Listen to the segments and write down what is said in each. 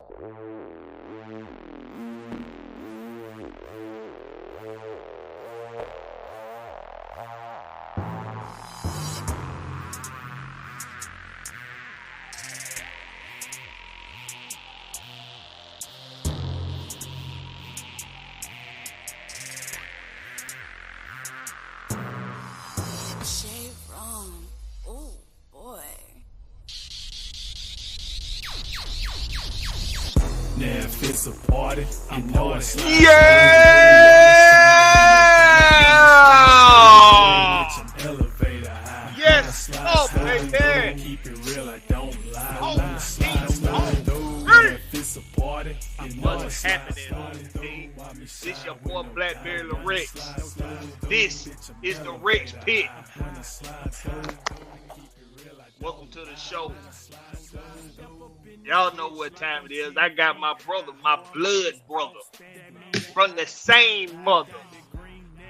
If it's a party, I know it's like Yes! Oh, baby! Keep it real, I don't lie. If it's a party, I know What's happening? This your boy Blackberry Rex. This is the Rex Pit. Welcome to the show. Y'all know what time it is. I got my brother, my blood brother, from the same mother,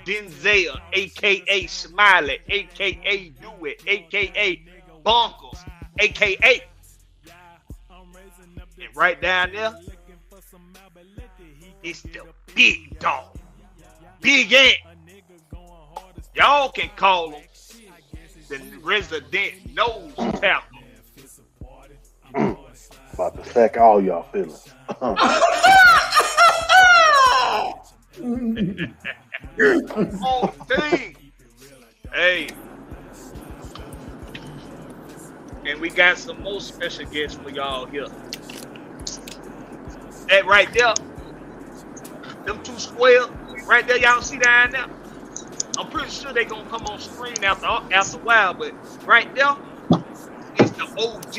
Denzel, a.k.a. Smiley, a.k.a. Do It, a.k.a. Bonkers, a.k.a. And right down there, it's the big dog, Big Ant. Y'all can call him the resident nose tackle. About to sack all y'all feelings. On team. Hey. And we got some more special guests for y'all here. That right there. Them two squares right there, y'all see down there? I'm pretty sure they gonna come on screen after a while, but right there, it's the OG,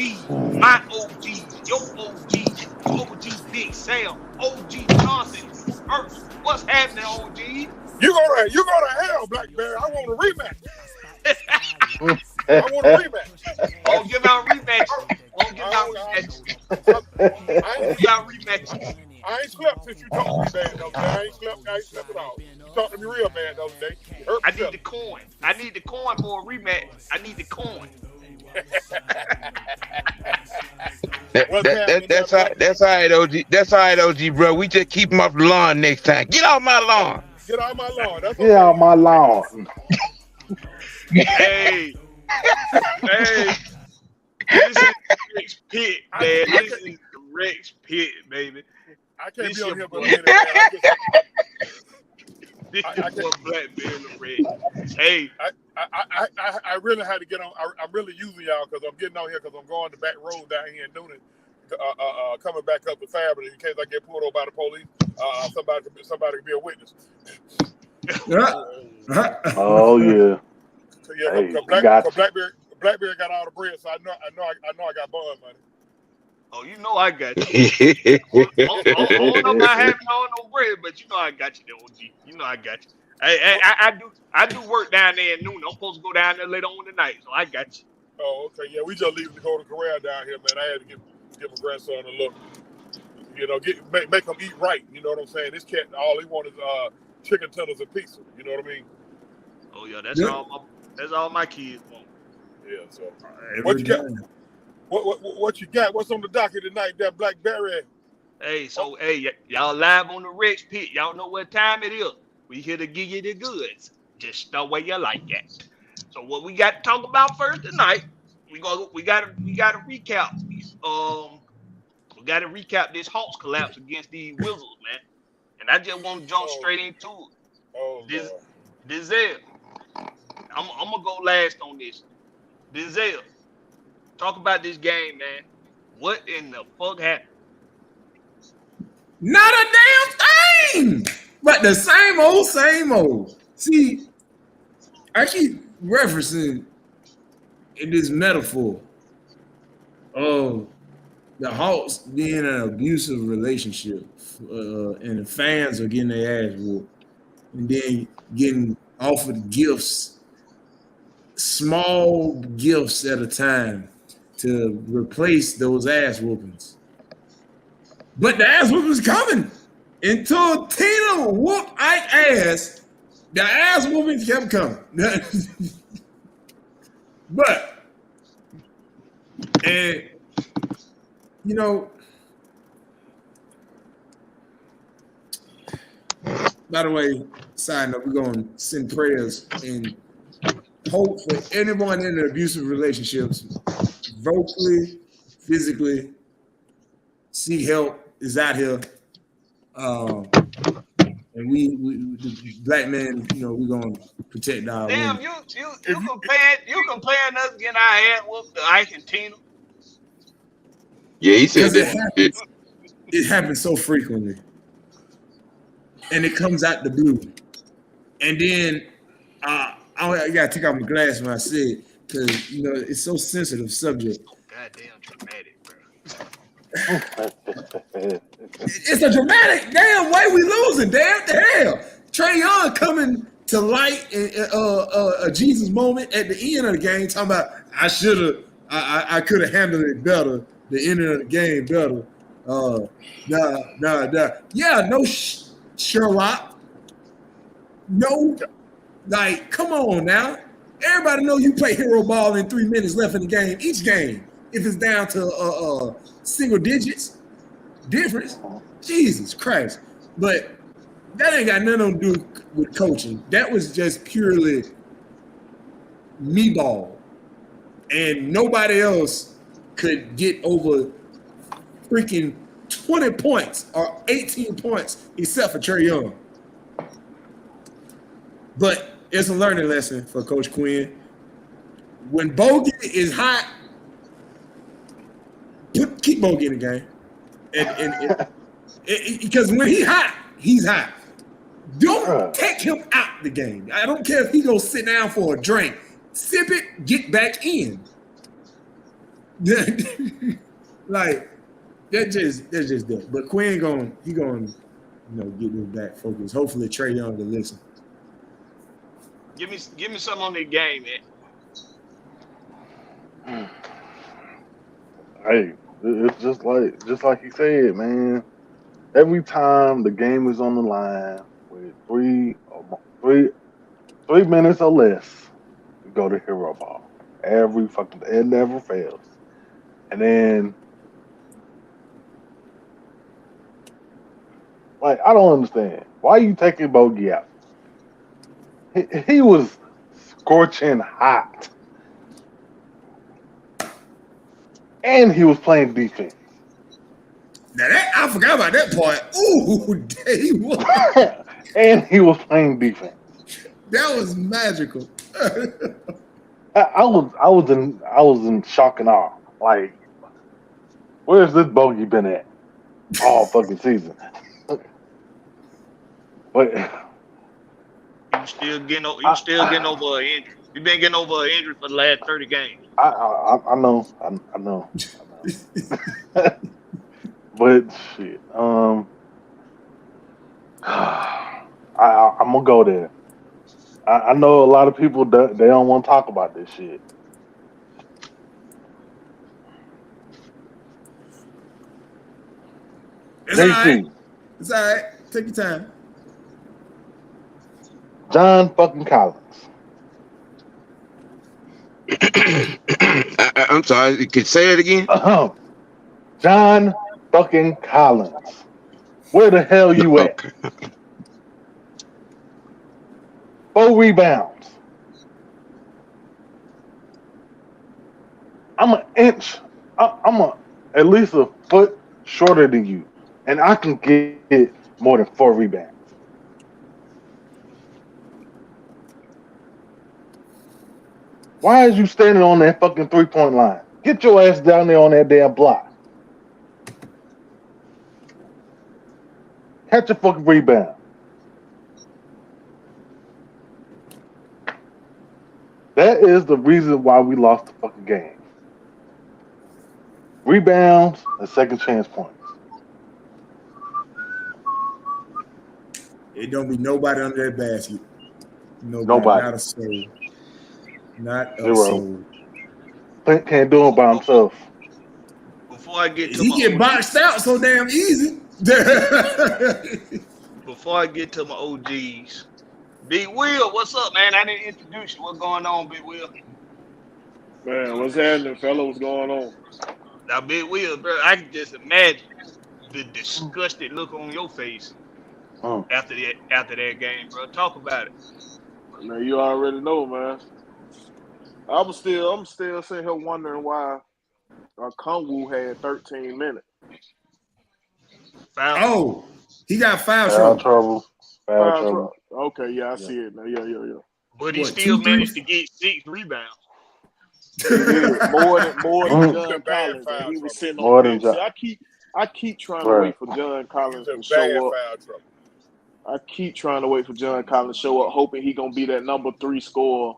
my OG, your OG, OG Big Sam, OG Johnson. First, what's happening, OG? You go to hell, Blackberry. I want a rematch. I want a rematch. Won't give out rematches. I ain't slept since you talked to me bad the other day. I ain't slept at all. You talked to me real bad the other day. I need the coin. I need the coin for a rematch. I need the coin. That's all right, OG. That's all right, OG, bro. We just keep him off the lawn next time. Get off my lawn. Get off my lawn. That's Get off my lawn. Hey. This is the Rex Pit, man. This is the Rex Pit, baby. I can't This be on your here for a boy. minute, man. This is your Blackberry Rex. Hey. I really had to get on. I'm really using y'all because I'm getting on here because I'm going the back road down here in Noonan, coming back up to Fab, in case I get pulled over by the police. Somebody could be a witness. Oh yeah. So, yeah, Hey, Blackberry got all the bread, so I know I got bond money. Oh, you know I got you. I don't know about having no bread, but you know I got you there, OG. You know I got you. I do work down there at noon. I'm supposed to go down there later on tonight, so I got you. Oh, okay. Yeah, we just leaving to go to Corral down here, man. I had to give my grandson a look. You know, make him eat right. You know what I'm saying? This cat, all he wants is chicken tenders and pizza. You know what I mean? Oh yeah, that's all my kids want. Yeah. So what you got? What you got? What's on the docket tonight? That Blackberry. Hey, y'all live on the Rex Pit. Y'all know what time it is. We here to give you the goods, just the way you like it. So what we got to talk about first tonight? We got to recap. We got to recap this Hawks collapse against the Wizards, man. And I just want to jump straight into it. Denzel, I'm gonna go last on this. Denzel, talk about this game, man. What in the fuck happened? Not a damn thing. But the same old. See, I keep referencing in this metaphor of the Hawks being an abusive relationship, and the fans are getting their ass whooped, and then getting offered gifts, small gifts at a time, to replace those ass whoopings. But the ass whoopings coming. Until Tina whooped Ike ass, the ass whoopings kept coming. But, and, you know, By the way, side note, we're gonna send prayers and hope for anyone in abusive relationships, vocally, physically, seek help is out here. And we the black man, we're gonna protect our Damn, women. you comparing us getting our ass whooped to Ike and Tina. Yeah, he said Because that. it happens so frequently. And it comes out the blue. And then I gotta take off my glass when I say it, because it's so sensitive subject. Oh, goddamn dramatic, bro. It's a dramatic damn way we losing. Damn the hell. Trae Young coming to light a Jesus moment at the end of the game, talking about I could have handled it better. The end of the game better. Yeah, no Sherlock. No, like, come on now. Everybody know you play hero ball in 3 minutes left in the game. Each game, if it's down to single digits difference, Jesus Christ. But that ain't got nothing to do with coaching. That was just purely me ball. And nobody else could get over freaking 20 points or 18 points except for Trae Young. But it's a learning lesson for Coach Quinn. When Bogey is hot, keep Bogey in the game. And because when he's hot, he's hot. Don't take him out the game. I don't care if he goes sit down for a drink. Sip it, get back in. Like, that's just that. But Quinn he gonna get this back focused. Hopefully Trae Young will listen. Give me something on the game, man. Hey, it's just like he said, man. Every time the game is on the line with 3 minutes or less, we go to hero ball. It never fails. And then, like, I don't understand. Why are you taking Bogey out? He was scorching hot. And he was playing defense. Now I forgot about that part. Ooh, he was. And he was playing defense. That was magical. I was in shock and awe. Like, where's this Bogey been at all fucking season? But You still getting over an injury. You've been getting over an injury for the last 30 games. I know. But shit, I'm gonna go there. I know a lot of people they don't want to talk about this shit. It's all right. It's all right. Take your time. John fucking Collins. I'm sorry. Could you say it again? John fucking Collins. Where the hell you at? Okay. 4 rebounds. I'm at least a foot shorter than you, and I can get more than 4 rebounds. Why is you standing on that fucking 3-point line? Get your ass down there on that damn block. Catch a fucking rebound. That is the reason why we lost the fucking game. Rebounds and second chance points. It don't be nobody under that basket. Nobody. Not a soul. Not a Zero. soul. Clint can't do it by himself. Before I get to He get boxed out so damn easy. Before I get to my OGs, Big Will, what's up, man? I didn't introduce you. What's going on, Big Will? Man, what's happening, fella? What's going on? Now, Big Will, bro, I can just imagine the disgusted look on your face Mm. after that game, bro. Talk about it. Man, you already know, man. I'm still sitting here wondering why Kongwu had 13 minutes. Foul. Oh, he got foul Foul trouble. trouble. Foul Foul trouble. trouble. Okay, yeah, I Yeah. see it now. Yeah. But he What, still 2, 3? managed to get 6 rebounds. He did more than Mm. John Bad Collins, foul and he was trouble. sitting on More the than bench. See, John. I keep trying to Right. wait for John Collins He's to in show bad up. foul trouble. I keep trying to wait for John Collins to show up, hoping he gonna be that number 3 scorer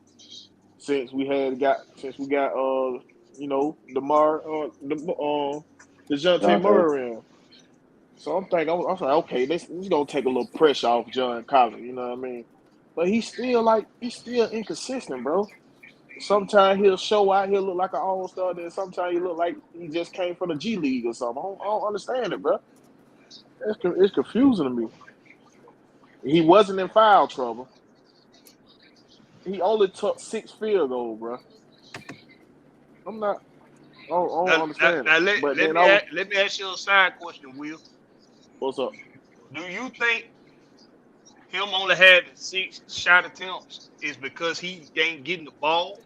since we got DeMar DeJounte Dante. Murray in. So I'm thinking, I was like, okay, this gonna take a little pressure off John Collins, you know what I mean? But he's still inconsistent, bro. Sometimes he'll show out, he'll look like an all-star, then sometimes he look like he just came from the G League or something. I don't understand it, bro. It's confusing to me. He wasn't in foul trouble. He only took 6 field goals, bro. I don't understand Now it. But then let me ask you a side question, Will. what's up? Do you think him only having 6 shot attempts is because he ain't getting the ball,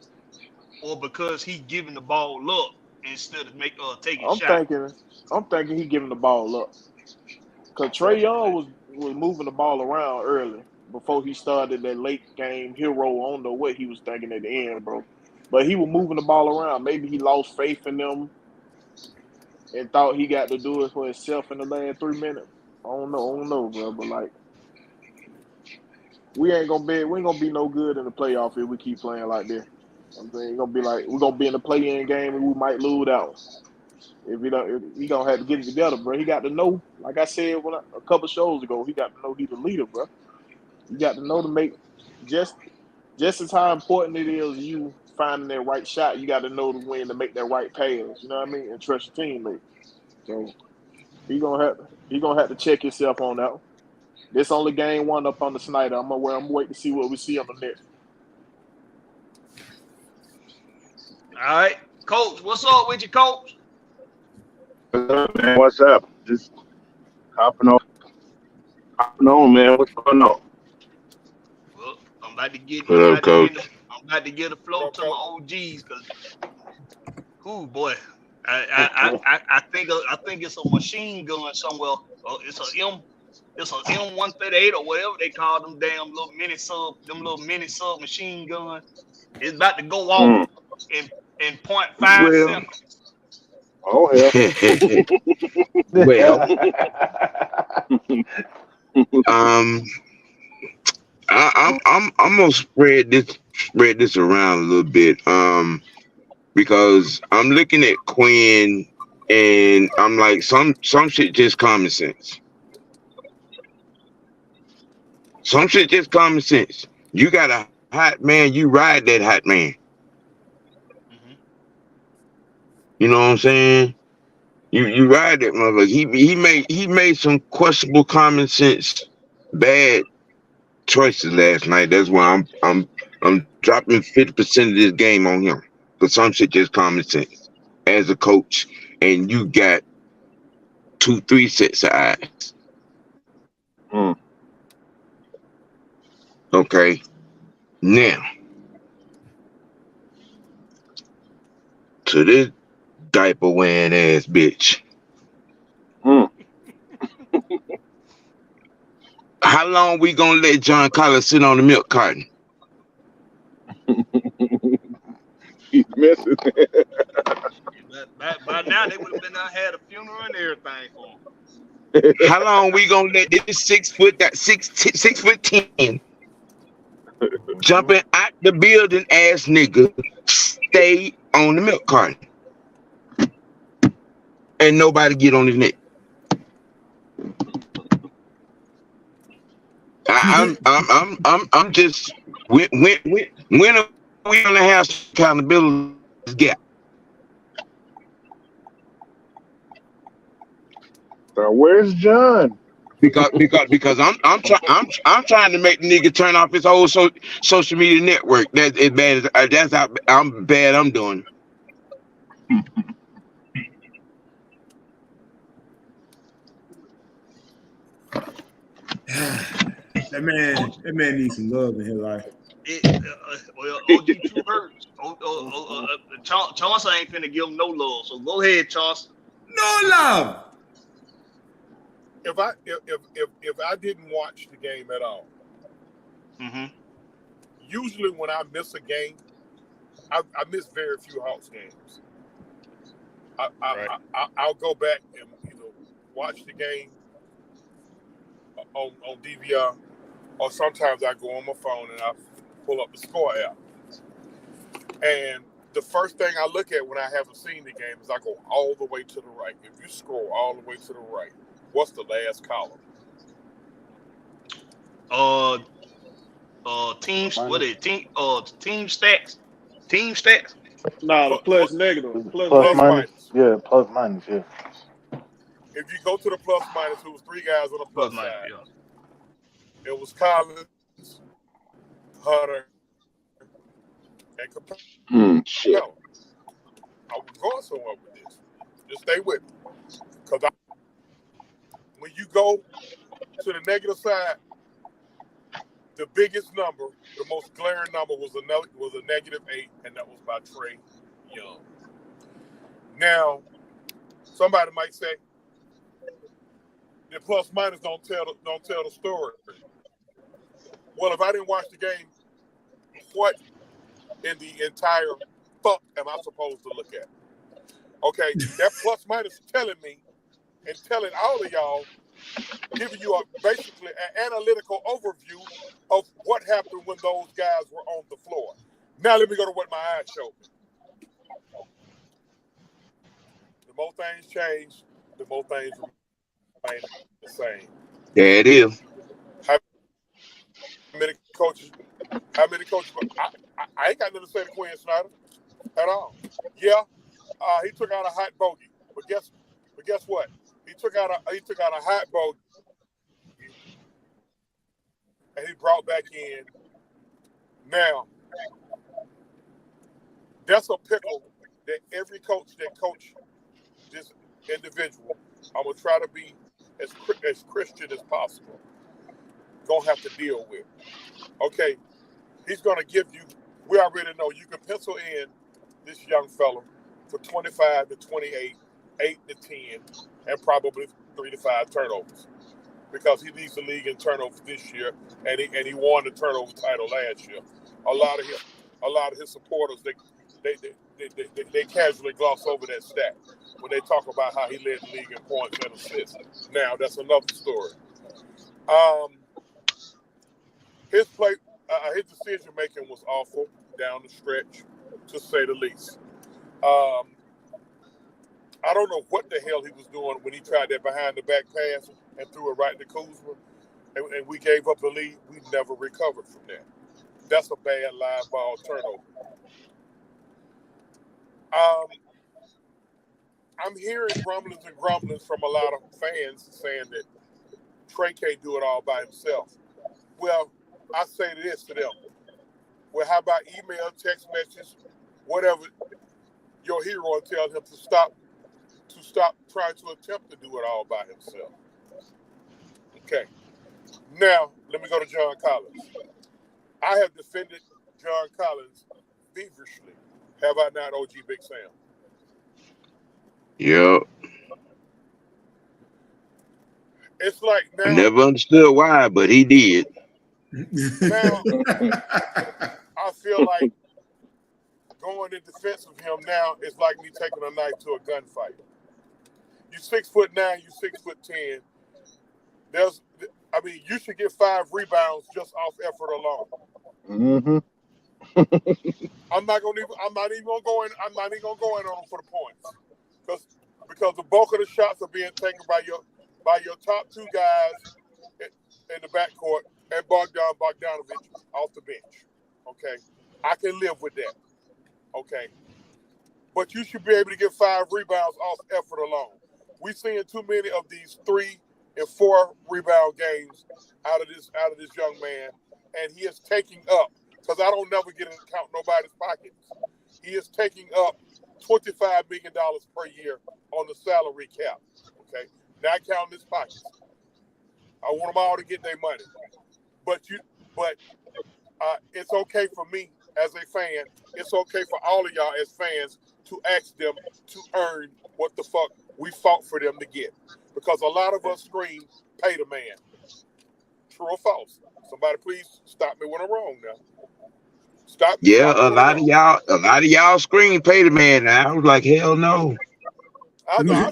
or because he giving the ball up instead of taking I'm shots? thinking he giving the ball up. Because Trae Young was moving the ball around early before he started that late game hero. I don't know what he was thinking at the end, bro. But he was moving the ball around. Maybe he lost faith in them and thought he got to do it for himself in the last 3 minutes. I don't know, bro. But like, we ain't gonna be no good in the playoff if we keep playing like this. I'm saying we're gonna be in the play-in game and we might lose out. If he gonna have to get it together, bro. He got to know, like I said a couple shows ago, he got to know he's a leader, bro. You got to know to make just as how important it is you finding that right shot. You got to know to when to make that right pass. You know what I mean? And trust your teammate. So he gonna have to check himself on that one. This only game 1 up on the Snyder. I'm wait to see what we see on the next. All right, Coach, what's up with you, Coach? Man, what's up? Just hopping on, man. What's going on? Well, I'm about to get What up, Coach? I'm about to get a flow What to up, my OGs, because boy, I think it's a machine gun somewhere. It's a M138 or whatever they call them damn little mini sub machine guns. It's about to go off in 0.5 Well, seconds. Oh hell. well, I'm gonna spread this around a little bit, because I'm looking at Quinn and I'm like, some shit just common sense. Some shit just common sense. You got a hot man, you ride that hot man. Mm-hmm. You know what I'm saying? You ride that motherfucker. He made some questionable common sense bad choices last night. That's why I'm dropping 50% of this game on him. But some shit just common sense. As a coach, and you got 2-3 sets of eyes. Mm. Okay. Now to this diaper wearing ass bitch. Mm. How long we gonna let John Collins sit on the milk carton? He's missing. By now they would have been had a funeral and everything for him. How long we gonna let this 6'10" jumping out the building ass nigga stay on the milk carton and nobody get on his neck? I'm just when are we gonna have accountability gap? So where's John? Because I'm trying to make the nigga turn off his whole social media network. That's as bad as that's how bad I'm doing. That man needs some love in his life. Well, OG True hurts. Chauncey ain't finna give him no love. So go ahead, Chauncey. No love. If I didn't watch the game at all, usually when I miss a game, I miss very few Hawks games. I'll go back and watch the game on DVR, or sometimes I go on my phone and I pull up the score app. And the first thing I look at when I haven't seen the game is I go all the way to the right. If you scroll all the way to the right, what's the last column? Team stats. Team stats. Nah, the plus negative. Plus minus. Yeah, plus minus. Yeah. If you go to the plus minus, it was three guys on the plus side. Yeah. It was Collins, Hunter, and Capella. Shit. I was going somewhere with this. Just stay with me. Because when you go to the negative side, the biggest number, the most glaring number was a -8, and that was by Trae Young. Now, somebody might say the plus minus don't tell the story. Well, if I didn't watch the game, what in the entire fuck am I supposed to look at? Okay, that plus minus telling me and telling all of y'all, giving you basically an analytical overview of what happened when those guys were on the floor. Now let me go to what my eyes showed me. The more things change, the more things remain the same. There it is. How many coaches? I ain't got nothing to say to Quinn Snyder at all. Yeah, he took out a hot bogey, but guess what? He took out a hot bogey, and he brought back in. Now, that's a pickle that every coach that coach this individual, I'm gonna try to be as Christian as possible, gonna have to deal with. Okay, he's gonna give you. We already know you can pencil in this young fella for 25 to 28, 8 to 10, and probably 3 to 5 turnovers, because he leads the league in turnovers this year, and he won the turnover title last year. A lot of his supporters they casually gloss over that stat when they talk about how he led the league in points and assists. Now that's another story. His decision making was awful down the stretch, to say the least. I don't know what the hell he was doing when he tried that behind the back pass and threw it right to Kuzma, and we gave up the lead. We never recovered from that. That's a bad live ball turnover. I'm hearing rumblings and grumblings from a lot of fans saying that Trae can't do it all by himself. Well, I say this to them. Well, how about email, text messages, whatever your hero, and tell him to stop trying to attempt to do it all by himself. Okay. Now, let me go to John Collins. I have defended John Collins feverishly. Have I not, OG Big Sam? Yep. It's like now. I never understood why, but he did. Now, I feel like going in defense of him now is like me taking a knife to a gunfight. You 6'9", you 6'10". You should get 5 rebounds just off effort alone. Mm-hmm. I'm not even gonna go in on them for the points, because the bulk of the shots are being taken by your top 2 guys in the backcourt and Bogdanovich off the bench. Okay, I can live with that. Okay, but you should be able to get 5 rebounds off effort alone. We're seeing too many of these 3 and 4 rebound games out of this young man, and he is taking up, because I don't never get to count nobody's pockets. He is taking up $25 million per year on the salary cap. Okay, not counting his pockets. I want them all to get their money. but it's okay for me as a fan. It's okay for all of y'all as fans to ask them to earn what the fuck we fought for them to get. Because a lot of us scream, pay the man. True or false? Somebody please stop me when I'm wrong now. Stop me. Yeah, Stop me a when I'm lot wrong. of y'all scream pay the man. And I was like, hell no. I know. I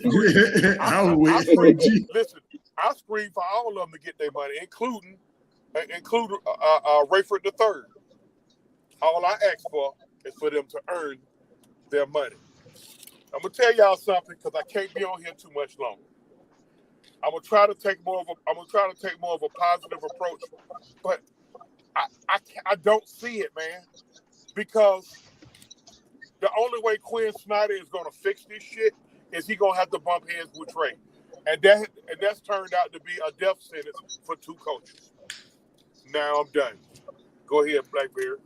I was waiting for scream. G. Listen, I scream for all of them to get their money, including Rayford the Third. All I ask for is for them to earn their money. I'm gonna tell y'all something because I can't be on here too much longer. I'm gonna try to take more of a positive approach, but I don't see it, man, because the only way Quinn Snyder is gonna fix this shit is he gonna have to bump heads with Trae, and that's turned out to be a death sentence for two coaches. Now I'm done. Go ahead, Blackbeard.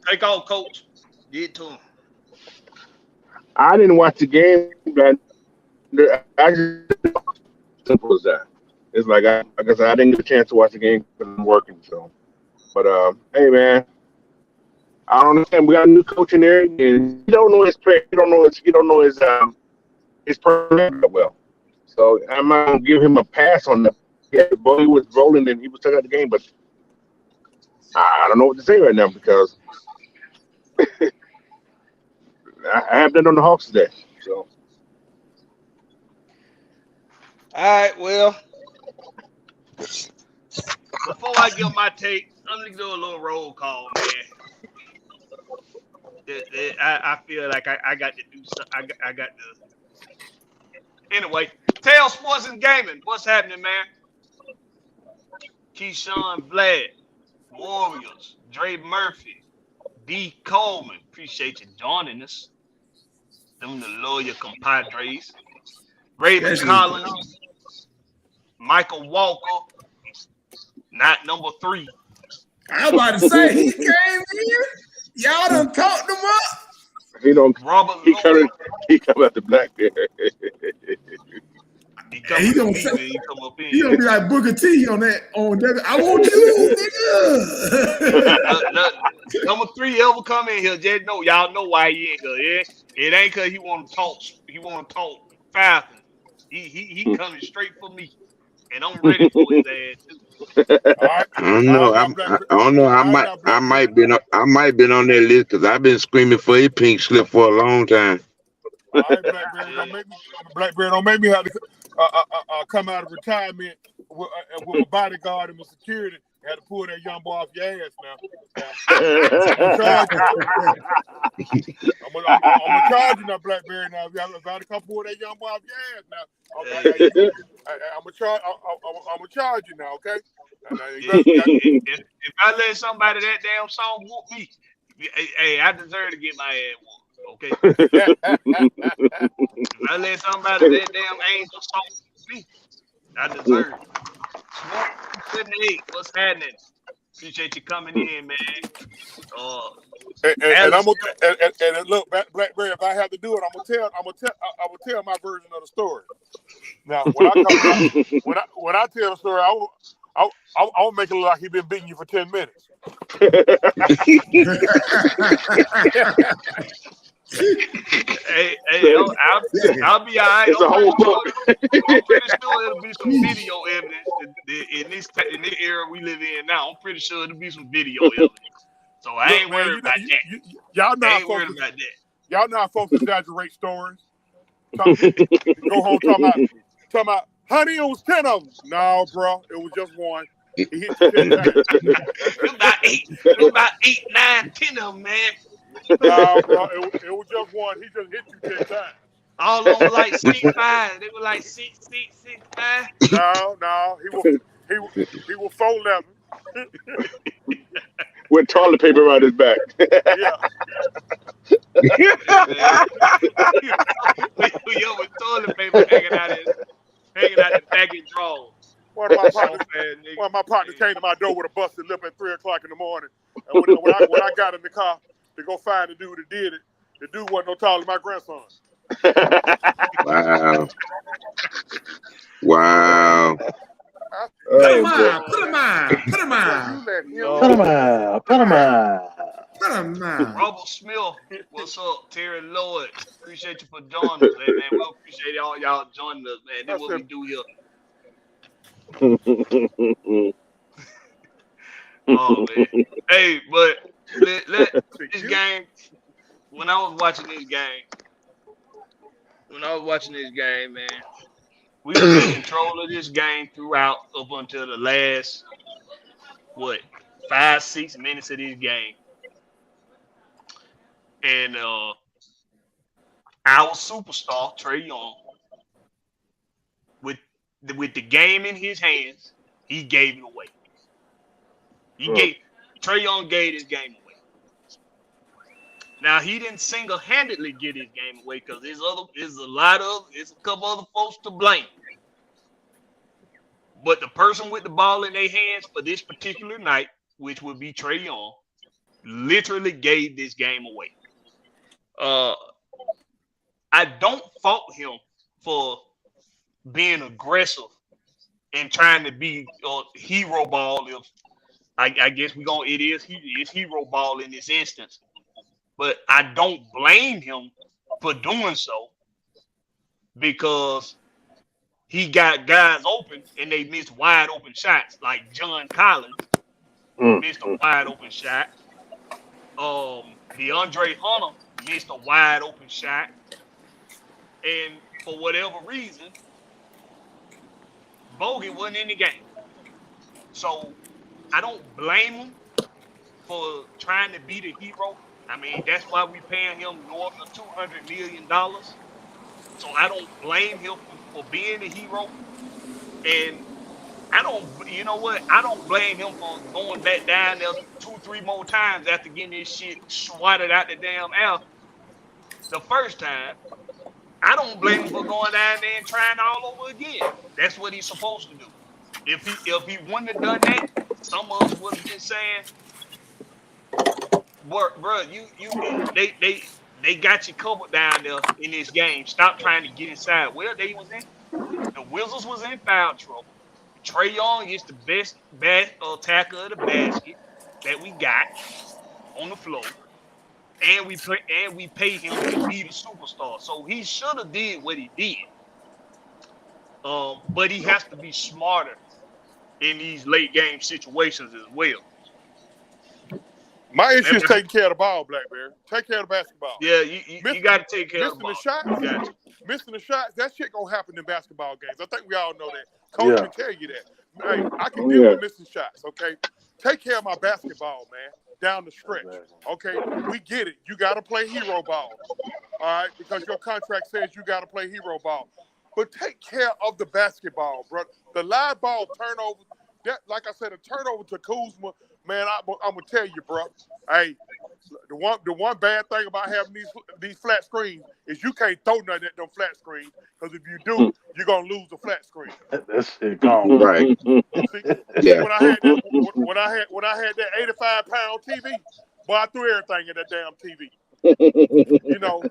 Take off, coach. Get to him. I didn't watch the game, but I just simple as that. It's like I guess I didn't get a chance to watch the game because I'm working. So, but hey man, I don't understand. We got a new coach in there, and you don't know his play. You don't know his personality that well. So I'm not gonna give him a pass on that. Yeah, the ball was rolling and he was taking out the game, but I don't know what to say right now because I haven't been on the Hawks today. So All right, well, before I give my take, I'm gonna do a little roll call, man. I feel like I got to do something. I got to. Anyway, Tail Sports and Gaming. What's happening, man? Keyshawn Vlad, Warriors, Dre Murphy, D. Coleman. Appreciate you joining us. Them the lawyer compadres. Raven Collins, Michael Walker, not number 3. I was about to say he came in. Y'all done talked him up. he don't. Robert He Lewis. come at the Blackbeard. He come He to gonna me say- when he come up in He gonna here. be like Booker T on that. I want you, nigga. Number 3 ever come in here, just know y'all know why he in here. Yeah? It ain't cause he want to talk. He want to talk Falcons. He coming straight for me, and I'm ready for his ass too. All right. I don't know. I don't know. I might been on that list because I've been screaming for a pink slip for a long time. All right, Blackbeard, don't make me have to come out of retirement with a bodyguard and my security. Had to pull that young boy off your ass now. I'm gonna charge you now, Blackberry. Now, if I had to come pull that young boy off your ass now, I'm gonna charge you now, okay? If I let somebody that damn song whoop me, hey, I deserve to get my ass whooped. Okay. If I let somebody that damn angel song whoop me, I deserve it. 78, what's happening? Appreciate you coming in, man. And I'm gonna and look, Blackberry. If I have to do it, I'm gonna tell my version of the story. Now, when I tell the story, I'll make it look like he's been beating you for 10 minutes. Hey, I'll be all right. It's a whole book. I'm pretty sure it'll be some video evidence in this era we live in now. I'm pretty sure it'll be some video evidence. So I ain't worried about that. Y'all know I ain't worried about that. Y'all know how folks exaggerate stories. Go home talking about, honey, it was 10 of them. No, bro, it was just one. He hit you 10 times. It was about 8, 9, 10 of them, man. No, bro, it was just one. He just hit you 10 times. All of them like 6'5". They were like 6'6", 6'5". No, he was 4'11". With toilet paper around his back. Yeah. Yo, with toilet paper hanging out the baggy drawers. One of my partners came to my door with a busted lip at 3 o'clock in the morning. And when I got in the car to go find the dude that did it, the dude wasn't no taller than my grandson. Wow. Put him Panama. You let him. Panama. Robert Smith, what's up? Terry Lloyd, appreciate you for joining us, man. We appreciate all y'all joining us, man. This is what we do here. Oh man. Hey, but let this game. When I was watching this game, man, we was in control of this game throughout up until the last 5-6 minutes of this game. And our superstar, Trae Young, with the game in his hands, he gave it away. Trae Young gave his game away. Now he didn't single-handedly get his game away because there's a couple other folks to blame. But the person with the ball in their hands for this particular night, which would be Trae Young, literally gave this game away. I don't fault him for being aggressive and trying to be hero ball. If I guess it is hero ball in this instance, but I don't blame him for doing so because he got guys open and they missed wide open shots. Like John Collins missed a wide open shot. DeAndre Hunter missed a wide open shot. And for whatever reason, Bogey wasn't in the game. So I don't blame him for trying to be the hero. I mean, that's why we paying him north of $200 million. So I don't blame him for being the hero. And I don't blame him for going back down there 2-3 more times after getting this shit swatted out the damn air the first time. I don't blame him for going down there and trying all over again. That's what he's supposed to do. If he wouldn't have done that, some of us would have been saying, bro, they got you covered down there in this game. Stop trying to get inside. Well, the Wizards was in foul trouble. Trae Young is the best attacker of the basket that we got on the floor. And we pay him to be the superstar. So he should have did what he did. But he has to be smarter in these late game situations as well. My issue is taking care of the ball, Blackberry. Take care of the basketball. Yeah, you got to take care of the ball. Missing the shots, that shit gonna happen in basketball games. I think we all know that. Coach can tell you that. Hey, I can deal with missing shots, okay? Take care of my basketball, man, down the stretch, okay? We get it. You got to play hero ball, all right? Because your contract says you got to play hero ball. But take care of the basketball, bro. The live ball turnover, that, like I said, a turnover to Kuzma, man, I'm going to tell you, bro. Hey, the one bad thing about having these flat screens is you can't throw nothing at them flat screens because if you do, you're going to lose the flat screen. That's it gone. Right. See, Yeah. when I had that 85-pound TV, boy, I threw everything in that damn TV. You know,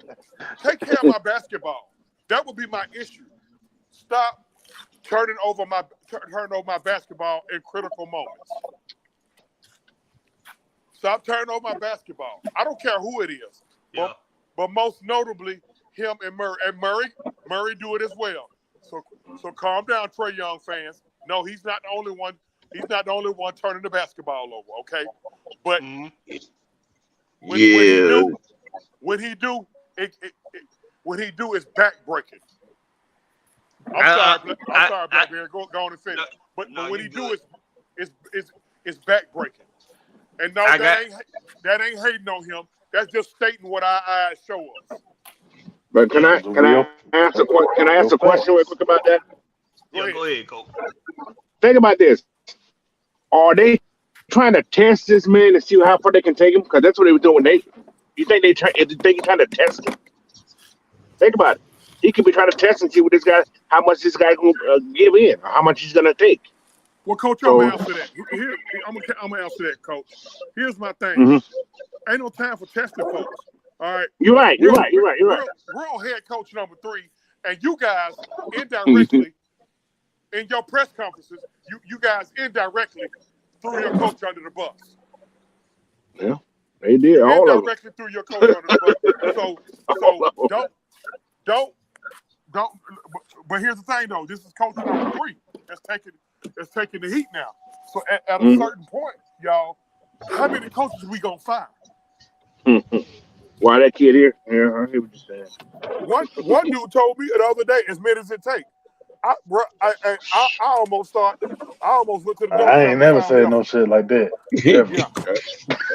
take care of my basketball. That would be my issue. Stop turning over my basketball in critical moments. Stop turning over my basketball. I don't care who it is, but most notably him and Murray. And Murray do it as well. So calm down, Trae Young fans. No, he's not the only one. He's not the only one turning the basketball over. Okay, but when he do, it's backbreaking. I'm sorry, Blackberry. Go on and finish. But when he do, it's backbreaking. And no, that ain't hating on him. That's just stating what our eyes show us. But can I ask a question real quick about that? Go ahead, Coach. Think about this. Are they trying to test this man to see how far they can take him? Because that's what they were doing. You think they trying to test him? Think about it. He could be trying to test and see how much this guy will give in, or how much he's gonna take. Well, Coach, I'm gonna answer that. I'm gonna answer that, Coach. Here's my thing. Ain't no time for testing folks. All right. You're right. We're on head coach number 3, and you guys indirectly in your press conferences, you guys indirectly threw your coach under the bus. Yeah, they did. You All of them. indirectly threw your coach under the bus. So don't. But here's the thing, though. This is coach number 3. That's taking the heat now. So at a certain point, y'all, how many coaches we gonna fire? Why that kid here? Yeah, I hear what you're saying. One dude told me the other day, as many as it takes. I almost went to the dope I shop ain't and never found me said a no shit like that. Ever. yeah.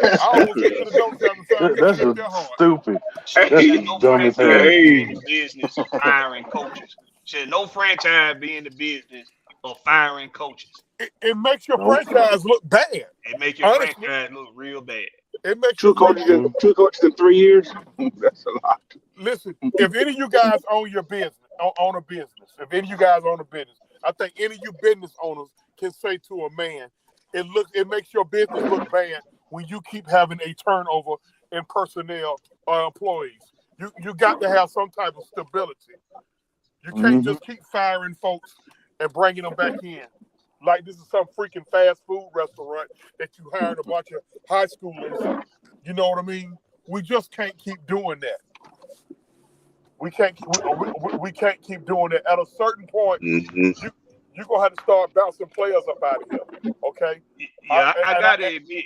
I almost went to the dope shop and found me a That's shit just that hard. stupid. Shit, That's no dumb as franchise hell. be in the business of firing coaches. Shit, no franchise be in the business of firing coaches. It makes your Nope. franchise look bad. It make your Honestly, franchise look real bad. it makes Two your franchise. coaches in 3 years. That's a lot. Listen, if any of you guys own your business, own a business, if any of you guys own a business, I think any of you business owners can say to a man, it makes your business look bad when you keep having a turnover in personnel or employees. You got to have some type of stability. You can't just keep firing folks and bringing them back in. Like this is some freaking fast food restaurant that you hired a bunch of high schoolers. You know what I mean? We just can't keep doing that. We can't keep doing that. At a certain point, you're gonna have to start bouncing players up out of here. Okay? Yeah, I gotta admit,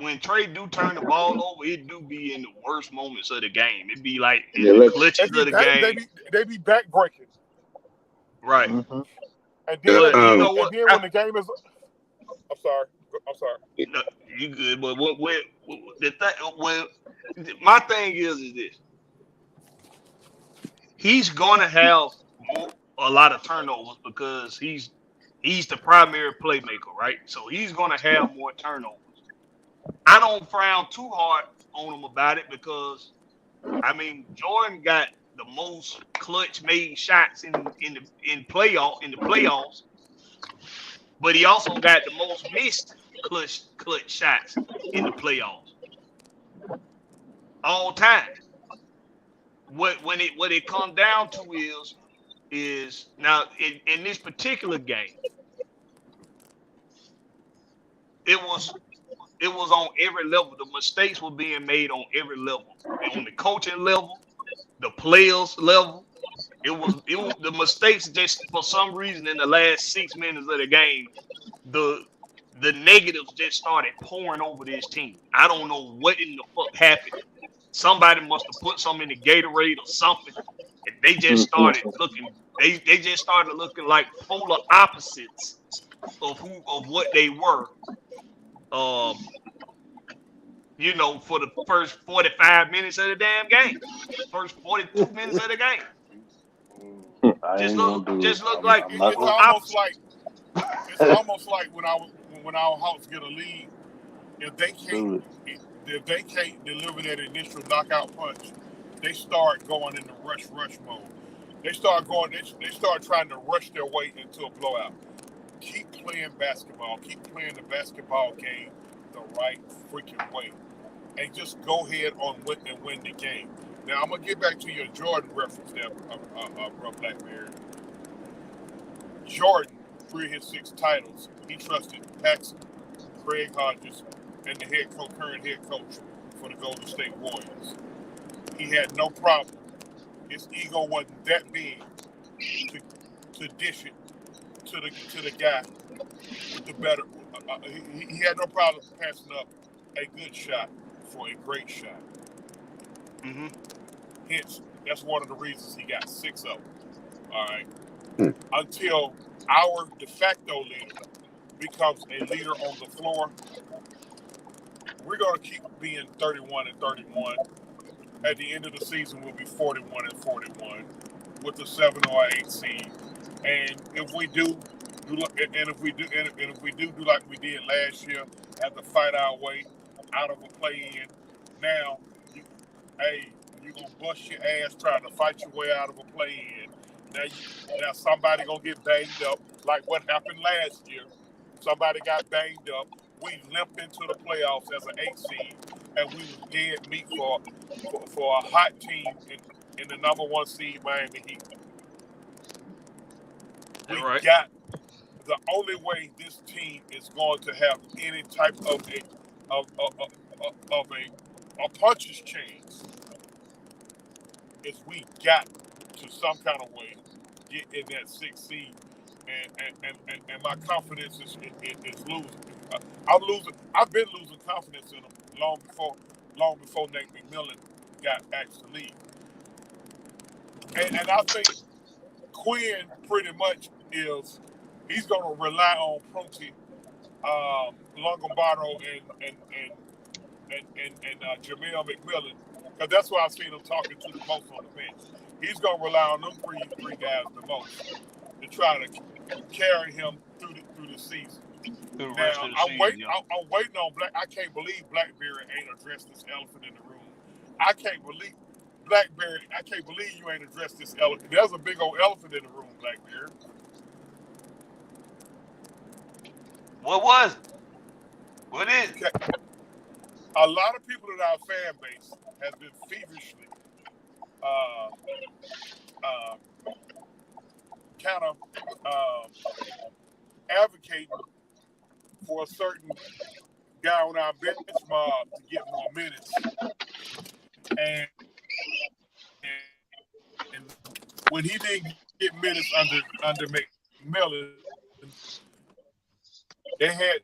when Trae do turn the ball over, it do be in the worst moments of the game. It be like in the clutches of the game. They be backbreaking. Right. And then, But you know what? when the game is, I'm sorry. No, you good? But my thing is this: he's gonna have a lot of turnovers because he's the primary playmaker, right? So he's gonna have more turnovers. I don't frown too hard on him about it because, I mean, Jordan got the most clutch made shots in the playoffs, but he also got the most missed clutch shots in the playoffs all time. What it comes down to is now in this particular game, it was on every level. The mistakes were being made on every level, on the coaching level, the players level. It was the mistakes just for some reason in the last 6 minutes of the game, the negatives just started pouring over this team. I don't know what in the fuck happened. Somebody must have put something in the Gatorade or something. And they just started looking. They just started looking like polar opposites of what they were. You know, for the first 45 minutes of the damn game, first 42 minutes of the game. Just look like it's almost like when our Hawks get a lead, if they can't deliver that initial knockout punch, they start going into rush mode. They start trying to rush their way into a blowout. Keep playing basketball. Keep playing the basketball game the right freaking way, and just go ahead and win the game. Now I'm gonna get back to your Jordan reference there, bro, Blackberry. Jordan, 3 of his 6 titles, he trusted Paxson, Craig Hodges, and the current head coach for the Golden State Warriors. He had no problem. His ego wasn't that big to dish it to the guy with the better. He had no problem passing up a good shot for a great shot. Hence, that's one of the reasons he got 6 of them. All right. Until our de facto leader becomes a leader on the floor, we're going to keep being 31-31. At the end of the season, we'll be 41-41 with the 7 or 8 seed. And if we do like we did last year, have to fight our way out of a play-in. Now, you're gonna bust your ass trying to fight your way out of a play-in. Now somebody gonna get banged up, like what happened last year. Somebody got banged up. We limped into the playoffs as an 8 seed, and we was dead meat for a hot team in the number 1 seed Miami Heat. We got the only way this team is going to have any type of a puncher's chance is we got to some kind of way get in that 6th seed, and my confidence is losing. I'm losing. I've been losing confidence in them long before Nate McMillan got asked to leave, and I think Quinn pretty much he's going to rely on Prunty, Longobardo, and Jamel McMillan, because that's why I've seen him talking to the most on the bench. He's going to rely on them three guys the most to try to carry him through the season. Now, I'm waiting on Black. I can't believe Blackberry ain't addressed this elephant in the room. I can't believe you ain't addressed this elephant. There's a big old elephant in the room, Blackberry. What was it? What is it? Okay. A lot of people in our fan base has been feverishly kind of advocating for a certain guy on our bench mob to get more minutes. And when he didn't get minutes under McMillan, they had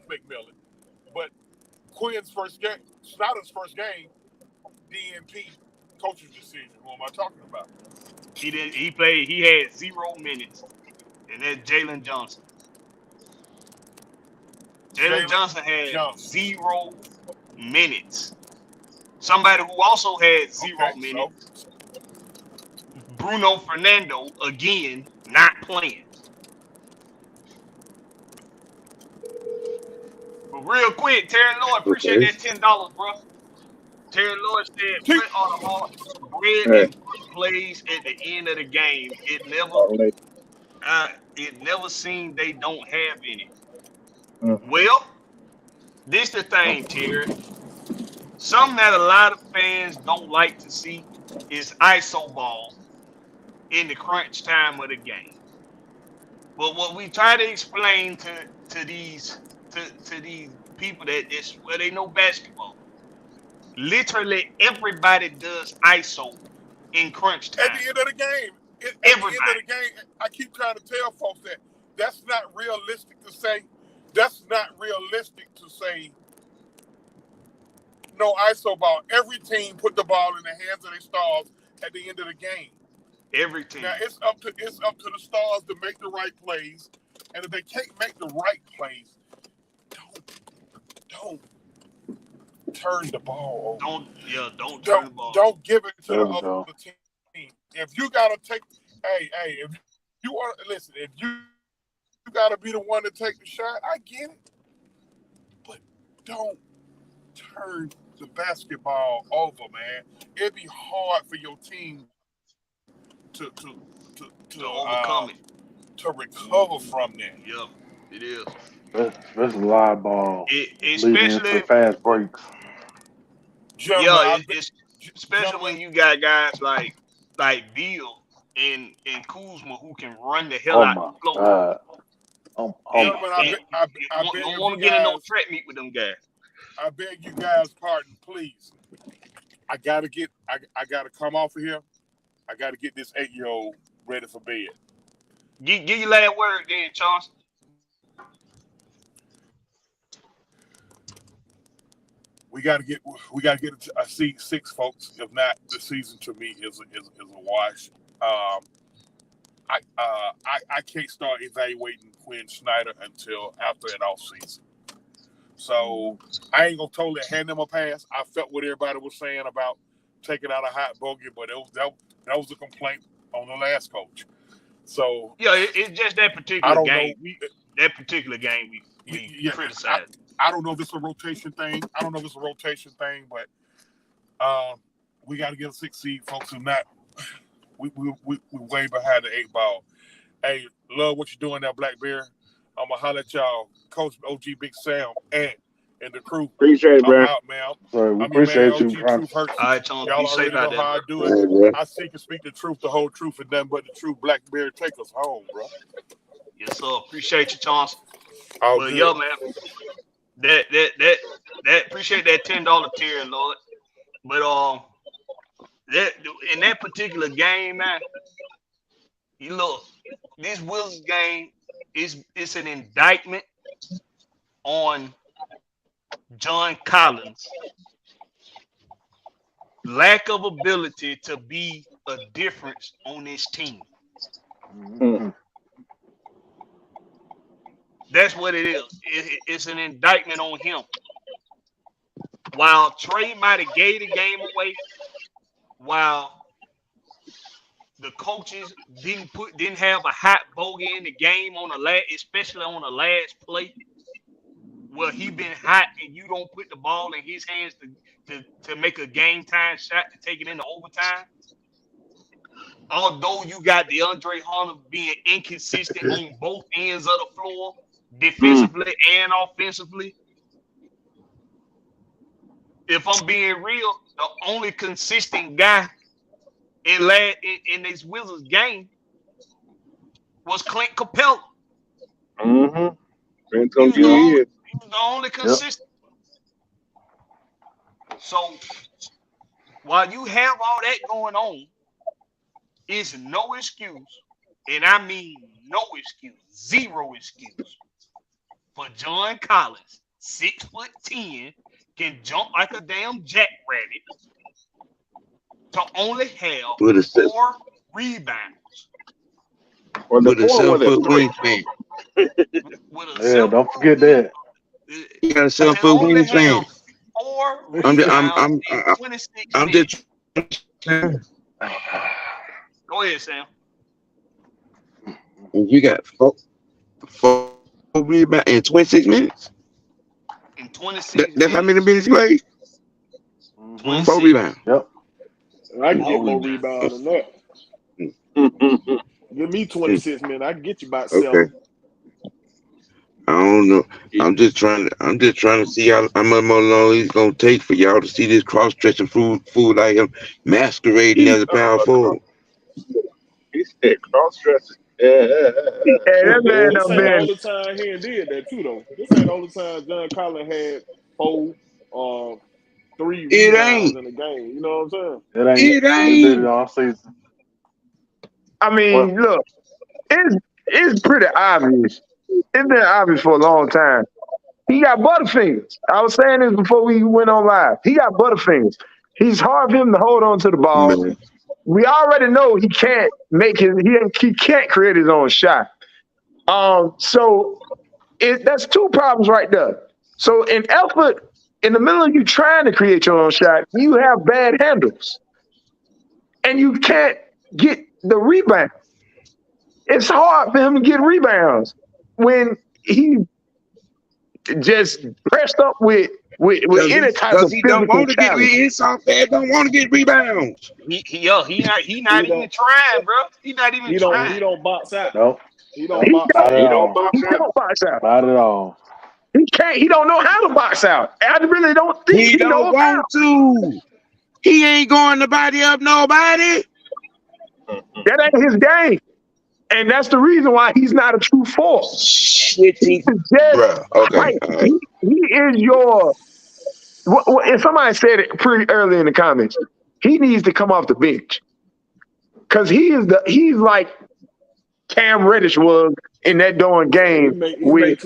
McMillan. But Quinn's first game, Snyder's first game, DNP coach's decision. Who am I talking about? He had 0 minutes, and that's Jalen Johnson. Jalen Johnson had 0 minutes. Somebody who also had 0 minutes. Bruno Fernando, again, not playing. But real quick, Terry Lloyd, appreciate that $10, bro. Terry Lloyd said, "Brett Arnold, bread and plays at the end of the game. It never seemed they don't have any." Well, this the thing, Terry. Something that a lot of fans don't like to see is ISO ball in the crunch time of the game. But what we try to explain to these people that they know basketball, literally everybody does ISO in crunch time. At the end of the game, I keep trying to tell folks that that's not realistic to say. That's not realistic to say. No ISO ball. Every team put the ball in the hands of their stars at the end of the game. Every team. Now it's up to the stars to make the right plays, and if they can't make the right plays, don't turn the ball over. Don't turn the ball. Don't give it to the other team. If you gotta take, if you want to listen, if you gotta be the one to take the shot, I get it, but don't turn the basketball over, man. It'd be hard for your team to overcome it, to recover from that. Yeah, it is. That's live ball. Especially fast breaks. Especially when you got guys like Bill and Kuzma who can run the hell out of the floor. I don't want to get in no track meet with them guys. I beg you guys' pardon, please. I gotta come off of here. I gotta get this 8-year-old ready for bed. Give your last word then, Charles. We gotta get a seed 6, folks. If not, the season to me is a wash. I can't start evaluating Quinn Snyder until after an off season. So I ain't gonna totally hand them a pass. I felt what everybody was saying about taking out a hot bogey, but that was a complaint on the last coach. So yeah, it's just that particular game. We criticized. I don't know if it's a rotation thing. But we got to get a 6 seed, folks. And not we way behind the 8 ball. Hey, love what you're doing there, Blackberry. I'm gonna holler at y'all, Coach OG Big Sam and the crew. Appreciate it, bro. Out, man. We appreciate you. All right, y'all already know how I do it. I seek and speak the truth, the whole truth, and nothing but the truth. Blackberry, take us home, bro. Yes, sir. Appreciate you, Chauncey. All But good. yo, man, that appreciate that $10 tier, Lord. But that in that particular game, man, you look, this Wizards game it's an indictment on John Collins' lack of ability to be a difference on this team. That's what it is. It's an indictment on him. While Trae might have gave the game away, while the coaches didn't have a hot bogey in the game on the last, especially on the last play, where he been hot and you don't put the ball in his hands to make a game time shot to take it into overtime. Although you got DeAndre Hunter being inconsistent on both ends of the floor, defensively and offensively. If I'm being real, the only consistent guy in this Wizards game was Clint Capella. Mm-hmm. He was the only consistent. So while you have all that going on, it's no excuse, and I mean no excuse, zero excuse for John Collins, 6'10", can jump like a damn jackrabbit, to only have 4 rebounds. Well, With a the 4 7-foot wingspan. Yeah, don't forget that. You got a 7-foot wingspan. 4 rebounds in 26 I'm minutes. just. Go ahead, Sam. You got four rebounds in 26 minutes. In 26 That's how many minutes you played? 4 rebounds. Yep. I can get more rebounds than that. Give me 26 minutes. I can get you about 7. Okay. I don't know. I'm just trying to see how much more long it's gonna take for y'all to see this cross-stretching fool like him masquerading as a power forward. He said cross-dressing. Yeah. That man This done ain't the been. only time he did that too, though. This ain't the only time John Collins had 4, 3 It rebounds ain't. in the game. You know what I'm saying? It ain't. He did it all season. I mean, look, it's pretty obvious. It's been obvious for a long time. He got butterfingers. I was saying this before we went on live. He got butterfingers. He's hard for him to hold on to the ball. Man. We already know he can't he can't create his own shot. So that's 2 problems right there. So in the middle of you trying to create your own shot, you have bad handles. And you can't get the rebound. It's hard for him to get rebounds when he just pressed up with any type of he don't physical want to get challenge. his soft ass don't want to get rebounds. He not even trying, bro. He not even trying. He don't box out. Nope. He don't box Not out. at all. He don't box out. Not at all. He can't. He don't know how to box out. I really don't think He don't knows want how. to. He ain't going to body up nobody. That ain't his game, and that's the reason why he's not a true force. Shit, Bruh, okay. Like, All right. he is your. And somebody said it pretty early in the comments. He needs to come off the bench because he's like Cam Reddish was in that darn game with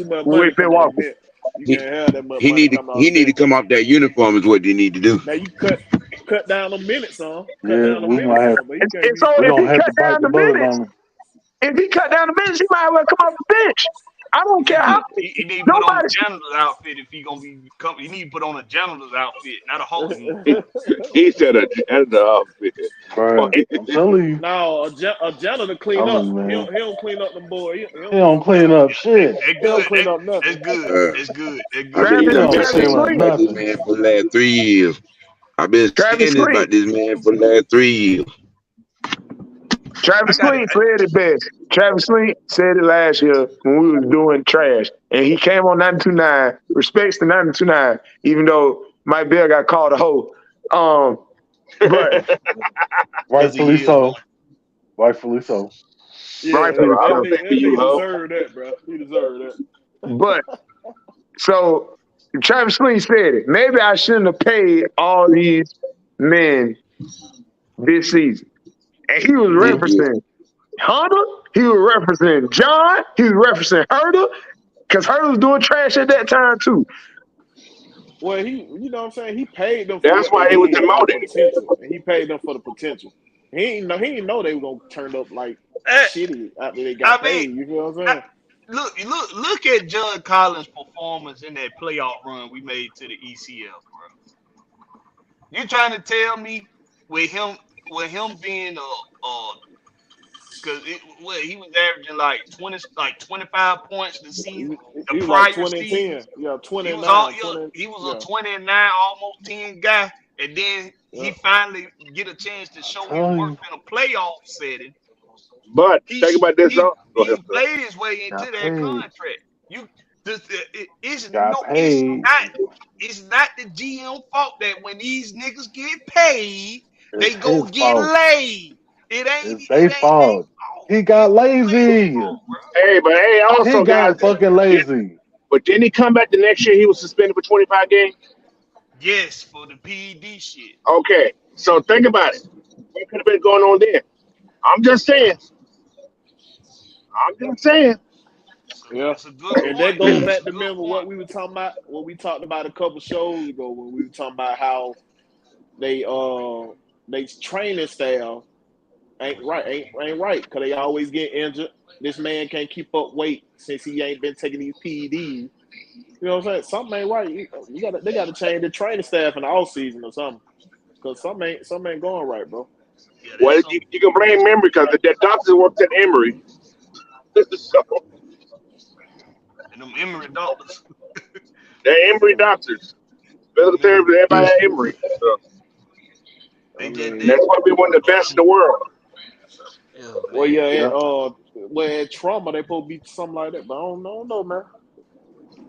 Milwaukee. You can't have that much He money need to come off that uniform is what they need to do. Now you cut down the minutes, son. Yeah, we might have. And so if he cut down the minutes, he might as well come off the bench. I don't care how. He need to put on a janitor's outfit if he gonna be coming. He need to put on a janitor's outfit, not a holding. He said a janitor outfit. Bro, I'm telling you. No, a janitor clean up. He don't clean up the boy. He don't clean up shit. He don't clean up nothing. That's good. That's good. I've been saying about this man for the last 3 years. I've been saying about this man for the last 3 years. Travis Sweet said it best. Travis Sweet said it last year when we was doing trash. And he came on 92.9, respects the 92.9, even though Mike Bell got called a hoe. But rightfully so. Rightfully so. Yeah, Rightfully that so. nigga, that nigga deserved that, bro. He deserved that. But so Travis Slee said it. Maybe I shouldn't have paid all these men this season. And he was Did you? referencing Hunter, he was referencing John, he was referencing Herder, because Herder was doing trash at that time too. Well, you know what I'm saying? He paid them for That's what they why he was did for the demoted. potential. And he paid them for the potential. He didn't know they were gonna turn up like shitty after they got paid. You feel what I'm saying? Look at Judd Collins' performance in that playoff run we made to the ECF, bro. You trying to tell me with him being because he was averaging like 25 points the season, the He was like prior 20 and season. 10. Yeah, 20 He and was all 9. 20, he was yeah. a 20 and 9, almost 10 guy, and then he finally get a chance to show his worth in a playoff setting. But think about this, though. Go He ahead, sir. played his way into Got that paid. contract. Got paid. It's not the GM fault that when these niggas get paid, they It's go his get fault. laid. It ain't It's their fault. He got lazy. Hey, but hey, also, He guys, got fucking lazy. but didn't he come back the next year? He was suspended for 25 games? Yes, for the PED shit. Okay, so think about it. What could have been going on there? I'm just saying. Yeah. That's a good And that point. goes That's back a to good remember point. what we talked about a couple shows ago when we were talking about how they training staff ain't right because they always get injured. This man can't keep up weight since he ain't been taking these PEDs. You know what I'm saying? Something ain't right. They gotta change the training staff in the offseason or something. Cause something ain't going right, bro. Yeah, Well, you can blame Emory because the doctor works at Emory. So, and them Emory doctors. they're Emory doctors. Physical therapy, everybody at Emory. So, They that's why we one of the best in the world. Yeah, Well, man. at Trauma they supposed to be something like that, but I don't know, man.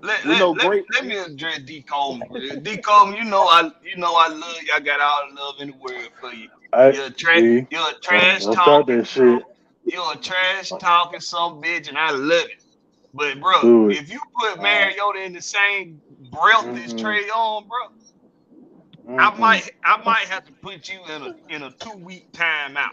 Let me address D. Coleman. D. Coleman, you know I love you. I got all the love in the world for you. You're a trash Don't start talking. that shit. You're a trash talking some bitch, and I love it. But bro, Do it. if you put Mariota in the same breath as Trae Young, bro, I might have to put you in a 2-week timeout.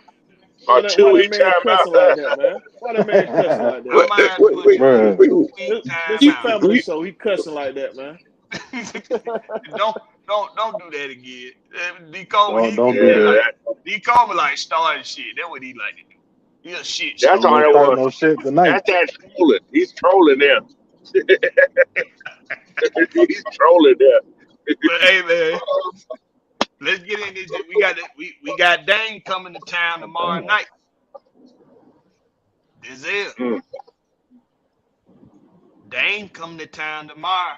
Why A that 2-week man cussing timeout. like that, man? Why that man cussing like that? I might have to put you in a 2-week This is a timeout. family show. He cussing like that, man. Don't do that again. D. Coleman, Don't do that. D. Coleman like starting shit. That's what he like to do. He a shit That's show. all it Start was. no shit tonight. That's trolling. He's trolling them. He's trolling them. But hey man, let's get in this. We got Dane coming to town tomorrow night. This is it. Dane coming to town tomorrow.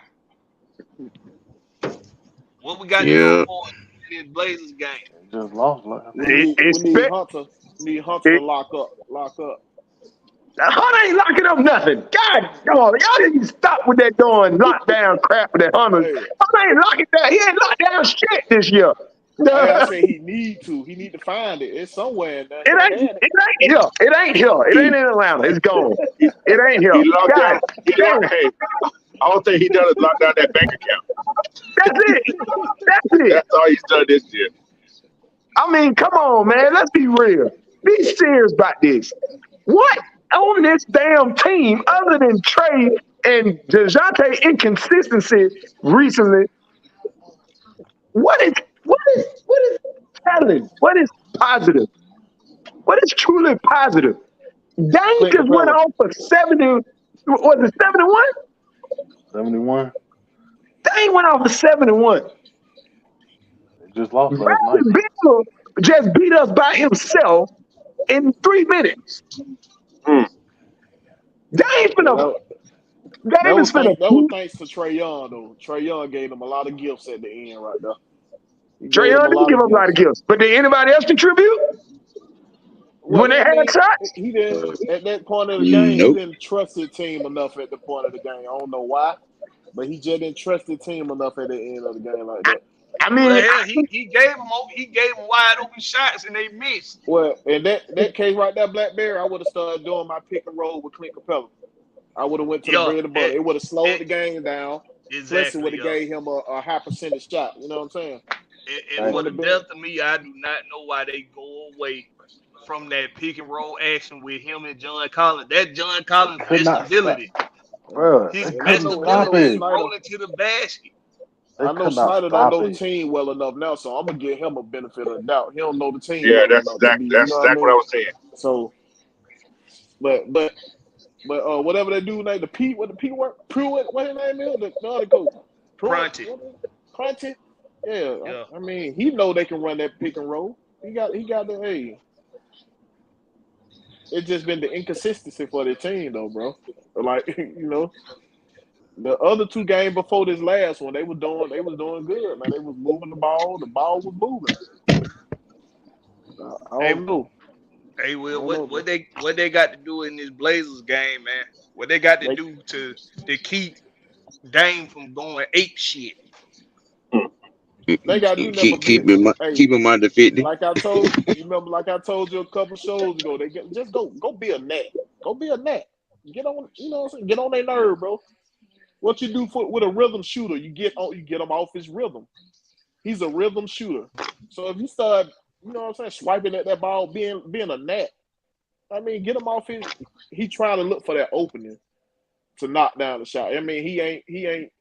What we got to look for in this Blazers game? Just lost last night. We need Hunter. Need Hunter to lock up. Hunter ain't locking up nothing. God, come on. Y'all need to stop with that doing lockdown crap with that Hunter. Hunter ain't locking down. He ain't locked down shit this year. I say he need to. He need to find it. It's somewhere in there. It ain't here. It ain't here. It ain't in Atlanta. It's gone. It ain't here. He locked God, down. Hey, I don't think he done is lock down that bank account. That's it. That's it. That's all he's done this year. I mean, come on, man. Let's be real. Be serious about this. What on this damn team, other than Trae and DeJounte inconsistency recently, what is telling? What is positive? What is truly positive? Dane just went off for 70. Was it 71? 71. Dane went off for 71. They just lost last night. Bill just beat us by himself in 3 minutes. Dane's finna. That was thanks to Trae Young, though. Trae Young gave him a lot of gifts at the end right there. Trae Young didn't give up a lot of gifts. But did anybody else contribute? When they had shots? He didn't. At that point of the game, he didn't trust his team enough at the point of the game. I don't know why, but he just didn't trust his team enough at the end of the game like that. I Well, mean, hell, he gave him wide open shots and they missed. Well, in that case right there, Blackberry, I would have started doing my pick and roll with Clint Capella. I would have went to the Yeah, bread and butter. It would have slowed the it, game down. Plus, it exactly. would have Yeah, gave him a high percentage shot. You know what I'm saying? and It for Right. the wouldn't have been. death of me, I do not know why they go away from that pick and roll action with him and John Collins. That John Collins' Could best not stop, ability. bro. His They And I best couldn't know, and I stop ability know is it. Snyder. rolling to the basket. They I know could not Snyder don't stop know the it. team well enough now, so I'm gonna give him a benefit of the doubt. He don't know the team Yeah, well enough to be. You that's know what I exactly what I mean? was saying. So, but whatever they do, like the P, what the P work, Pruitt, what his name is, the other coach, Pruitt, Prunty. Prunty. Yeah, Yeah. I mean, he know they can run that pick and roll. He got the hey. It's just been the inconsistency for the team though, bro. Like the other two games before this last one, they was doing good, man. They was moving the ball was moving. I Hey, don't know. hey, I Will, don't know, what bro. they got to do in this Blazers game, man? What they got to They do to keep Dame from going ape shit? they gotta do nothing but Keep be him hey, keep him under 50. like I told you remember like I told you a couple shows ago, just go be a net. Go be a net. Get on what I'm saying? Get on their nerve, bro. What you do with a rhythm shooter, you get him off his rhythm. He's a rhythm shooter. So if you start, what I'm saying, swiping at that ball, being a net, I mean, get him off his. He trying to look for that opening to knock down the shot. I mean, he ain't.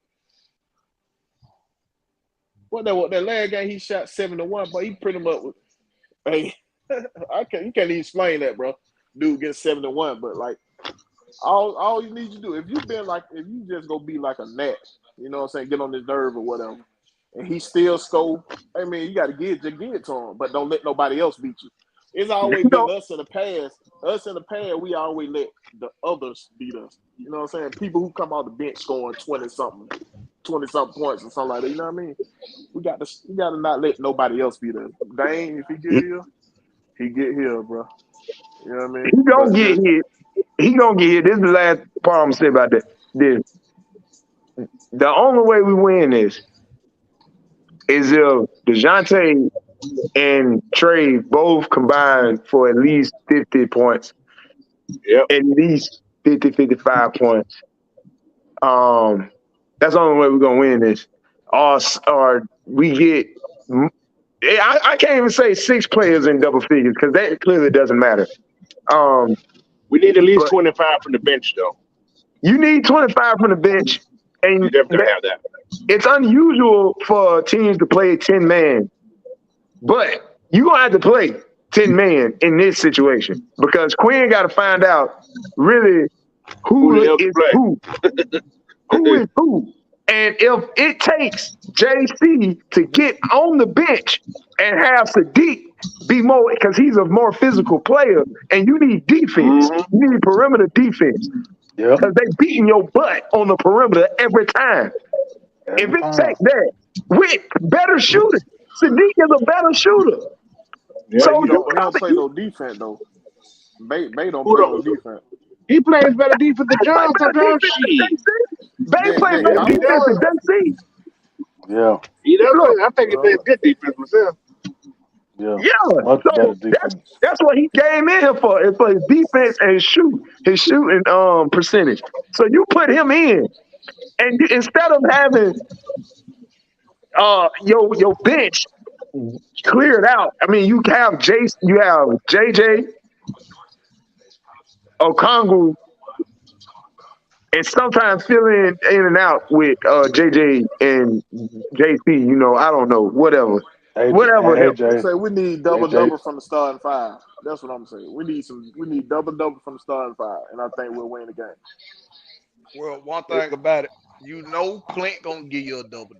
What that last game he shot 7-1, but he pretty much. Hey, you can't even explain that, bro. Dude gets 7-1, but like all you need to do if you just go be like a net, you know what I'm saying, get on his nerve or whatever, and he still score. I mean, you got to give it to him, but don't let nobody else beat you. It's always been us in the past. Us in the past, we always let the others beat us. You know what I'm saying? People who come out the bench scoring 20-something points or something like that. You know what I mean? We got to not let nobody else beat us. Dang, if he get here, he get here, bro. You know what I mean? he gonna But get hit. He gonna get hit. This is the last part I'm gonna say about that. The only way we win this is if DeJounte and Trae both combine for at least 50 points. Yep. At least 50, 55 points. That's the only way we're gonna win this. Or we get. I can't even say 6 players in double figures because that clearly doesn't matter. We need at least But 25 from the bench, though. you need 25 from the bench, You and definitely have that. it's unusual for teams to play 10 man, but you're gonna have to play 10 man in this situation because Quinn got to find out really Who the hell can is play? who is who. And if it takes JC to get on the bench and have Sadiq be more, because he's a more physical player, and you need defense, Mm-hmm. you need perimeter defense, Yep. because they beating your butt on the perimeter every time. If Every it time. takes that with better shooting, Sadiq is a better shooter. Yeah. So he you don't play no defense though. Bay don't Who play don't- no defense. He plays better defense than play John better sometimes. defense than Shit. JC. They play Then better He defense than does. JC. Yeah. He does. Look, I think he plays good defense myself. Yeah. yeah. Much better So defense. that's what he came in here for. It's for his defense and his shooting percentage. So you put him in, and instead of having your bench cleared out, I mean you have JJ, Okongwu, and sometimes fill in and out with JJ and JC. I don't know, whatever help. I AJ. say we need double AJ. from the starting five. That's what I'm saying. We need double from the starting five, and I think we'll win the game. Well, one thing about it, Clint gonna give you a double.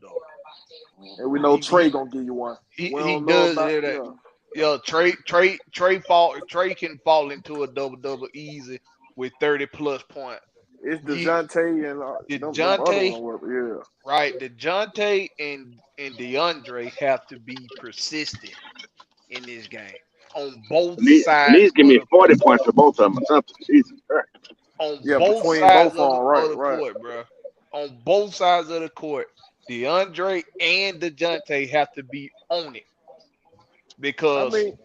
And we know He Trae gonna give you one. We he don't know does about it. Yeah, Trae can fall into a double easy with 30+ points. It's DeJounte and them other DeJounte, one work. Yeah. right? DeJounte and DeAndre have to be persistent in this game on both At least sides give of me the 40 court. points for both of them or something. Jesus Christ. On Yeah, both between sides both of them, of right. the court, bro. On both sides of the court, DeAndre and DeJounte have to be on it I because mean,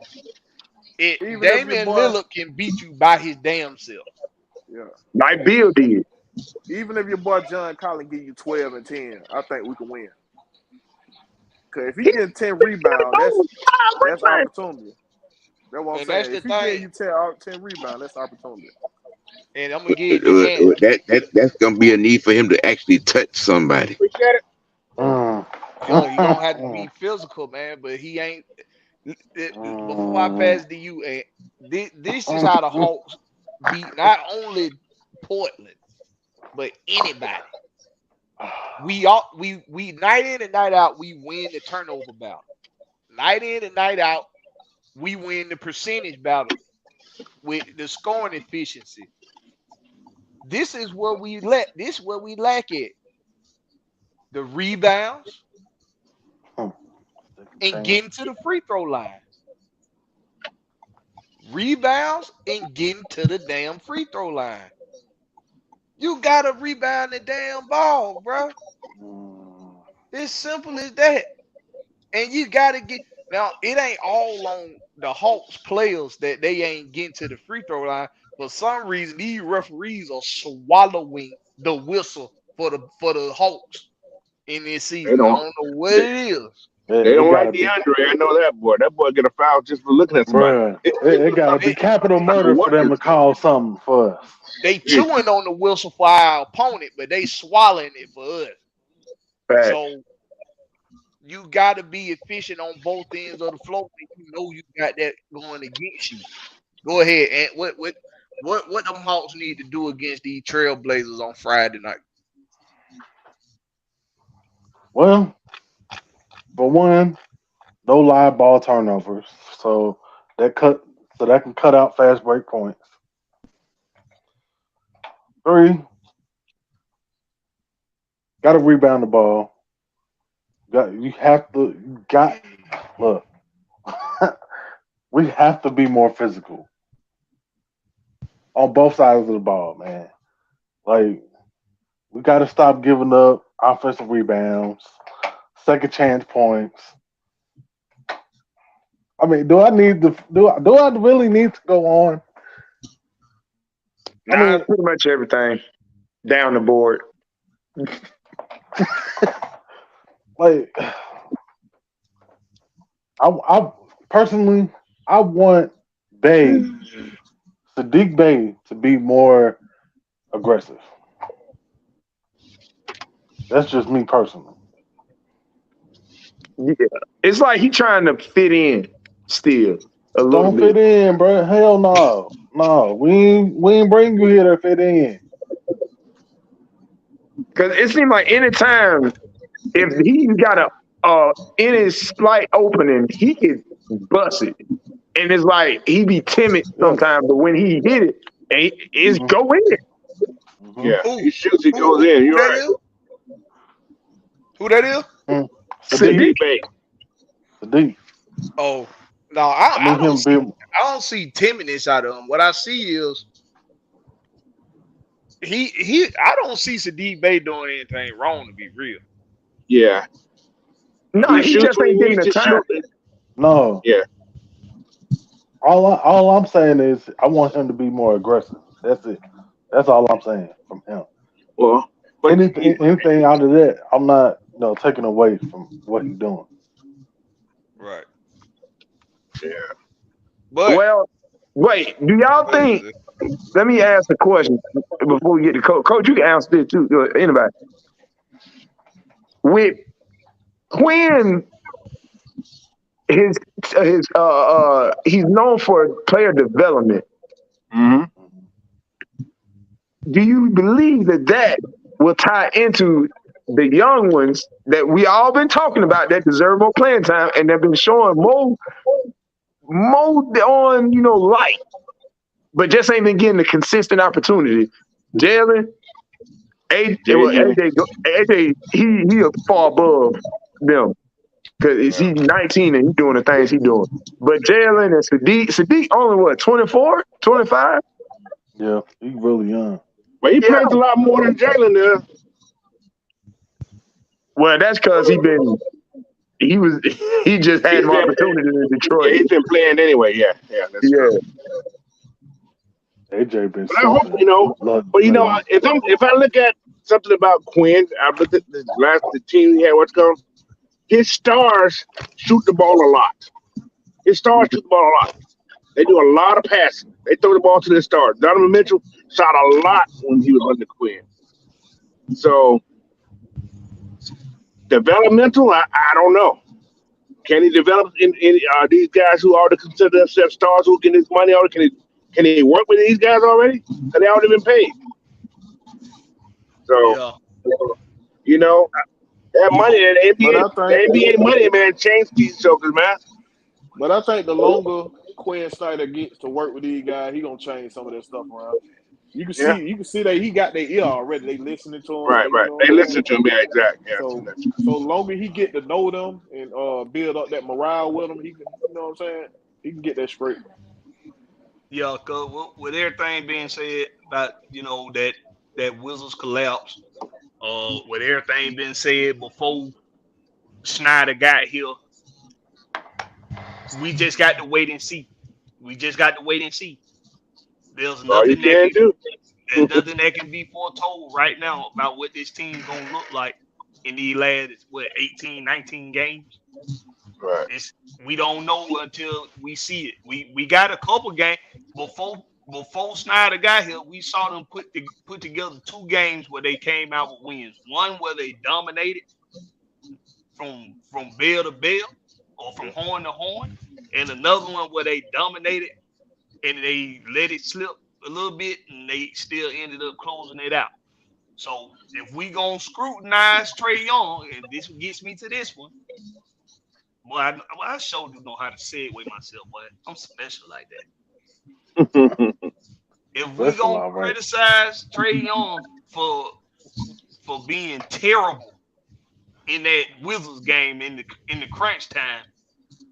even if your Damian boy, Lillard can beat you by his damn self. yeah, Like Bill did. even if your boy John Collins give you 12 and 10, I think we can win. Cause if he He getting 10 get rebounds, those that's rebounds. opportunity. That's what I'm And that's saying. the If he give thing. you 10 rebounds, that's opportunity. And I'm gonna give you this answer. That's gonna be a need for him to actually touch somebody. Appreciate it. He gonna have to be physical, man. But he ain't. Before I pass to you, and this is how the Hawks beat not only Portland but anybody. We night in and night out we win the turnover battle. Night in and night out we win the percentage battle with the scoring efficiency. This is where we lack. This is where we lack it. The rebounds and getting to the free throw line. Rebounds and getting to the damn free throw line. You gotta rebound the damn ball, bro. It's simple as that. And you gotta get now. It ain't all on the Hawks players that they ain't getting to the free throw line. For some reason, these referees are swallowing the whistle for the Hawks in this They season. I don't. don't know what it is. They don't like DeAndre. I know that boy. That boy get a foul just for looking at somebody. Bruh, it gotta be capital murder for them to call something for us. They chewing on the whistle for our opponent, but they swallowing it for us. Fact. So you got to be efficient on both ends of the floor. You know you got that going against you. Go ahead. And what them Hawks need to do against these Trailblazers on Friday night? Well, for one, no live ball turnovers, so that can cut out fast break points. 3, got to rebound the ball. Look. We have to be more physical on both sides of the ball, man. Like, we got to stop giving up offensive rebounds, second chance points. I mean, do I really need to go on? Nah, pretty much everything down the board. Like, I personally, I want Sadiq Bey to be more aggressive. That's just me personally. Yeah. It's like he trying to fit in still a little Don't bit. fit in, bro. Hell no. No, we ain't bring you here to fit in. Because it seems like anytime if he got any slight opening, he could bust it. And it's like he be timid sometimes, but when he hit it, it's go in. Yeah, he shoots, he goes in. You're right. Who that is? Sadiq. Sadiq. Oh, no, I don't see timidness out of him. What I see is I don't see Sadiq Bey doing anything wrong, to be real. Yeah. No, he just ain't getting the time. No. Yeah. All I'm saying is I want him to be more aggressive. That's it. That's all I'm saying from him. Well, but anything out of that, I'm not taking away from what he's doing. Right. Yeah. But well, wait, do y'all think? Let me ask a question before we get to Coach. Coach, you can answer this too. Anybody? With Quinn, he's known for player development. Mm-hmm. Do you believe that will tie into the young ones that we all been talking about that deserve more playing time and they've been showing more on light, but just ain't been getting the consistent opportunity? Jalen, AJ, he far above them because he's 19 and he's doing the things he's doing. But Jalen and Sadiq only what, 24, 25? Yeah, he's really young. But he plays a lot more than Jalen does. Well, that's because he just had more opportunity in Yeah, Detroit. he's been playing anyway. Yeah, that's true. AJ been But I hope something. if I look at something about Quinn, I looked at the team he had. What's called his stars shoot the ball a lot. His stars shoot the ball a lot. They do a lot of passing. They throw the ball to their stars. Donovan Mitchell shot a lot when he was under Quinn. So developmental, I don't know. Can he develop in these guys who already consider themselves stars who get his money already? Can he work with these guys already? Because they already been paid. So that money, the NBA money, man, changed these jokers, man. But I think the longer Quinn Snyder gets to work with these guys, he gonna change some of that stuff around. You can see that he got their ear already. They listening to him. Right. They listen to him. Yeah, exactly. Yeah, so longer he get to know them and build up that morale with them, he can. You know what I'm saying? He can get that straight. Yeah, cause with everything being said about that Wizards collapse, with everything being said before Snyder got here, we just got to wait and see. There's nothing there's nothing that can be foretold right now about what this team's gonna look like in these last 18, 19 games. Right. We don't know until we see it. We got a couple games before Snyder got here. We saw them put together 2 games where they came out with wins. One where they dominated from bell to bell or from horn to horn, and another one where they dominated and they let it slip a little bit, and they still ended up closing it out. So if we gonna scrutinize Trae Young, and this gets me to this one. Well, I sure do know how to segue myself, but I'm special like that. If we gonna criticize Trae Young for being terrible in that Wizards game in the crunch time,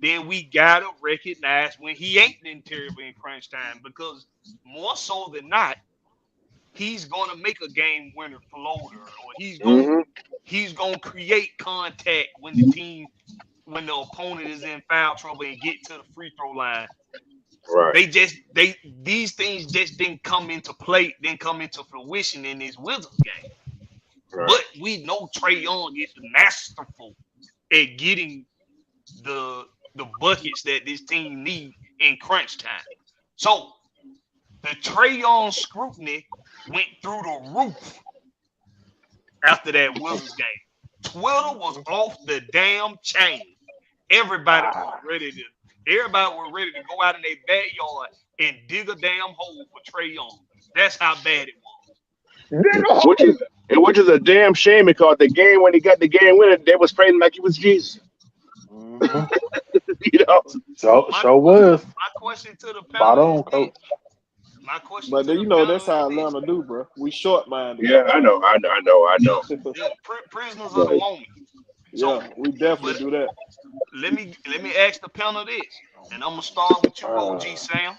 then we gotta recognize when he ain't been terrible in crunch time, because more so than not, he's gonna make a game winner floater, or he's gonna create contact when the opponent is in foul trouble and get to the free throw line. Right. These things just didn't come into fruition in this Wizards game. Right. But we know Trae Young is masterful at getting the buckets that this team need in crunch time. So the Trae Young scrutiny went through the roof after that Wizards game. Twitter was off the damn chain. Everybody was ready to go out in their backyard and dig a damn hole for Trae Young. That's how bad it was. Which is a damn shame, because the game when he got the game winner, they was praying like he was Jesus. So was. My question to the Spot panel on, coach. My question. But that's how Atlanta do, bro. We short-minded. Yeah, I know. Prisoners of the moment. So, we definitely do that. Let me ask the panel this, and I'm gonna start with you, OG Sam.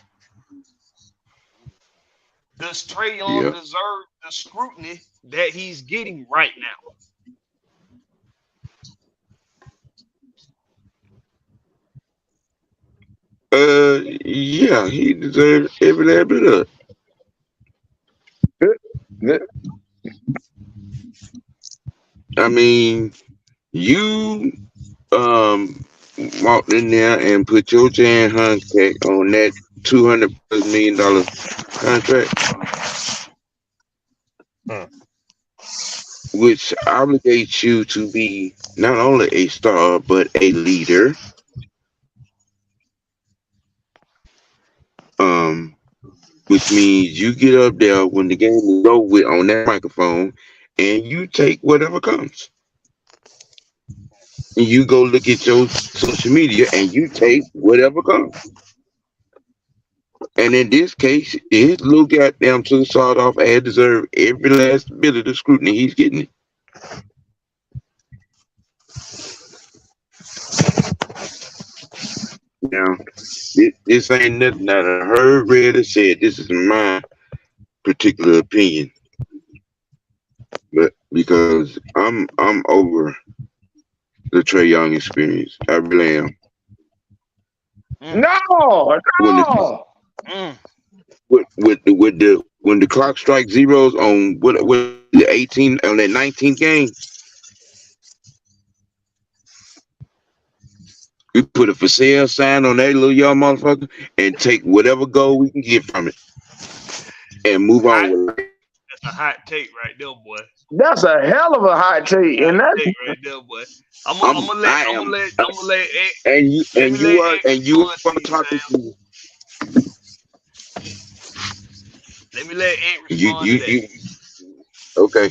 Does Trae Young deserve the scrutiny that he's getting right now? Yeah, he deserves every last bit of it. I mean, you walked in there and put your Jan contract on that $200+ million contract, which obligates you to be not only a star but a leader. Which means you get up there when the game is over with on that microphone, and you take whatever comes. And you go look at your social media, and you take whatever comes. And in this case, his little goddamn to the sawed off ad deserve every last bit of the scrutiny he's getting. Now, this ain't nothing that I heard, read, or said. This is my particular opinion, but because I'm over the Trae Young experience. I really am. No. When the clock strikes zeros on what the 18 on that 19th game, we put a for sale sign on that little young motherfucker and take whatever goal we can get from it and move on with it. That's a hot take right there, boy. That's a hell of a hot take, and that's right there, boy. I'm gonna let and you are talking to. Let me let Ant respond to that. Okay.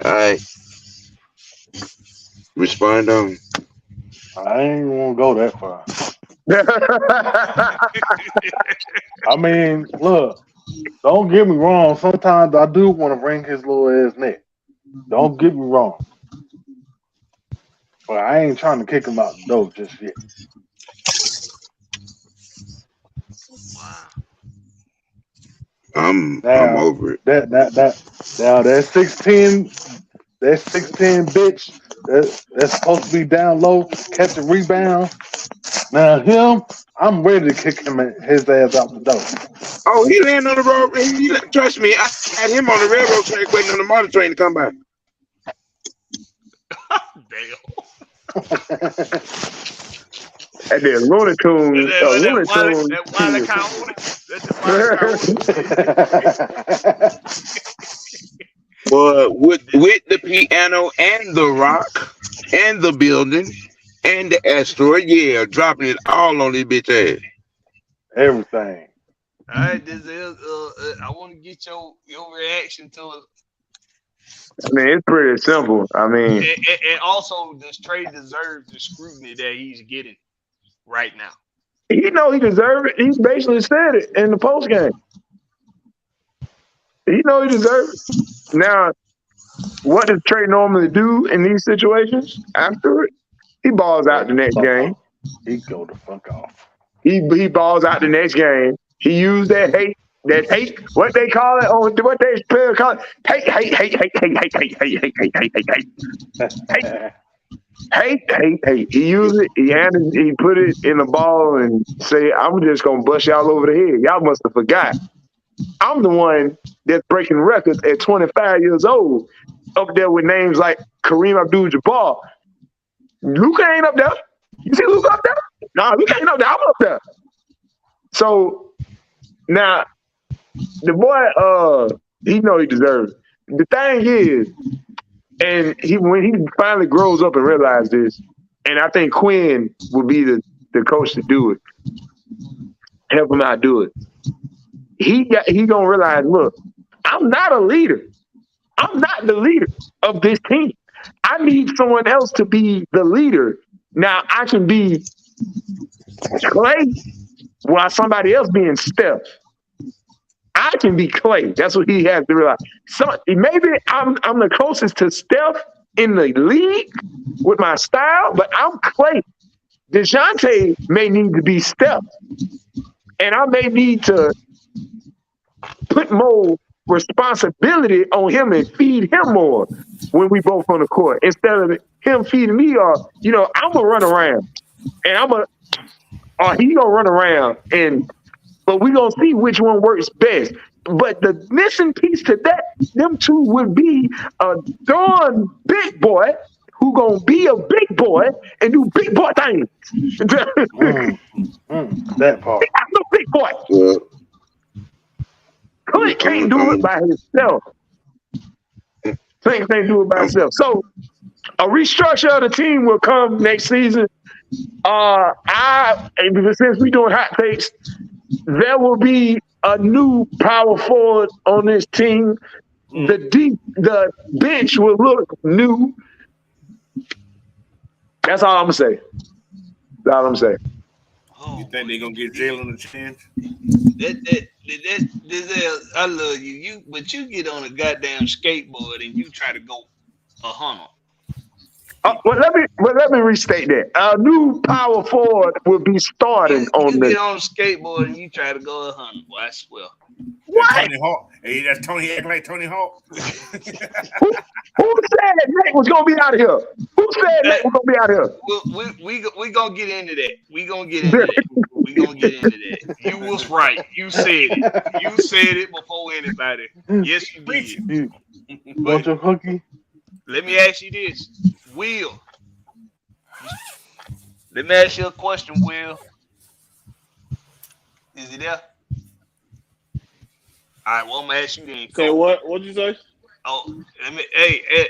All right. Respond on. I ain't gonna go that far. I mean, look, don't get me wrong. Sometimes I do want to wring his little ass neck. Don't get me wrong. But I ain't trying to kick him out the door just yet. I'm over it. That 6'10", bitch that's supposed to be down low, catch a rebound. Now him, I'm ready to kick his ass out the door. Oh, he landed on the road. Trust me, I had him on the railroad track waiting on the motor train to come by. Damn. And then Looney Tunes. That Wiley County. That's the But with the piano and the rock and the building and the asteroid, yeah, dropping it all on this bitch ass. Everything. All right, this is. I want to get your reaction to it. I mean, it's pretty simple. I mean, and also, does Trae deserve the scrutiny that he's getting right now? he know he deserves it. He basically said it in the post game. He know he deserves it. Now, what does Trae normally do in these situations after it? He balls out the next game. He go the fuck off. He balls out the next game. He used that hate, what they call it, or what they call it, hate. He used it, he put it in the ball and say, I'm just going to bust y'all over the head. Y'all must have forgot. I'm the one that's breaking records at 25 years old, up there with names like Kareem Abdul-Jabbar. Luka ain't up there. You see Luka up there? Nah, Luka ain't up there. I'm up there. So now the boy, he know he deserves it. The thing is, and when he finally grows up and realizes this, and I think Quinn will be the coach to do it, help him out do it. He gonna realize, look, I'm not a leader. I'm not the leader of this team. I need someone else to be the leader. Now I can be Clay while somebody else being Steph. I can be Clay. That's what he has to realize. So maybe I'm the closest to Steph in the league with my style, but I'm Clay. DeJounte may need to be Steph. And I may need to put more responsibility on him and feed him more when we both on the court. Instead of him feeding me, I'm gonna run around. And he gonna run around, but we gonna see which one works best. But the missing piece to that, them two would be a darn big boy who gonna be a big boy and do big boy things. That part. I'm no big boy. Yeah. Clint can't do it by himself. Clint can't do it by himself. So a restructure of the team will come next season. Since we're doing hot takes, there will be a new power forward on this team. The bench will look new. That's all I'm gonna say. That's all I'm saying. You think they're gonna get Jalen a chance? I love you. But you get on a goddamn skateboard and you try to go 100. Well, let me restate that. A new power forward will be starting on you this. get on a skateboard and you try to go 100. Boy, I swear. What? Tony Hawk. Hey, that's Tony acting like Tony Hawk. Who said Nate was gonna be out of here? Who said Nate was gonna be out here? We gonna get into that. We gonna get into that. You was right. You said it. You said it before anybody. Yes, you did. Want your cookie? Let me ask you this, Will. Let me ask you a question, Will. Is he there? All right, well, I'm gonna ask you then. Say what? What'd you say? Oh, hey,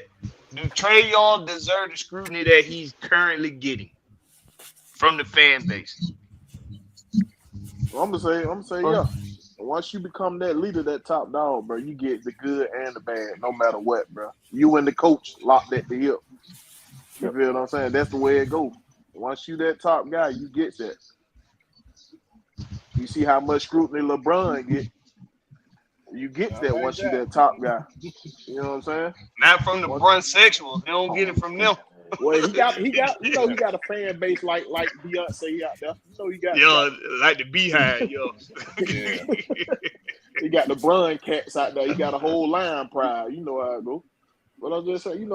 do Trae Young deserve the scrutiny that he's currently getting from the fan base? Well, I'm gonna say yeah. Once you become that leader, that top dog, bro, you get the good and the bad, no matter what, bro. You and the coach locked at the hip. You feel what I'm saying? That's the way it goes. Once you that top guy, you get that. You see how much scrutiny LeBron get. You get that once you that top guy. You know what I'm saying? Not from the brunsexuals. They don't get it from them. Well, he got he got a fan base like Beyonce out there. You know he got like the Beehive, yo. He got the Brun cats out there. He got a whole line pride. You know how it go. But I'm just saying,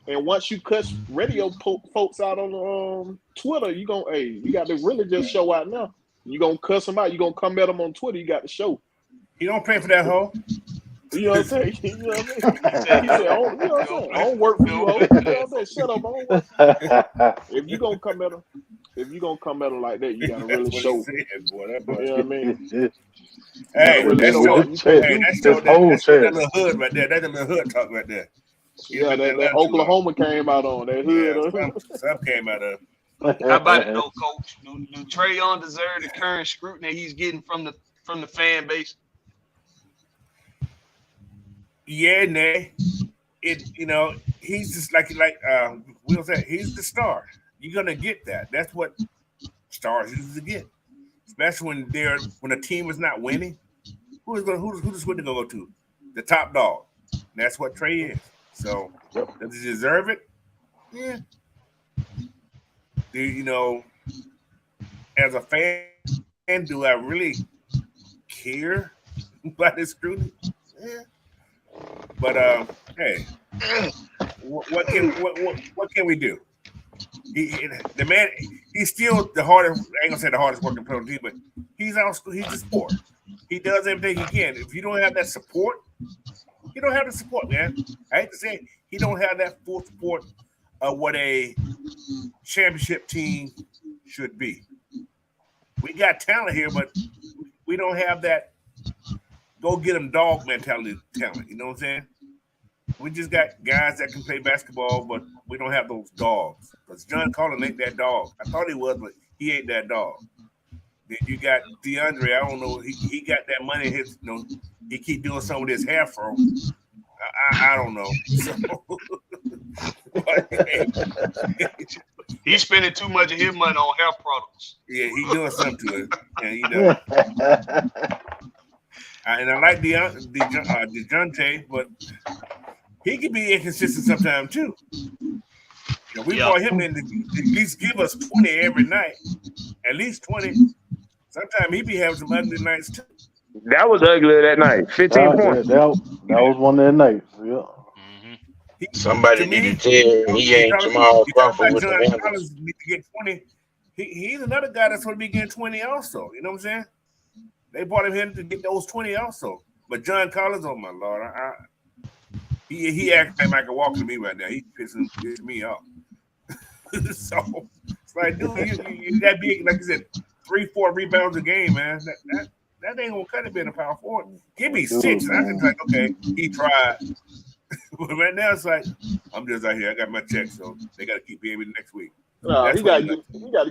and once you cut radio folks out on Twitter, you got to really just show out now. You gonna cuss them out. You gonna come at them on Twitter. You got to show. You don't pay for that hoe. You know what I'm saying? You know what I mean? He said, you know what I'm saying? I don't work for you, hoe. You know what I'm saying? Shut up, I don't work. If you gonna come at them like that, you gotta really show. Said, boy, you know what I mean? Hey, that's that little hood right there. That's the little hood talk right there. Yeah, that Oklahoma came out on that hood. Yeah, some came out of. How about it though, Coach? Do Trae Young deserve the current scrutiny he's getting from the fan base? Yeah, nay. He's just like Will said, he's the star. You're gonna get that. That's what stars usually get. Especially when a team is not winning. Who's this winning gonna go to? The top dog. And that's what Trae is. So does he deserve it? Yeah. As a fan, do I really care about this scrutiny? Yeah. But hey, what can we do? The man, he's still the hardest. I ain't gonna say the hardest working player on the team, but he's the sport. He does everything he can. If you don't have that support, you don't have the support, man. I hate to say it, he don't have that full support of what a championship team should be. We got talent here, but we don't have that go get them dog mentality talent. You know what I'm saying? We just got guys that can play basketball, but we don't have those dogs. Because John Collins ain't that dog. I thought he was, but he ain't that dog. Then you got DeAndre. I don't know. He got that money. He keep doing some of this hair for him. I don't know. He's spending too much of his money on hair products. Yeah, he's doing something to it. And and I like DeJounte, but he can be inconsistent sometimes too. We brought him in to at least give us 20 every night. At least 20. Sometimes he be having some ugly nights too. That was ugly that night. 15 points. That was one of the nights. Yeah. Somebody need to tell him he ain't Jamal Crawford with the Collins need to get 20. He's another guy that's going to be getting 20 also. You know what I'm saying? They brought him in to get those 20 also. But John Collins, oh my Lord, he acts like Michael Walker to me right now. He's pissing me off. So it's like, dude, you that big, like you said, 3-4 rebounds a game, man. That ain't gonna cut it being a power forward. Give me 6. And I can be like, okay, he tried. But right now it's like, I'm just out here. I got my check, so they got to keep paying me next week. No, he got to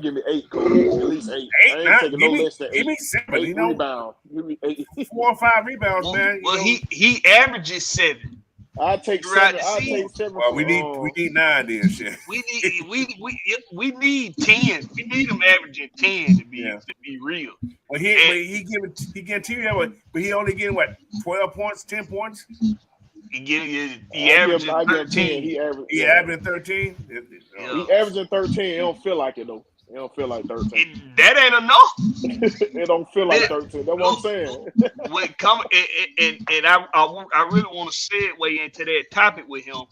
give me 8, Coach. At least 8. I ain't taking no less than 8. Give me 7. 8 rebounds. Give me 8. 4 or 5 rebounds, man. Well, he averages 7. I take 7. I take 7. Well, we need 9 then, shit. We need 10. We need him averaging 10 to be real. Well, he only getting what, 12 points, 10 points. He averaging 13. He averaging 13. He averaging 13. It don't feel like it though. It don't feel like 13. That ain't enough. It don't feel like 13. That's what I'm saying. I really want to segue into that topic with him.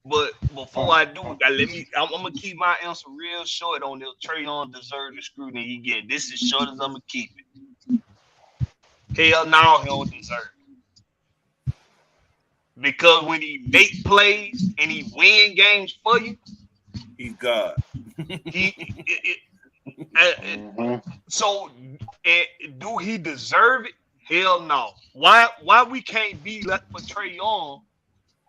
But before I do, I'm gonna keep my answer real short on this. Trae Young deserve the scrutiny he get. This is short as I'm gonna keep it. Hell no, he don't deserve it. Because when he make plays and he win games for you, he's God. So do he deserve it? Hell no. Why we can't be like for Trae Young?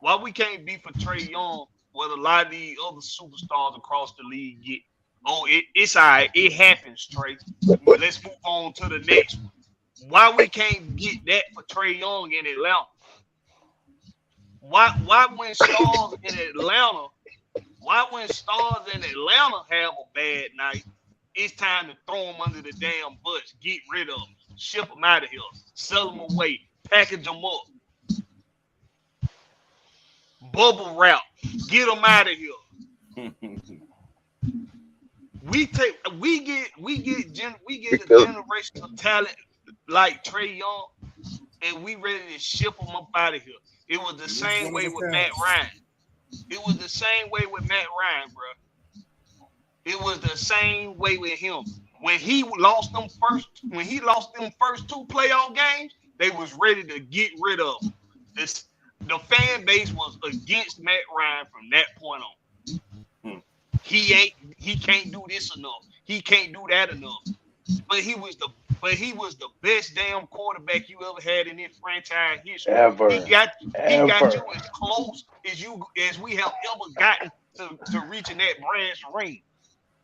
Why we can't be for Trae Young what a lot of these other superstars across the league get? Oh, it's all right. It happens, Trae. But let's move on to the next one. Why we can't get that for Trae Young in Atlanta? Why when stars in Atlanta have a bad night, it's time to throw them under the damn bus, get rid of them, ship them out of here, sell them away, package them up, bubble wrap, get them out of here. We get a generation of talent like Trae Young, and we ready to ship them up out of here. It was the same way with Matt Ryan. It was the same way with Matt Ryan, bro. It was the same way with him. When he lost them first 2 playoff games, they was ready to get rid of him. The fan base was against Matt Ryan from that point on. He can't do this enough. He can't do that enough. But he was the best damn quarterback you ever had in this franchise history. Ever. He got you as close as we have ever gotten to reaching that brass ring.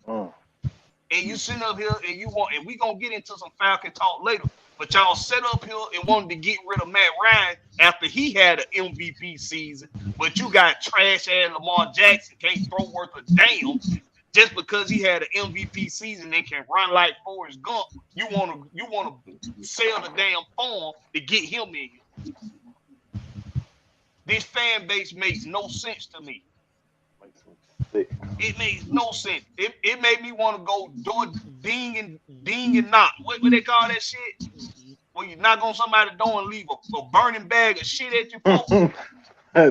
And you sit up here and we gonna get into some Falcon talk later. But y'all set up here and wanted to get rid of Matt Ryan after he had an MVP season. But you got trash ass Lamar Jackson, can't throw worth a damn. Just because he had an MVP season and can run like Forrest Gump, you wanna sell the damn farm to get him in here. This fan base makes no sense to me. It makes no sense. It made me want to go do ding and knock. What they call that shit? When you knock on somebody's door and leave a burning bag of shit at your phone.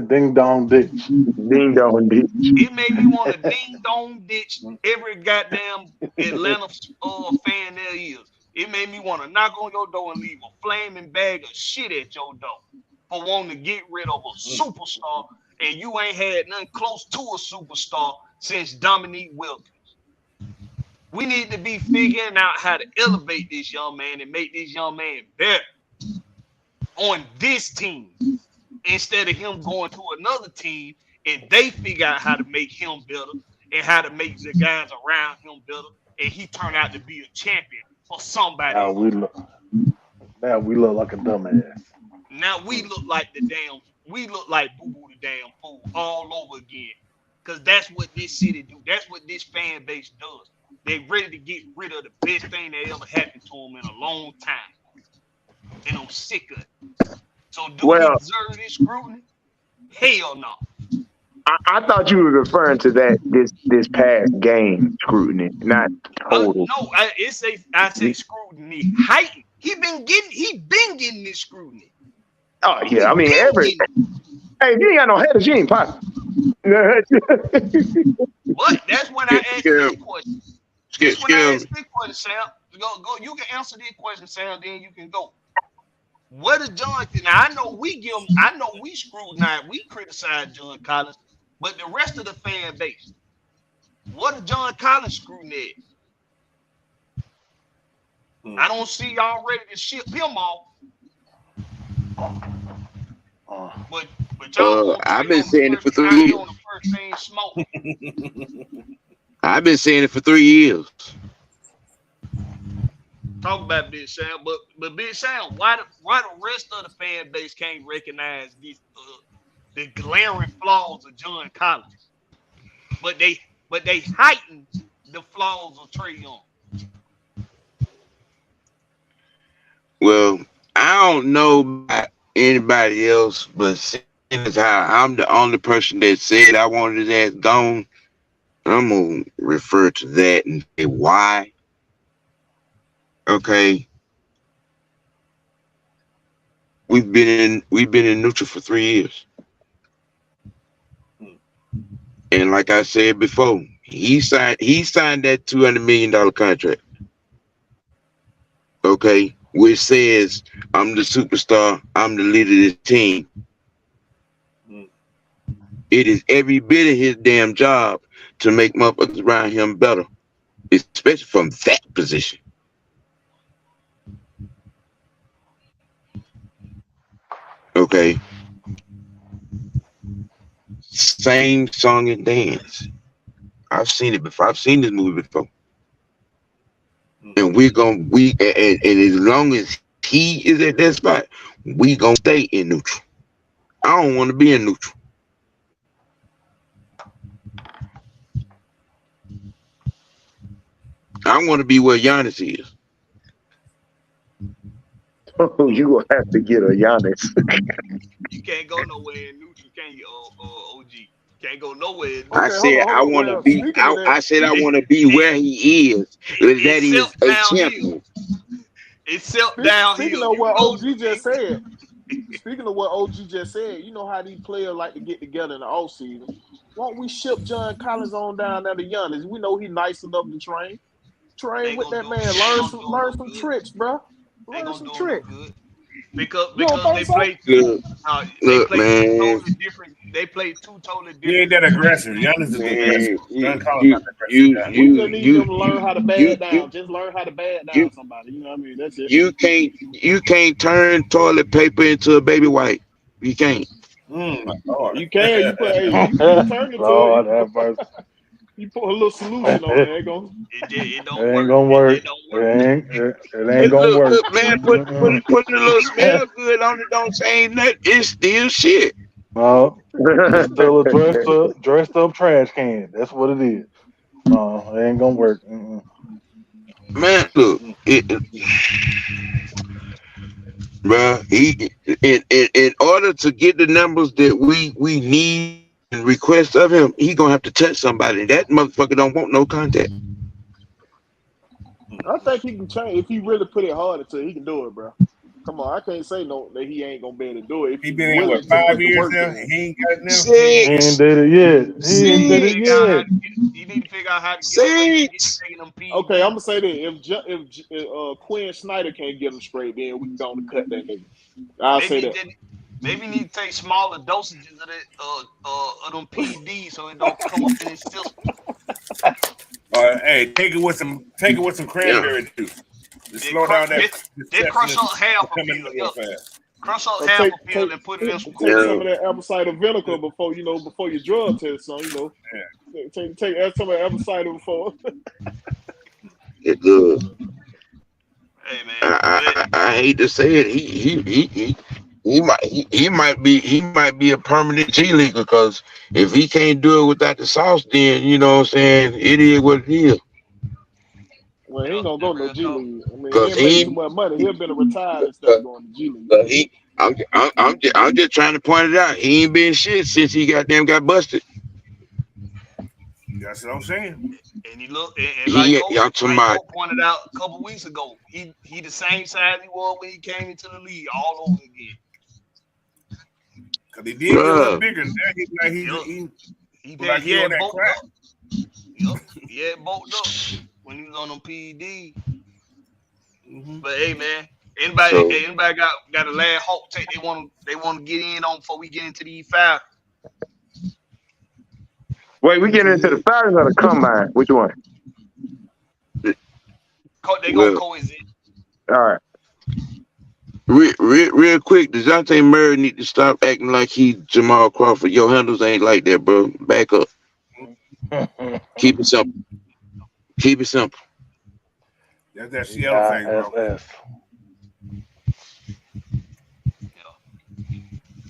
Ding dong ditch. Ding dong ditch. It made me want to ding dong ditch every goddamn Atlanta fan there is. It made me want to knock on your door and leave a flaming bag of shit at your door for wanting to get rid of a superstar, and you ain't had nothing close to a superstar since Dominique Wilkins. We need to be figuring out how to elevate this young man and make this young man better on this team instead of him going to another team and they figure out how to make him better and how to make the guys around him better, and he turned out to be a champion for somebody. Now we look like a dumbass. Now we look like boo-boo the damn fool all over again. Because that's what this city do. That's what this fan base does. They ready to get rid of the best thing that ever happened to them in a long time. And I'm sick of it. So do we deserve this scrutiny? Hell no. I thought you were referring to this past game scrutiny, not total. No, I say scrutiny heightened. He been getting this scrutiny. Oh yeah, I mean hey, if you ain't got no headers, you ain't popping. But that's when I asked this question. That's when I asked this question, Sam. Go. You can answer this question, Sam. Then you can go. What is John? Now I know we scrutinize, we criticize John Collins, but the rest of the fan base, what is John Collins scrutiny? I don't see y'all ready to ship him off. But y'all I've been saying it for 3 years. I've been saying it for 3 years. Talk about Big Sam, but Big Sam, why the rest of the fan base can't recognize these the glaring flaws of John Collins, but they heighten the flaws of Trae Young? Well, I don't know about anybody else, but seeing as how I'm the only person that said I wanted his ass gone, I'm gonna refer to that and say why. Okay, we've been in neutral for 3 years. And like I said before, he signed that $200 million contract. Okay, which says I'm the superstar, I'm the leader of this team. It is every bit of his damn job to make motherfuckers around him better, especially from that position. Okay. Same song and dance. I've seen it before. I've seen this movie before. And and as long as he is at that spot, we gonna stay in neutral. I don't want to be in neutral. I want to be where Giannis is. Oh, you gonna have to get a Giannis. You can't go nowhere in neutral, can you, OG? Can't go nowhere in neutral. I said I want to be. I said I want to be where he is. That is a champion. Except downhill. Speaking of what OG just said, you know how these players like to get together in the offseason. Why don't we ship John Collins on down there to Giannis? We know he's nice enough to train with that man. Learn some tricks, bro. Learn some tricks. Because they play two totally different. They play two totally different. He ain't that aggressive. Giannis is aggressive. John Collins not aggressive. We just need them to learn how to bad down. Just learn how to bad down somebody. You know what I mean? That's it. You can't turn toilet paper into a baby wipe. You can't. You can. You turn it to it. You put a little solution on there. It ain't gonna work. It ain't gonna work. Look, man, put a little smell good on it. Don't say that. It's still shit. No, it's still a dressed up trash can. That's what it is. No, it ain't gonna work. Man, look, bro. In order to get the numbers that we need and request of him, he gonna have to touch somebody. That motherfucker don't want no contact. I think he can change if he really put it hard into it. He can do it, bro. Come on, I can't say no that he ain't gonna be able to do it. If he been in what 5 years now, he ain't got it now. He ain't did it yet. He ain't did it yet. You need to figure out how to get them PEDs. Okay, I'm gonna say that if Quinn Snyder can't get him straight, then we can go and cut that nigga. I'll say that. Maybe need to take smaller dosages of that of them PEDs so it don't come up in his system. Hey, take it with some cranberry juice. Slow down that. They crush up half a pill. Crush up half a pill and put it in some. Take some of that apple cider vinegar before your drug test. So take some of that apple cider before. It's good. Hey man, I hate to say it. He might be a permanent G Leaguer because if he can't do it without the sauce, then you know what I'm saying, it is what it is. Well, he ain't gonna go no G League. I mean, he ain't making too much money. He'll been retired instead of going to G League. I'm just trying to point it out. He ain't been shit since he got busted. That's what I'm saying. And he look, and like Coach pointed out a couple weeks ago, he the same size he was when he came into the league all over again. Cause he did get a little bigger. Now he had bulked up. He had bulked up when he was on them PED. But hey, man, anybody got a last hope take they want to get in on before we get into the E5? Wait, we get into the Falcons or the combine? Which one? They gonna coexist. All right. Real quick, DeJounte Murray need to stop acting like he Jamal Crawford. Your handles ain't like that, bro. Back up. Keep it simple. Keep it simple. That's that Seattle thing, bro.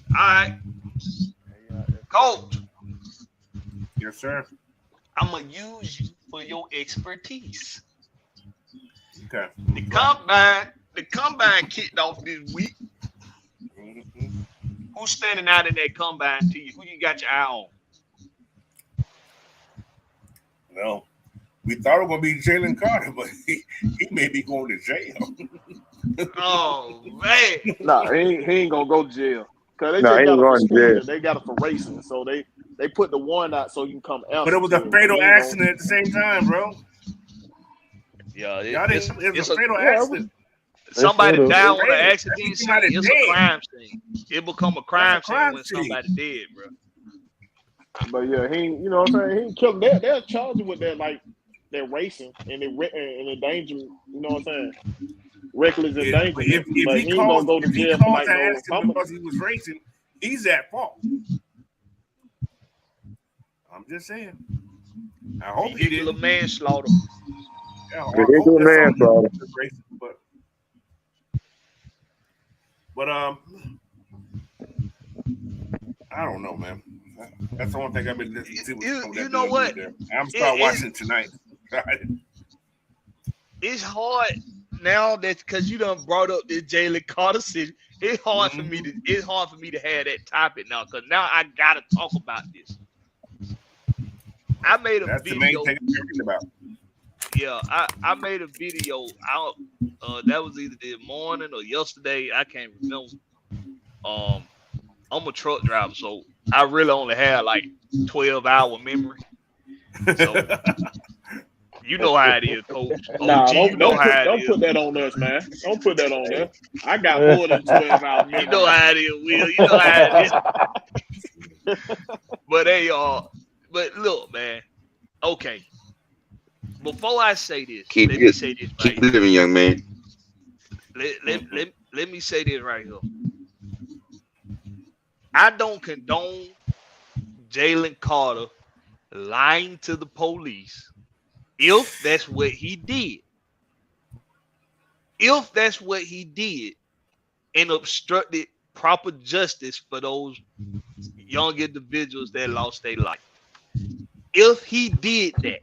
All right. Coach. Yes, sir. I'm going to use you for your expertise. Okay. The combine kicked off this week. Who's standing out in that combine to you? Who you got your eye on? Well, we thought it was going to be Jalen Carter, but he may be going to jail. Oh, man. Nah, he ain't going to go to jail. Because they got him for racing. So they They put the warrant out so you can come answer. But it was to a fatal You know, accident at the same time, bro. Yeah, Y'all didn't. It was a fatal yeah, accident. somebody fatal. die on an Fatal. accident scene. Somebody It's a dead. crime scene. It become a That's crime a crime scene when scene. somebody dead, bro. But yeah, he, you know what I'm saying? He ain't killed. They're charged with that, like they're racing and and endangerment. You know what I'm saying? Reckless endangerment. If But he he ain't gonna caused go to if he jail for caused like the no accident because he was racing, he's at fault. I'm just saying. I hope he Vehicular didn't. manslaughter. Yeah, I Vehicular hope that's something manslaughter. he was racing, but I don't know, man. That's the only thing I've been listening to. You know what? There. I'm start watching it tonight. It's hard now that because you done brought up this Jalen Carter shit. It's hard for me to have that topic now because now I gotta talk about this. I made a That's video. the main thing I'm reading about. Yeah, I made a video out. That was either this morning or yesterday. I can't remember. I'm a truck driver, so I really only have like 12-hour memory. So you know how it is, Coach. Nah, OG, you know how it don't is. put that on us, man. Don't put that on us. I got more than 12 hours. You know how it is, Will. You know how it is. But but look, man. Okay. Before I say this, let me say this right keep living, young man. Let me say this right here. I don't condone Jalen Carter lying to the police if that's what he did. If that's what he did and obstructed proper justice for those young individuals that lost their life. If he did that,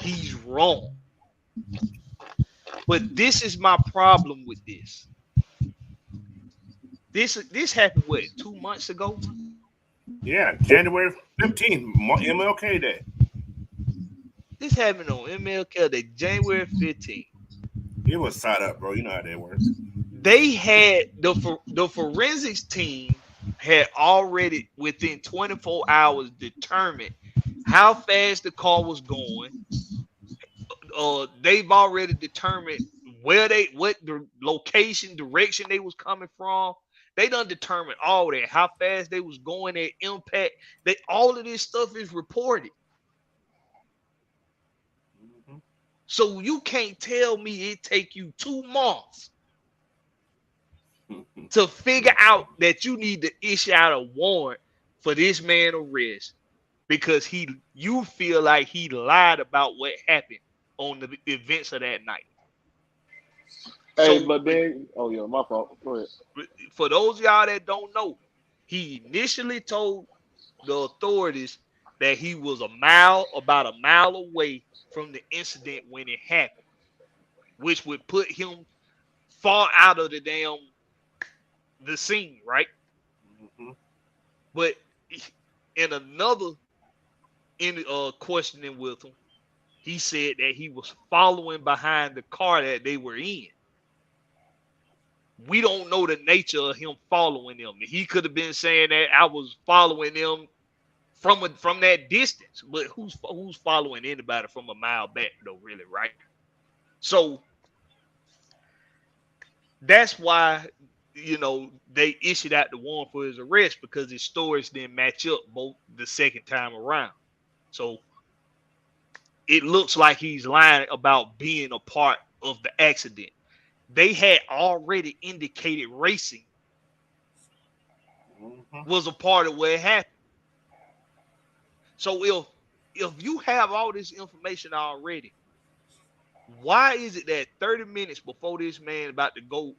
he's wrong. But this is my problem with this. This happened, what, 2 months ago? Yeah, January 15th, MLK Day. This happened on MLK Day, January 15th. It was tied up, bro. You know how that works. They had the forensics team had already within 24 hours determined how fast the car was going. They've already determined what the location, direction they was coming from. They done determined all that, how fast they was going at impact. All of this stuff is reported. So you can't tell me it take you 2 months to figure out that you need to issue out a warrant for this man arrest because you feel like he lied about what happened on the events of that night. Hey, So, but then, oh yeah, my fault. Go ahead. For those of y'all that don't know, he initially told the authorities that he was about a mile away from the incident when it happened, which would put him far out of the scene, right? But in another questioning with him, he said that he was following behind the car that they were in. We don't know the nature of him following them. He could have been saying that I was following them from that distance, but who's following anybody from a mile back though, really, right? So that's why they issued out the warrant for his arrest because his stories didn't match up both the second time around. So it looks like he's lying about being a part of the accident. They had already indicated racing was a part of what happened. So if you have all this information already, why is it that 30 minutes before this man about to go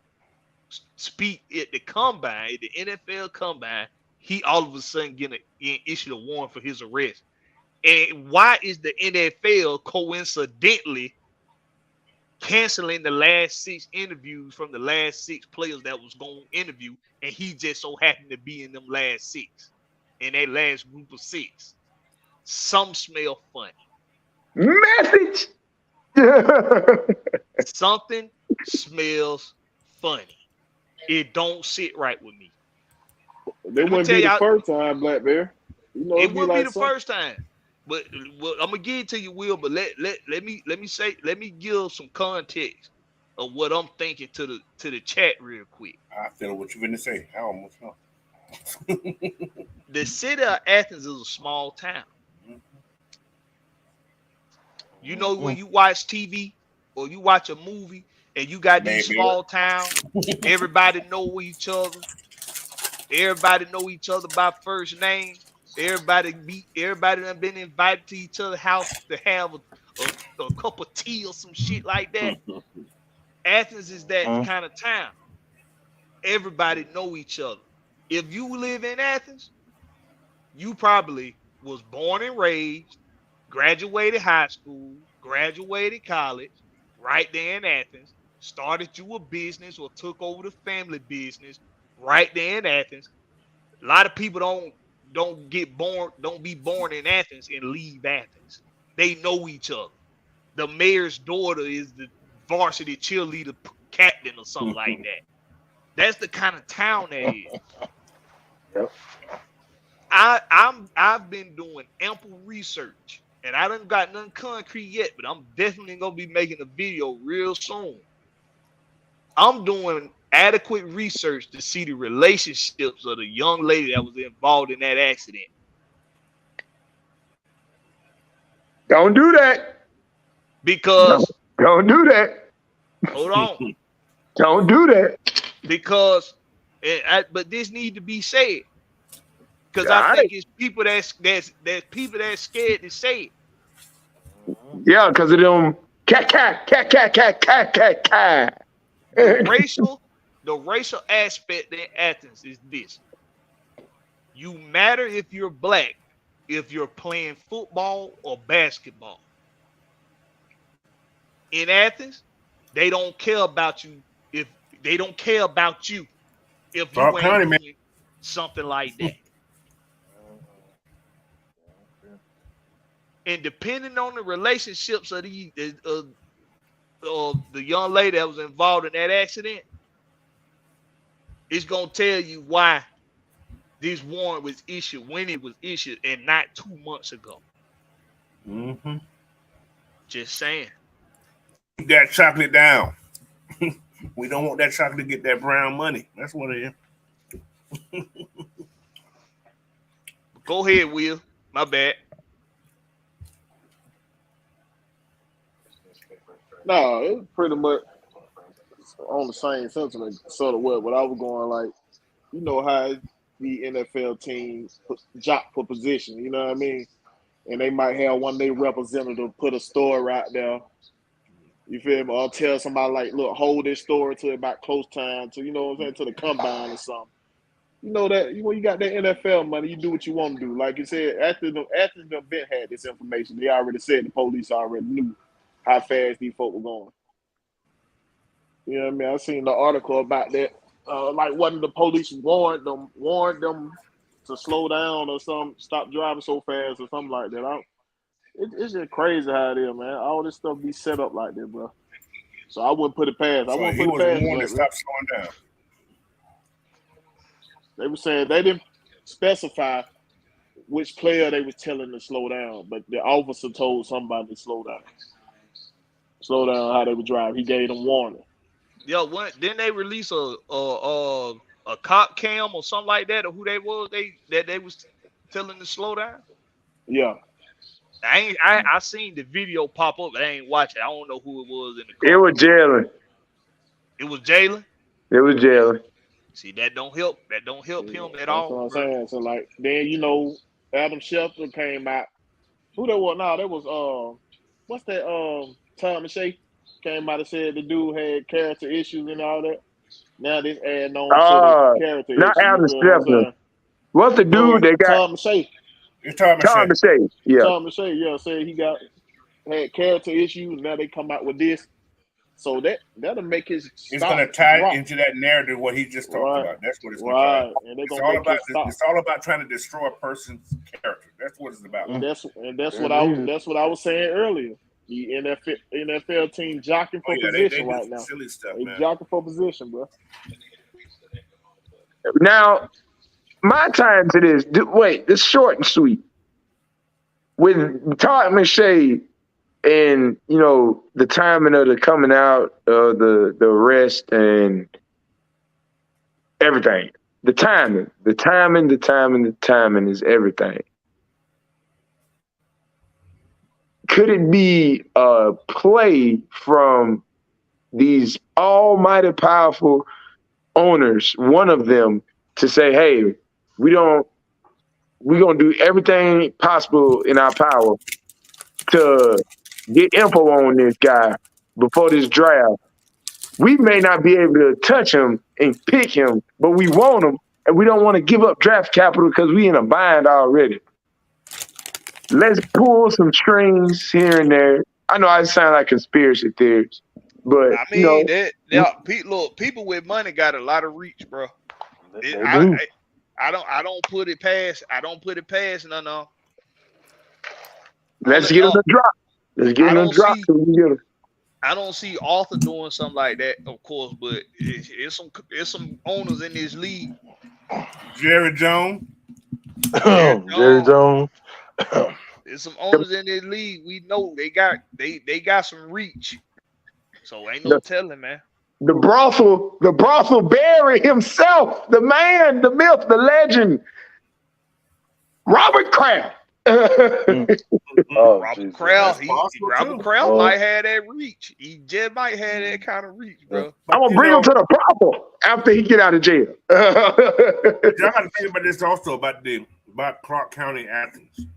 speak at the combine, at the NFL combine, he all of a sudden getting issued a warrant for his arrest? And why is the NFL coincidentally canceling the last 6 interviews from the last 6 players that was going to interview, and he just so happened to be in them last 6, in that last group of 6? Some smell funny. Message. Something smells funny. It don't sit right with me. They wouldn't be the first time, Blackberry. You know, It it'd be wouldn't be like the some. first time. But well, I'm gonna give it to you, Will. But let me give some context of what I'm thinking to the chat real quick. I feel what you're gonna say. I almost know. The city of Athens is a small town. You know, when you watch TV or you watch a movie and you got these Maybe. small towns, everybody know each other. Everybody know each other by first name. Everybody done been invited to each other's house to have a cup of tea or some shit like that. Athens is that kind of town. Everybody know each other. If you live in Athens, you probably was born and raised, graduated high school, graduated college, right there in Athens, started you a business or took over the family business right there in Athens. A lot of people don't be born in Athens and leave Athens. They know each other. The mayor's daughter is the varsity cheerleader captain or something like that. That's the kind of town that is. Yep. I've been doing ample research, and I done got nothing concrete yet, but I'm definitely gonna be making a video real soon. I'm doing adequate research to see the relationships of the young lady that was involved in that accident. Don't do that. Because Don't do that. hold on. Don't do that. Because but this need to be said. Because I think it's people that's people that's scared to say it. Yeah, because of them cat. The racial aspect in Athens is this. You matter if you're black, if you're playing football or basketball. In Athens, they don't care about you if you ain't doing something like that. And depending on the relationships of the young lady that was involved in that accident, it's gonna tell you why this warrant was issued when it was issued and not 2 months ago. Mm-hmm. Just saying. Keep that chocolate down. We don't want that chocolate to get that brown money. That's what it is. Go ahead, Will. My bad. No, it's pretty much on the same sentiment, sort of what I was going like, you know how the NFL teams jock for position, you know what I mean? And they might have one of their representatives put a story out there, you feel me? Or tell somebody like, look, hold this story to about close time to, you know what I'm saying, to the combine or something. You know that when you got that NFL money, you do what you want to do. Like you said, after the event had this information, they already said the police already knew how fast these folk were going. You know what I mean? I seen the article about that. Like one of the police warned them to slow down or something, stop driving so fast or something like that. It's just crazy how it is, man. All this stuff be set up like that, bro. So I wouldn't put it past. So he was warned to stop slowing down. They were saying they didn't specify which player they was telling to slow down, but the officer told somebody to slow down. Slow down how they would drive. He gave them warning. Yo, didn't they release a cop cam or something like that, or who they was they was telling to slow down? Yeah. I seen the video pop up, but I ain't watch it. I don't know who it was in the car. It was Jalen. It was Jalen? It was Jalen. See, that don't help. That don't help him at That's all. what I'm saying. So like then Adam Schefter came out. Who that was? No, that was what's that Tom and Shay came out and said the dude had character issues and all that. Now this adding on to the character issues. Not Adam Schefter. What's the dude that got Tom and Shay? Tom and Shay. Yeah. Tom and Shay, said he had character issues. Now they come out with this. So that'll make his it's going to tie into that narrative what he just talked about. That's what it's going to tie. And It's all about trying to destroy a person's character. That's what it's about. And that's what I was saying earlier. The NFL team jockeying for position they right now. Silly stuff, they man. jockeying for position, bro. Now, my time to this. Wait, this short and sweet. With Todd McShay and the timing of the coming out of the arrest and everything. The timing is everything. Could it be a play from these almighty powerful owners, one of them, to say, hey, we're gonna do everything possible in our power to get info on this guy before this draft. We may not be able to touch him and pick him, but we want him, and we don't want to give up draft capital because we in a bind already. Let's pull some strings here and there. I know I sound like conspiracy theories, but I mean, people with money got a lot of reach, bro. I don't put it past. No. Let's get him a drop. Let's get him a drop. I don't see Arthur doing something like that, of course, but it's some owners in this league. Jerry Jones. Jerry Jones. There's some owners in this league. We know they got some reach. So ain't no telling, man. The brothel Barry himself, the man, the myth, the legend, Robert Kraft. Robert Kraft might have that reach. He just might have that kind of reach, bro. I'm gonna bring him to the brothel after he get out of jail. Y'all got to think about this also about Clark County Athens.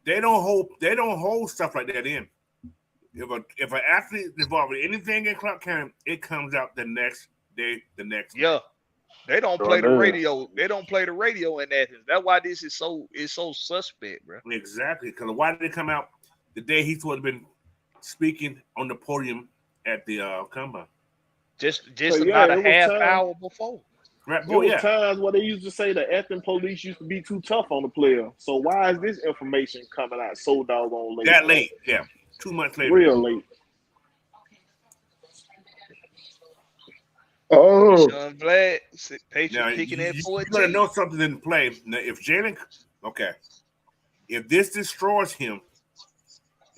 They don't hold stuff like that in. If an athlete is involved with anything in Clark County, it comes out the next day, the next day. They don't play the radio. They don't play the radio in Athens. That's why this is so suspect, bro. Exactly. Because why did it come out the day he's supposed to have been speaking on the podium at the combine? Just about a half hour before. Right. There were times where they used to say the Athens police used to be too tough on the player. So why is this information coming out so doggone late? That late, yeah. 2 months later. Real late. Oh, Sean Vlad, Patriot picking at 14. You're gonna know something in play. Now, if this destroys him,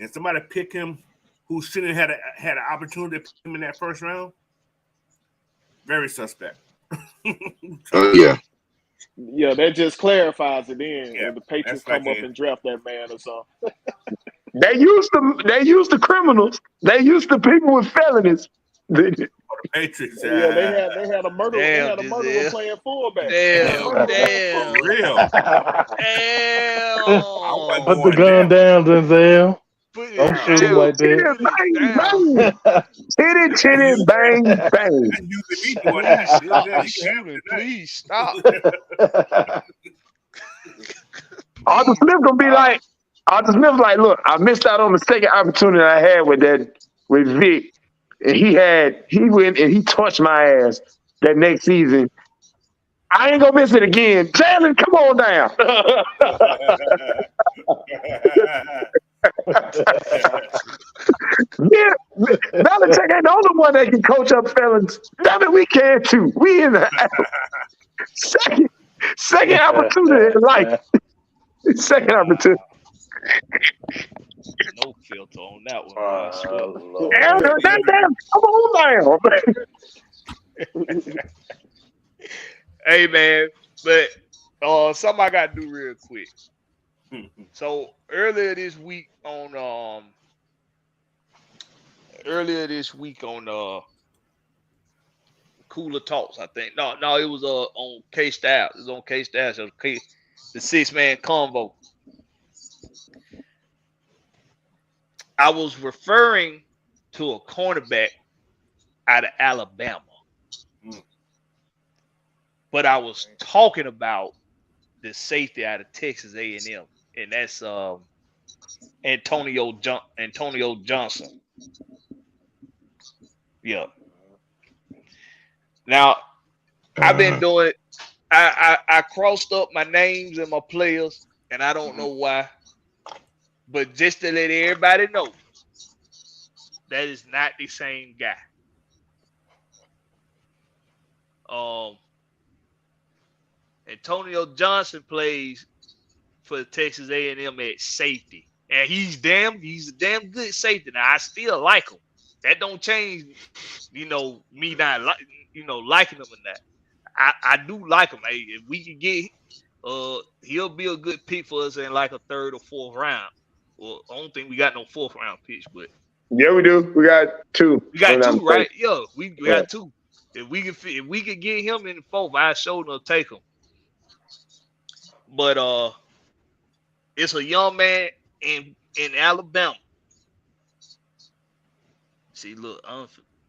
and somebody pick him who shouldn't have had an opportunity to pick him in that first round, very suspect. Yeah. Yeah, that just clarifies it then. Yeah, if the Patriots come up and draft that man or something. They used the criminals. They used the people with felonies. The Patriots. Yeah, they had a murderer. Playing fullback. Damn. For real. Damn. Put the gun down, Denzel. Don't shoot him like that. Titty, bang, bang. Please stop. Arthur Smith gonna be like, look, I missed out on the second opportunity I had with Vic. And he went and he touched my ass that next season. I ain't gonna miss it again. Jalen, come on down. Yeah, Belichick ain't the only one that can coach up felons. Damn it, we can too. We in the second opportunity in life. Second opportunity. No filter on that one. Come on down. Hey man, but something I gotta do real quick. So earlier this week on Cooler Talks, I think. No, it was on K-Styles. It was on K-Styles. So the 6-man convo. I was referring to a cornerback out of Alabama. But I was talking about the safety out of Texas A&M, and that's Antonio Johnson. Yeah. Now, I've been doing it. I crossed up my names and my players, and I don't know why. But just to let everybody know, that is not the same guy. Antonio Johnson plays for Texas A&M at safety, and he's a damn good safety. Now I still like him. That don't change, me not liking him in that. I do like him. Hey, if we can get, he'll be a good pick for us in like a third or fourth round. Well, I don't think we got no fourth round picks, but Yeah, we do. We got 2. we got if I'm 2, right? mistaken. Yeah, we got 2. If we can get him in the fourth, I sure will take him. But it's a young man in Alabama. See, look,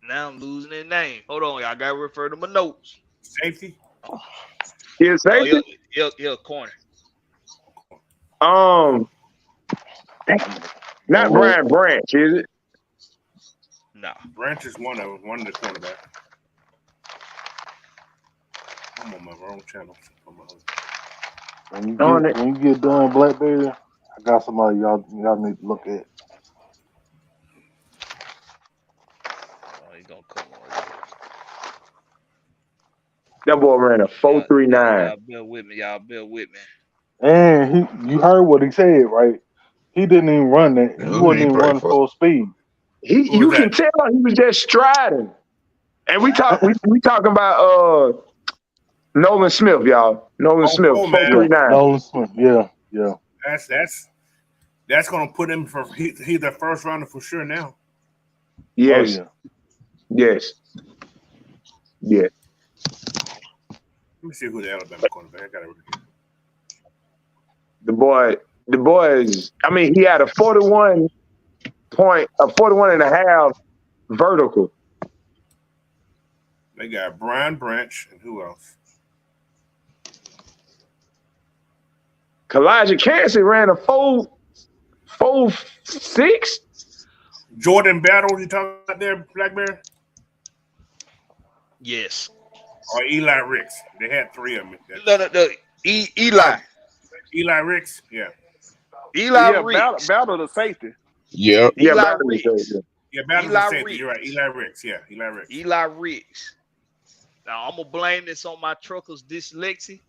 now I'm losing his name. Hold on, y'all gotta refer to my notes. Safety. Yeah, safety. Yeah, corner. Not Brian Branch, is it? No. Branch is one of the cornerback. I'm on my wrong channel. When you get done, Blackberry, I got somebody y'all need to look at. Oh, he's gonna come on. That boy ran a 4.39. Y'all bear with me. And you heard what he said, right? He didn't even run that. He wasn't even running full speed. You can tell he was just striding. And we talking about Nolan Smith, y'all. Nolan Smith, 4.39. Nolan Smith, yeah. That's gonna put him for he's the first rounder for sure now. Yes. Oh, Yes. Yeah. Let me see who the Alabama cornerback. I gotta read it. The boy is, I mean, he had a 41 and a half vertical. They got Brian Branch and who else? Kalijah Cansey ran a 4.6. Jordan Battle, you talking about there, Blackberry? Yes. Or Eli Ricks. They had 3 of them. No. Eli. Eli Ricks, yeah. Eli Ricks. Battle the safety. Yeah. Eli Ricks. Yeah, Battle the safety. You're right. Eli Ricks, yeah. Eli Ricks. Eli Ricks. Now I'm gonna blame this on my trucker's dyslexia.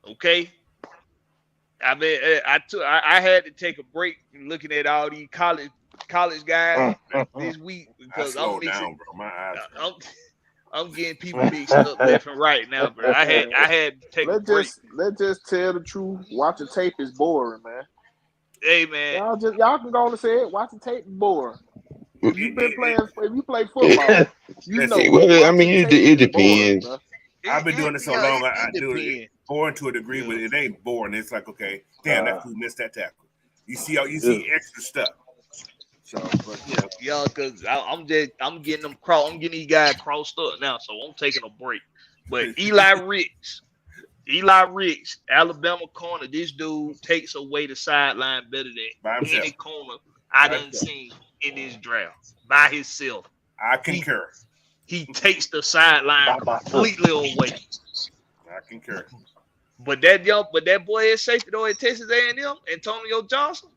Okay. I mean, I had to take a break looking at all these college guys this week because I'm mixing. Down, bro. My eyes. I'm getting people mixed up left and right now, bro. I had to take a break. Let's just tell the truth. Watching tape is boring, man. Hey, man. Y'all can go on and say it. Watching tape is boring. If you play football, you know. Well, I mean, it depends. Boring, I've been doing it so long. I do depends. it boring to a degree, but it ain't boring. It's like, okay, damn, that fool missed that tackle. You see extra stuff. So, but yeah, because I'm getting them I'm getting these guys crossed up now, so I'm taking a break. But Eli Ricks, Alabama corner, this dude takes away the sideline better than any corner I done seen in this draft by himself. I concur. He takes the sideline completely away. I concur. But that boy is safety though at Texas A&M, Antonio Johnson.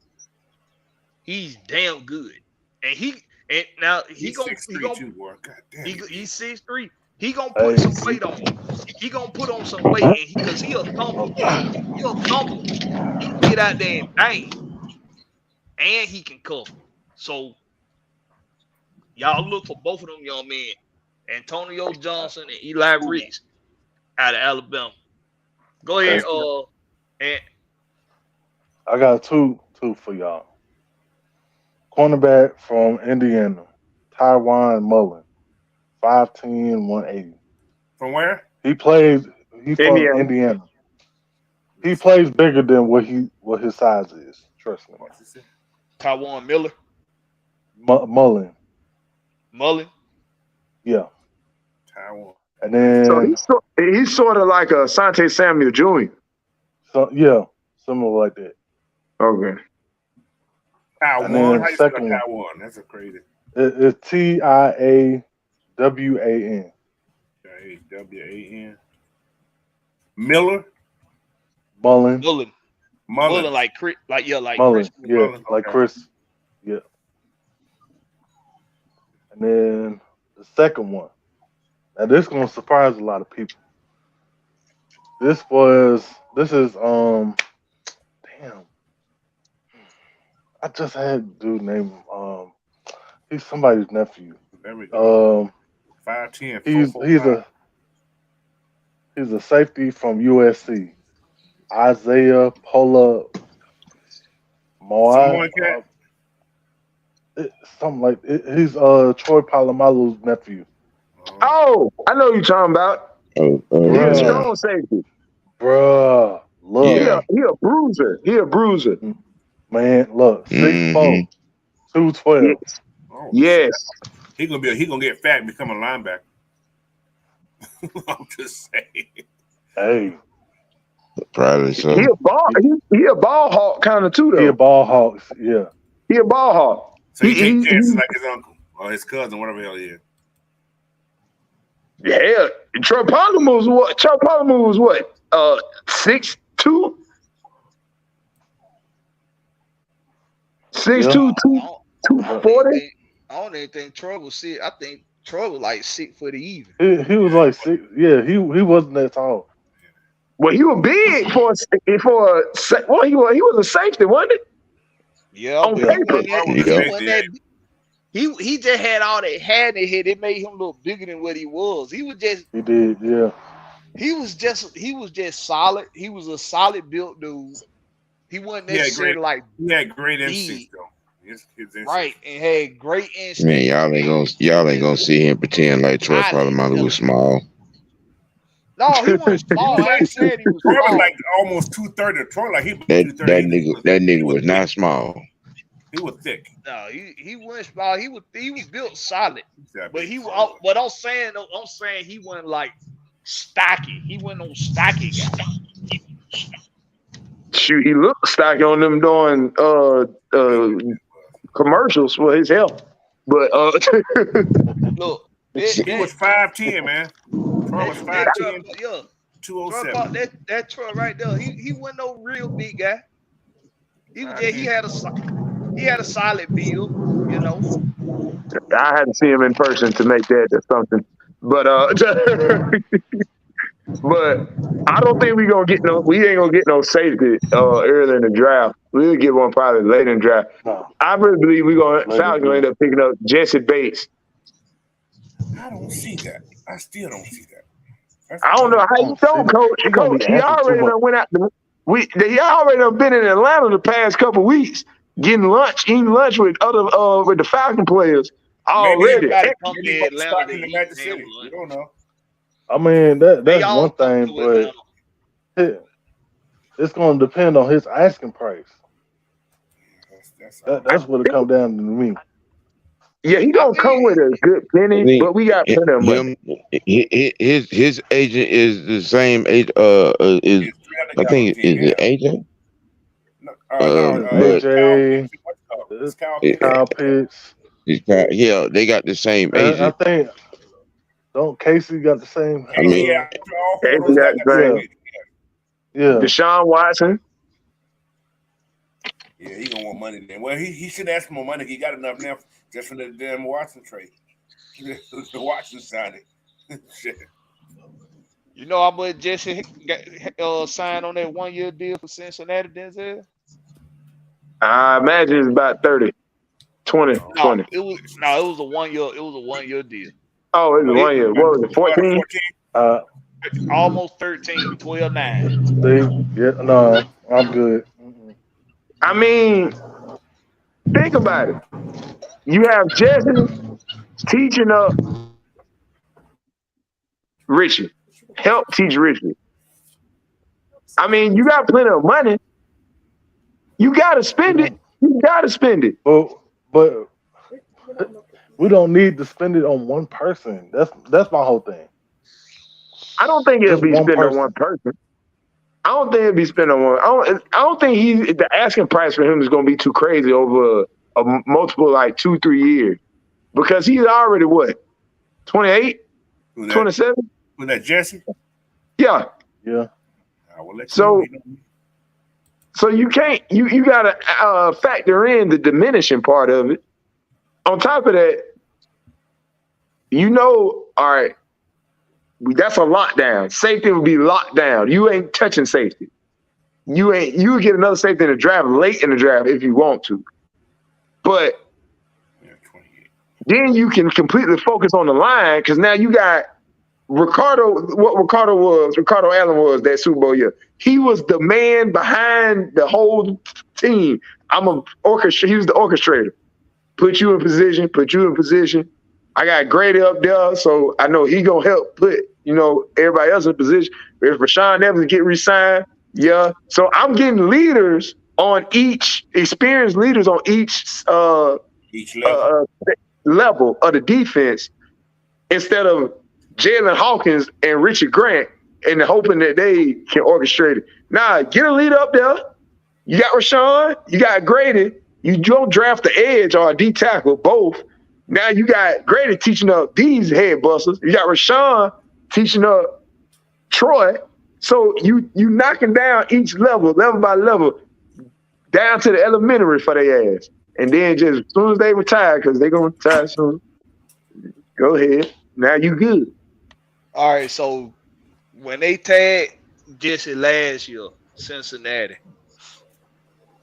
He's damn good, and he's 6'3". He gonna put some weight on him. He gonna put on some weight, because he'll thumble. He'll thumble. He can get out there and bang, and he can cover. So y'all look for both of them young men, Antonio Johnson and Eli Ricks, out of Alabama. Go ahead, and I got two for y'all. Cornerback from Indiana, Tywan Mullen, 5'10", 180. From where? He's from Indiana. He plays bigger than what his size is. Trust me. Tywan Miller. Mullen. Yeah. Tywan. And then So he's sort of like a Asante Samuel Jr. So yeah, something like that. Okay. Tywan. How you spell Tywan? That's a crazy. It's TIAWAN. TIAWAN. Miller. Mullen, like Chris, Mullen, Chris. yeah, Mullen, like okay. Chris, yeah. And then the second one, Now this gonna surprise a lot of people. This is damn. I just had dude named he's somebody's nephew. There we go. 5'10", He's 445. he's a safety from USC. Isaiah Pola Moai. Someone cat. Something like he's Troy Polamalu's nephew. Oh, I know who you're talking about. Oh, He's a yeah. strong safety. Bruh, look, Yeah. He a bruiser. He a bruiser. man, look, 6'4", 212. Yes. Oh, Yes. he gonna get fat and become a linebacker. I'm just saying. Hey, Probably so. He a ball. He a ball hawk kind of too though. he a ball hawk. Yeah, He a ball hawk. So he takes chances like his uncle or his cousin, whatever the hell he is. Yeah. Troy Polymer was what? Troy Polymer was what? 6'2"? 6'2", 240? I don't even think Troy was six. I think Troy was like 6 foot even. he was like 6. Yeah, he wasn't that tall. Well, he was big he was a safety, wasn't it? Yeah, On but paper. he just had all that hand in here. It made him look bigger than what he was. He did, yeah. He was just solid. He was a solid built dude. He wasn't necessarily like he had great instincts though. Right, and had great instincts. Man, y'all ain't gonna see him pretend like Troy Polamalu was small. No, he wasn't small. I ain't saying he was Troy small. was like almost 230. Troy like he was that nigga was not small. He was thick. No, he wasn't small. He was built solid. But what I'm saying he wasn't like stocky. He wasn't no stocky guy. Shoot, he looked stocky on them doing commercials for his health. But look, he was 5'10", man. Troy was 5'10", 207. That Troy right there, he wasn't no real big guy. He had a solid build, you know. I had to see him in person to make that something. But but I don't think we ain't gonna get no safety early in the draft. We'll get one probably later in the draft. No. I really believe Falcons gonna end up picking up Jesse Bates. I don't see that. I still don't see that. I don't know how you don't, Coach. He already done went out. He already done been in Atlanta the past couple weeks, eating lunch with with the Falcon players already. Maybe Atlanta in the Magic City. We don't know. I mean that's one thing, but it's going to depend on his asking price. That's what it comes down to me. Yeah, he don't come with a good penny, but we got plenty of money. His agent is the same age. I think is the agent. AJ, Kyle Pitts. Yeah, they got the same agent. I think. Don't Casey got the same? I mean, Casey got the same. Yeah. Deshaun Watson. Yeah, he gonna want money then. Well, he should ask for more money. He got enough now just for the damn Watson trade. The Watson signing. Shit. You know how much Jesse signed on that 1 year deal for Cincinnati, Denzel? I imagine it's about 30. 20. It was a 1 year. It was a 1 year deal. Oh, it was 1 year. What was it? 14? Almost 13, 12-9. Yeah, no, I'm good. I mean, think about it. You have Jesse teaching up Richie. Help teach Richie. I mean, you got plenty of money. You got to spend it. You got to spend it. But we don't need to spend it on one person. That's my whole thing. I don't think it'll be spent on one person. I don't think it'll be spent on one. I don't think the asking price for him is going to be too crazy over a multiple 2-3 years, because he's already what, 28, 27. Was that Jesse? Yeah. Yeah. So you can't. You got to factor in the diminishing part of it. On top of that, all right, That's a lockdown. Safety would be locked down. You ain't touching safety. You would get another safety in the draft late in the draft if you want to. But then you can completely focus on the line because now you got Ricardo Allen was that Super Bowl year. He was the man behind the whole team. He was the orchestrator. Put you in position. I got Grady up there, so I know he gonna help put, everybody else in position. If Rashawn Evans get re-signed, yeah. So I'm getting experienced leaders on each level of the defense instead of Jalen Hawkins and Richard Grant and hoping that they can orchestrate it. Nah, get a leader up there. You got Rashawn, you got Grady. You don't draft the edge or a D tackle, both. Now you got Grady teaching up these head busters. You got Rashawn teaching up Troy. So you knocking down each level by level, down to the elementary for their ass. And then just as soon as they retire, because they're going to retire soon, go ahead. Now you good. All right, so when they tagged Jesse last year, Cincinnati,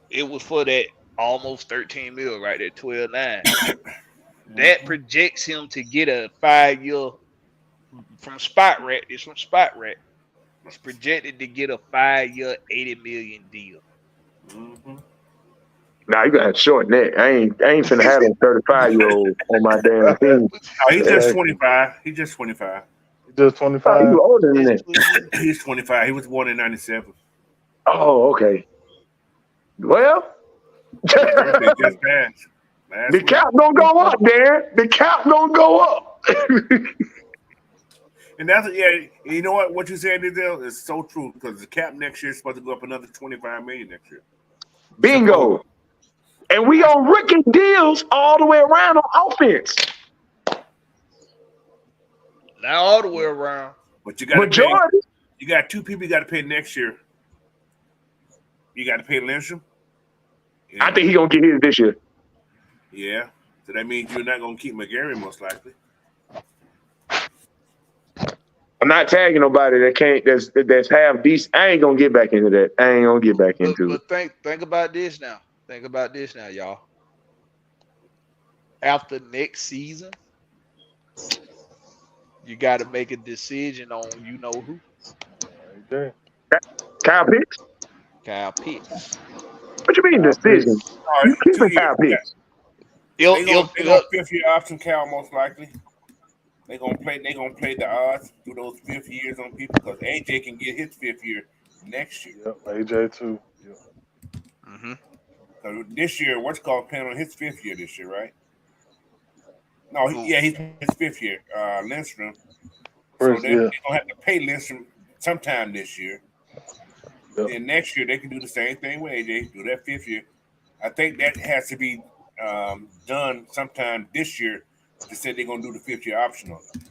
it was for that almost 13 mil, right there, 12.9. That projects him to get a 5-year from Spot Rat. It's from Spot Rat. It's projected to get a 5-year, $80 million deal. Mm-hmm. Nah, you gotta shorten that. I ain't finna have a 35-year-old on my damn team. Oh, he's just 25. He's just 25. He's just 25. He was older than that. He's 25. He was born in 97. Oh, okay. Well, just passed. The cap gonna go up, Darren. The cap gonna go up. And that's you know what you said, Denzel, is so true because the cap next year is supposed to go up another $25 million next year. Bingo. And we on rookie deals all the way around on offense. Not all the way around. But you got majority. You got two people you got to pay next year. You got to pay Lindstrom. I think he's gonna get his this year. Yeah. So that means you're not gonna keep McGarry most likely. I'm not tagging nobody that's half decent. I ain't gonna get back into that. I ain't gonna get back into it. But think about this now. Think about this now, y'all. After next season, you got to make a decision on you know who. Okay. Kyle Pitts. Kyle Pitts. What you mean decision? You keeping Kyle Pitts? They gonna 5th-year option Cal most likely. They gonna play the odds through those 5th years on people because AJ can get his 5th year next year. Yep, AJ too. Yep. Mm-hmm. So this year, what's called playing on his 5th year this year, right? No, he's his 5th year. Lindstrom. So they're gonna have to pay Lindstrom sometime this year. Yep. Then next year they can do the same thing with AJ, do that 5th year. I think that has to be done sometime this year. They said they're gonna do the 5th year option on it.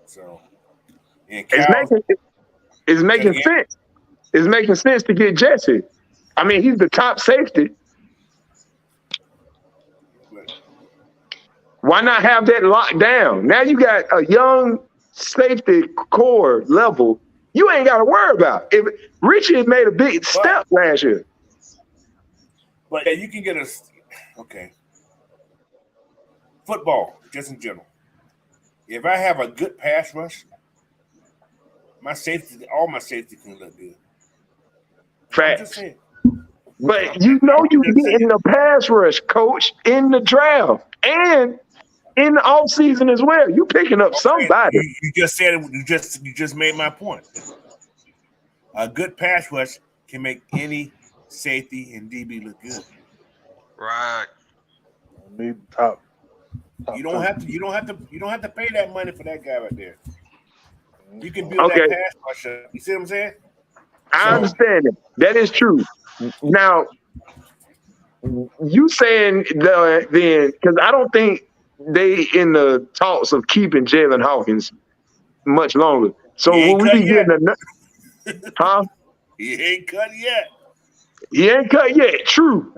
So, and it's making sense. It's making sense to get Jesse. I mean, he's the top safety. Why not have that locked down? Now you got a young safety core level. You ain't got to worry about it. If Richie made a big step last year. But you can get football, just in general. If I have a good pass rush, all my safety can look good. Facts. But you know you get in the pass rush, coach, in the draft and in the offseason as well. You picking up somebody. You just said it. You just made my point. A good pass rush can make any safety and DB look good. Right. Need top. You don't have to pay that money for that guy right there. You can build that pass rush up. You see what I'm saying? I understand it. That is true. Now, you saying then, because I don't think they in the talks of keeping Jalen Hawkins much longer. So when we be getting He ain't cut yet. He ain't cut yet. True.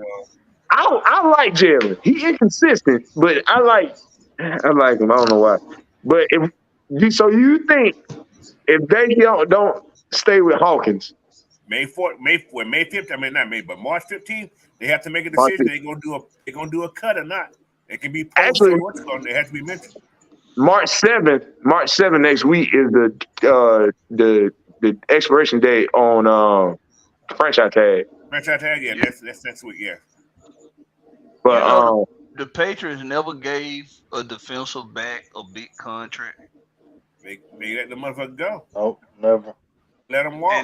I like Jalen. He inconsistent, but I like him. I don't know why. But So you think if they don't stay with Hawkins, May 4th, May 5th, I mean not May, but March 15th, they have to make a March decision. They're gonna do a cut or not. It can be post actually or what's going. They have to be mentioned. March 7th next week is the expiration date on franchise tag. Franchise tag, yeah, You, that's next week, yeah. But you know the Patriots never gave a defensive back a big contract, They let the motherfucker go. Nope, never. Let them walk.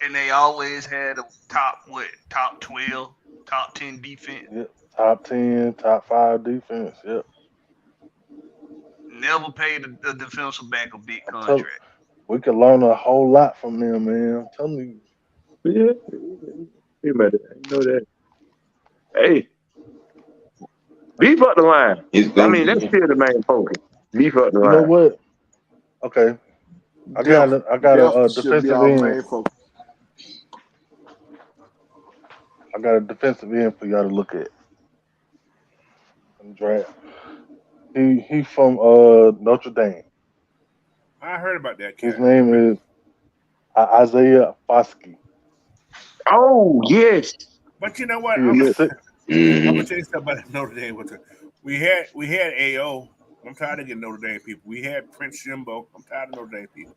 and they always had a top 12, top 10 defense. Yep. Top 10, top 5 defense. Yep. Never paid a defensive back a big I'm telling contract. we could learn a whole lot from them, man. I'm telling you. yeah, you know that. Hey, beef up the line. It's I gonna mean, that's be. still the main focus. Beef up the You know line. what? Okay. I got a should be defensive our end. main focus. I got a defensive end for y'all to look at in the draft. He from Notre Dame. I heard about that His cat. name is Isaiah Foskey. Oh yes. But you know what? He I'm is gonna sick. Mhm. tell you something about Notre Dame. We had AO. I'm tired of getting Notre Dame people. We had Prince Jimbo. I'm tired of Notre Dame people.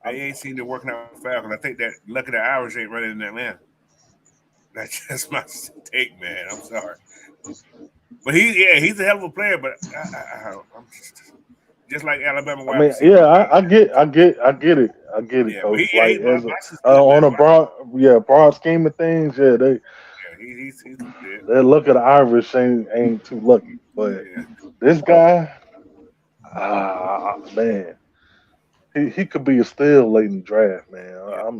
They ain't seen it working out with Falcons. I think that lucky the Irish ain't running in Atlanta. That's just my take, man. I'm sorry, but he's a hell of a player. But I'm just like Alabama I wide mean, receiver. yeah, I get it. I get it, Yeah, but coach. he Like as Watson's good, man. on a broad scheme of things, yeah, He's good. they look at the Irish ain't too lucky. But Yeah, this guy, man, he could be a steal late in the draft, man. yeah.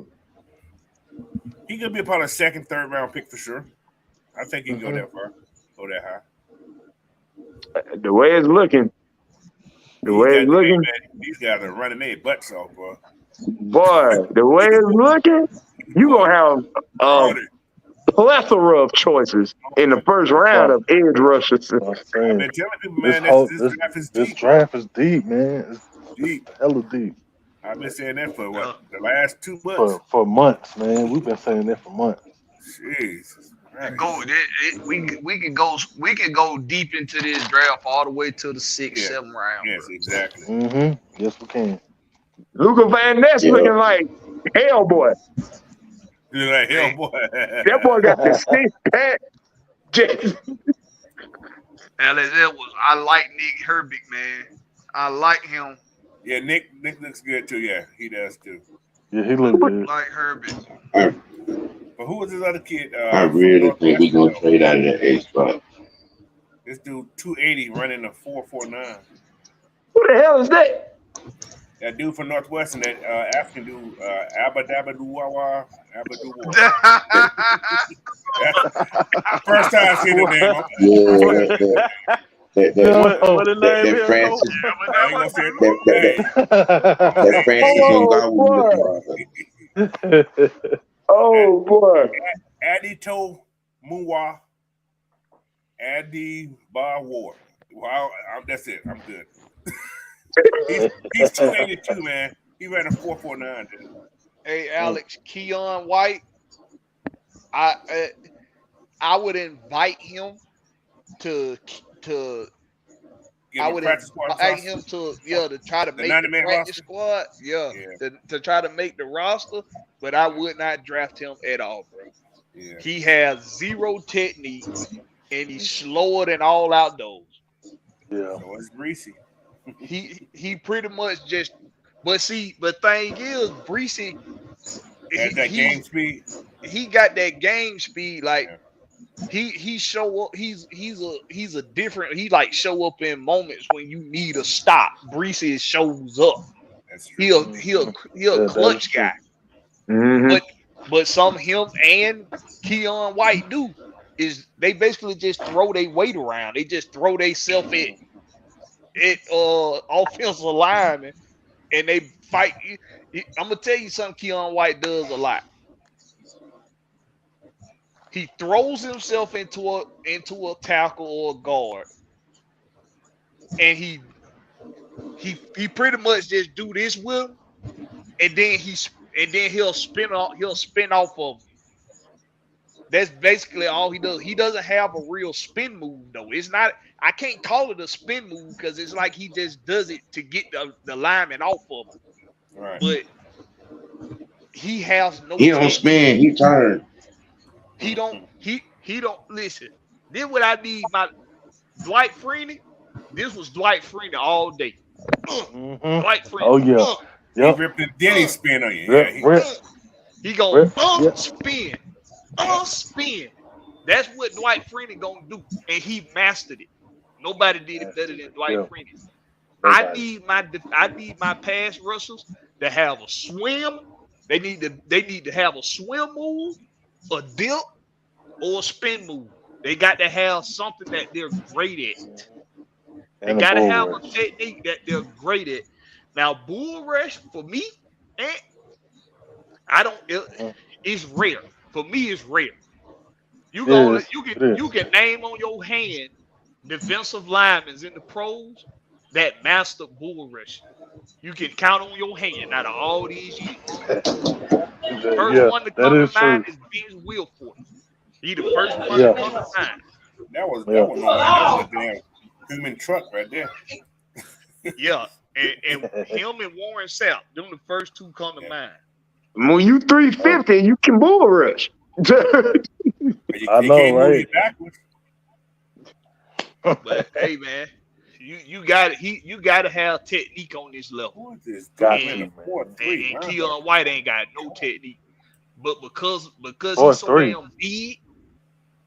He could be a part of second, third round pick for sure. I think he can go Mhm. that far, go that high. The way it's looking, Man, these guys are running their butts off, bro. boy, the way it's looking, you Boy, gonna have a Carter. plethora of choices in the first round But of edge rushers. I'm I've saying been telling people, this man, whole this this draft is this deep, bro. draft is deep, man. It's Deep. hella deep I've been saying that for Yeah. the last 2 months. for months, man. We've been saying that for months. Jesus Go Christ. we can go deep into this draft all the way to the 6th, Yeah. 7th round, Yes, bro. exactly. Yes, we can. Luca Van Ness Yeah. looking like Hellboy. You're like, hell, Hey, boy. That boy got the six pack. Just- Alex Edwards, I like Nick Herbig, man. I like him. Yeah, Nick looks good too. Yeah, he does too. Yeah, he looked good. Like Herbig. I, But who was this other kid I from really think we're Northwestern gonna though? trade out of that A spot. This dude 280 running a 4.49. Who the hell is that? That dude from Northwestern, that African dude, Abadabaduwawa, Abaduwa. First time I seen the name. Yeah, Yo, What the name that is, Cole? Francis, I ain't gonna say it. that Hey, I'm gonna say Francis Oh Ngannou boy. looking motherfucker. Oh boy. Adito Muwa, Adi Bar War. Wow, that's it. I'm good. He's 282, man. He ran a 4.49, dude. Hey, Alex, Keon White. I would invite him to Give I him a would practice squad invite roster. him to try to The make the 90-man practice roster. squad. Yeah, Yeah. to try to make the roster, but I would not draft him at all, bro. Yeah. He has zero technique and he's slower than all outdoors. yeah. So it's greasy. He pretty much just but thing is Breesy Has that game speed. he got that game speed like Yeah. he show up he's a different he like show up in moments when you need a stop. Breesy shows up. That's true. He a Yeah, that is clutch true. guy. Mhm. But some him and Keon White do is they basically just throw their weight around. They just throw they self at offensive linemen and they fight. I'm gonna tell you something Keon White does a lot. He throws himself into a tackle or a guard, and he pretty much just do this with him, and then he'll spin off of. That's basically all he does. He doesn't have a real spin move though. It's not. I can't call it a spin move because it's like he just does it to get the lineman off of him. Right. But he has no. He don't spin. He turn. He don't. He don't listen. Then what I need my Dwight Freeney. This was Dwight Freeney all day. Dwight Freeney. Oh yeah. He ripped the Denny spin on you. He go spin. Spin. That's what Dwight Freeney gonna do, and he mastered it. Nobody did it better than Dwight Freeney. I need my pass rushers to have a swim. They need to have a swim move, a dip, or a spin move. They got to have something that they're great at. They got to have a technique that they're great at. Now, bull rush for me, it's rare. For me, it's rare. You can name on your hand defensive linemen in the pros that master bull rush. You can count on your hand out of all these years. First one to come to mind is Vince Wilfork. He the first one to come to mind. That was a damn human truck right there. Yeah, and him and Warren Sapp, them the first two come to mind. When you 350, you can bull rush. I know, right? But hey, man, you got to have technique on this level. Who is this? And Keon White ain't got no technique. But because he's so damn big,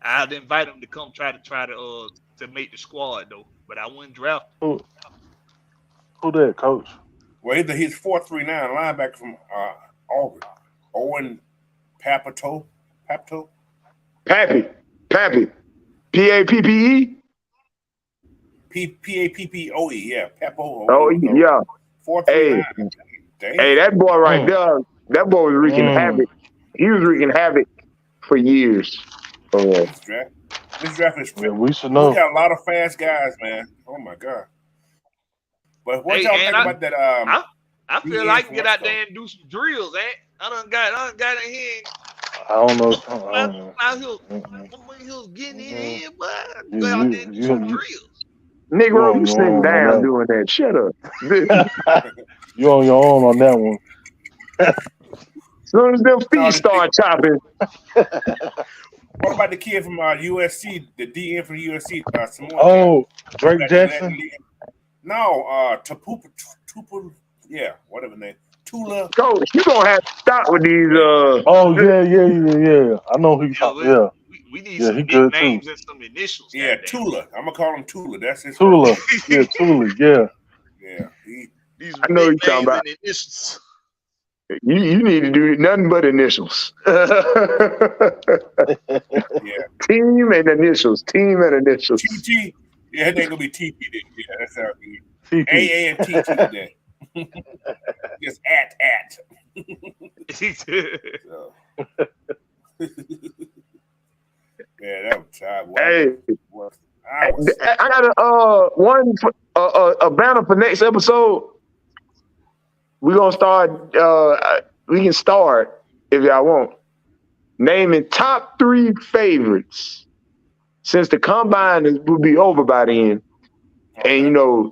I'd invite him to come try to make the squad though. But I wouldn't draft him. Who that, coach? Well, he's 4'3" now, linebacker from Auburn. Owen Papito. Pappy. P-A-P-P-E? P-A-P-P-O-E, yeah. Papo. Oh, yeah. 4'3". Hey, that boy right there, that boy was wreaking havoc. He was wreaking havoc for years. This draft is we should know. We got a lot of fast guys, man. Oh, my God. But what y'all think about that? I feel like I can get out there and do some drills, I done got in here. I don't know. Out here getting in here, but go out there and do some drills. Nigga, you sitting down doing that. Shut up. You on your own on that one. As soon as them feet start chopping. What about the kid from USC, the DN from USC? Drake Jackson? No, Tupu, yeah, whatever name. Tula. Coach, you gonna have to stop with these. Yeah. I know who you talking. Yeah, we need some big names and some initials. Yeah, Tula. I'm gonna call him Tula. That's his. Tula. Yeah, Tula. Yeah. Yeah. I know you talking about. You need to do nothing but initials. Yeah. Team and initials. TT. Yeah, that ain't gonna be TP then. Yeah, that's how it is. AA and TT today. Just at. So. Yeah, that was time. Hey, I got a banner for next episode. We're gonna start. We can start if y'all want. Naming top 3 favorites since the combine will be over by then, and the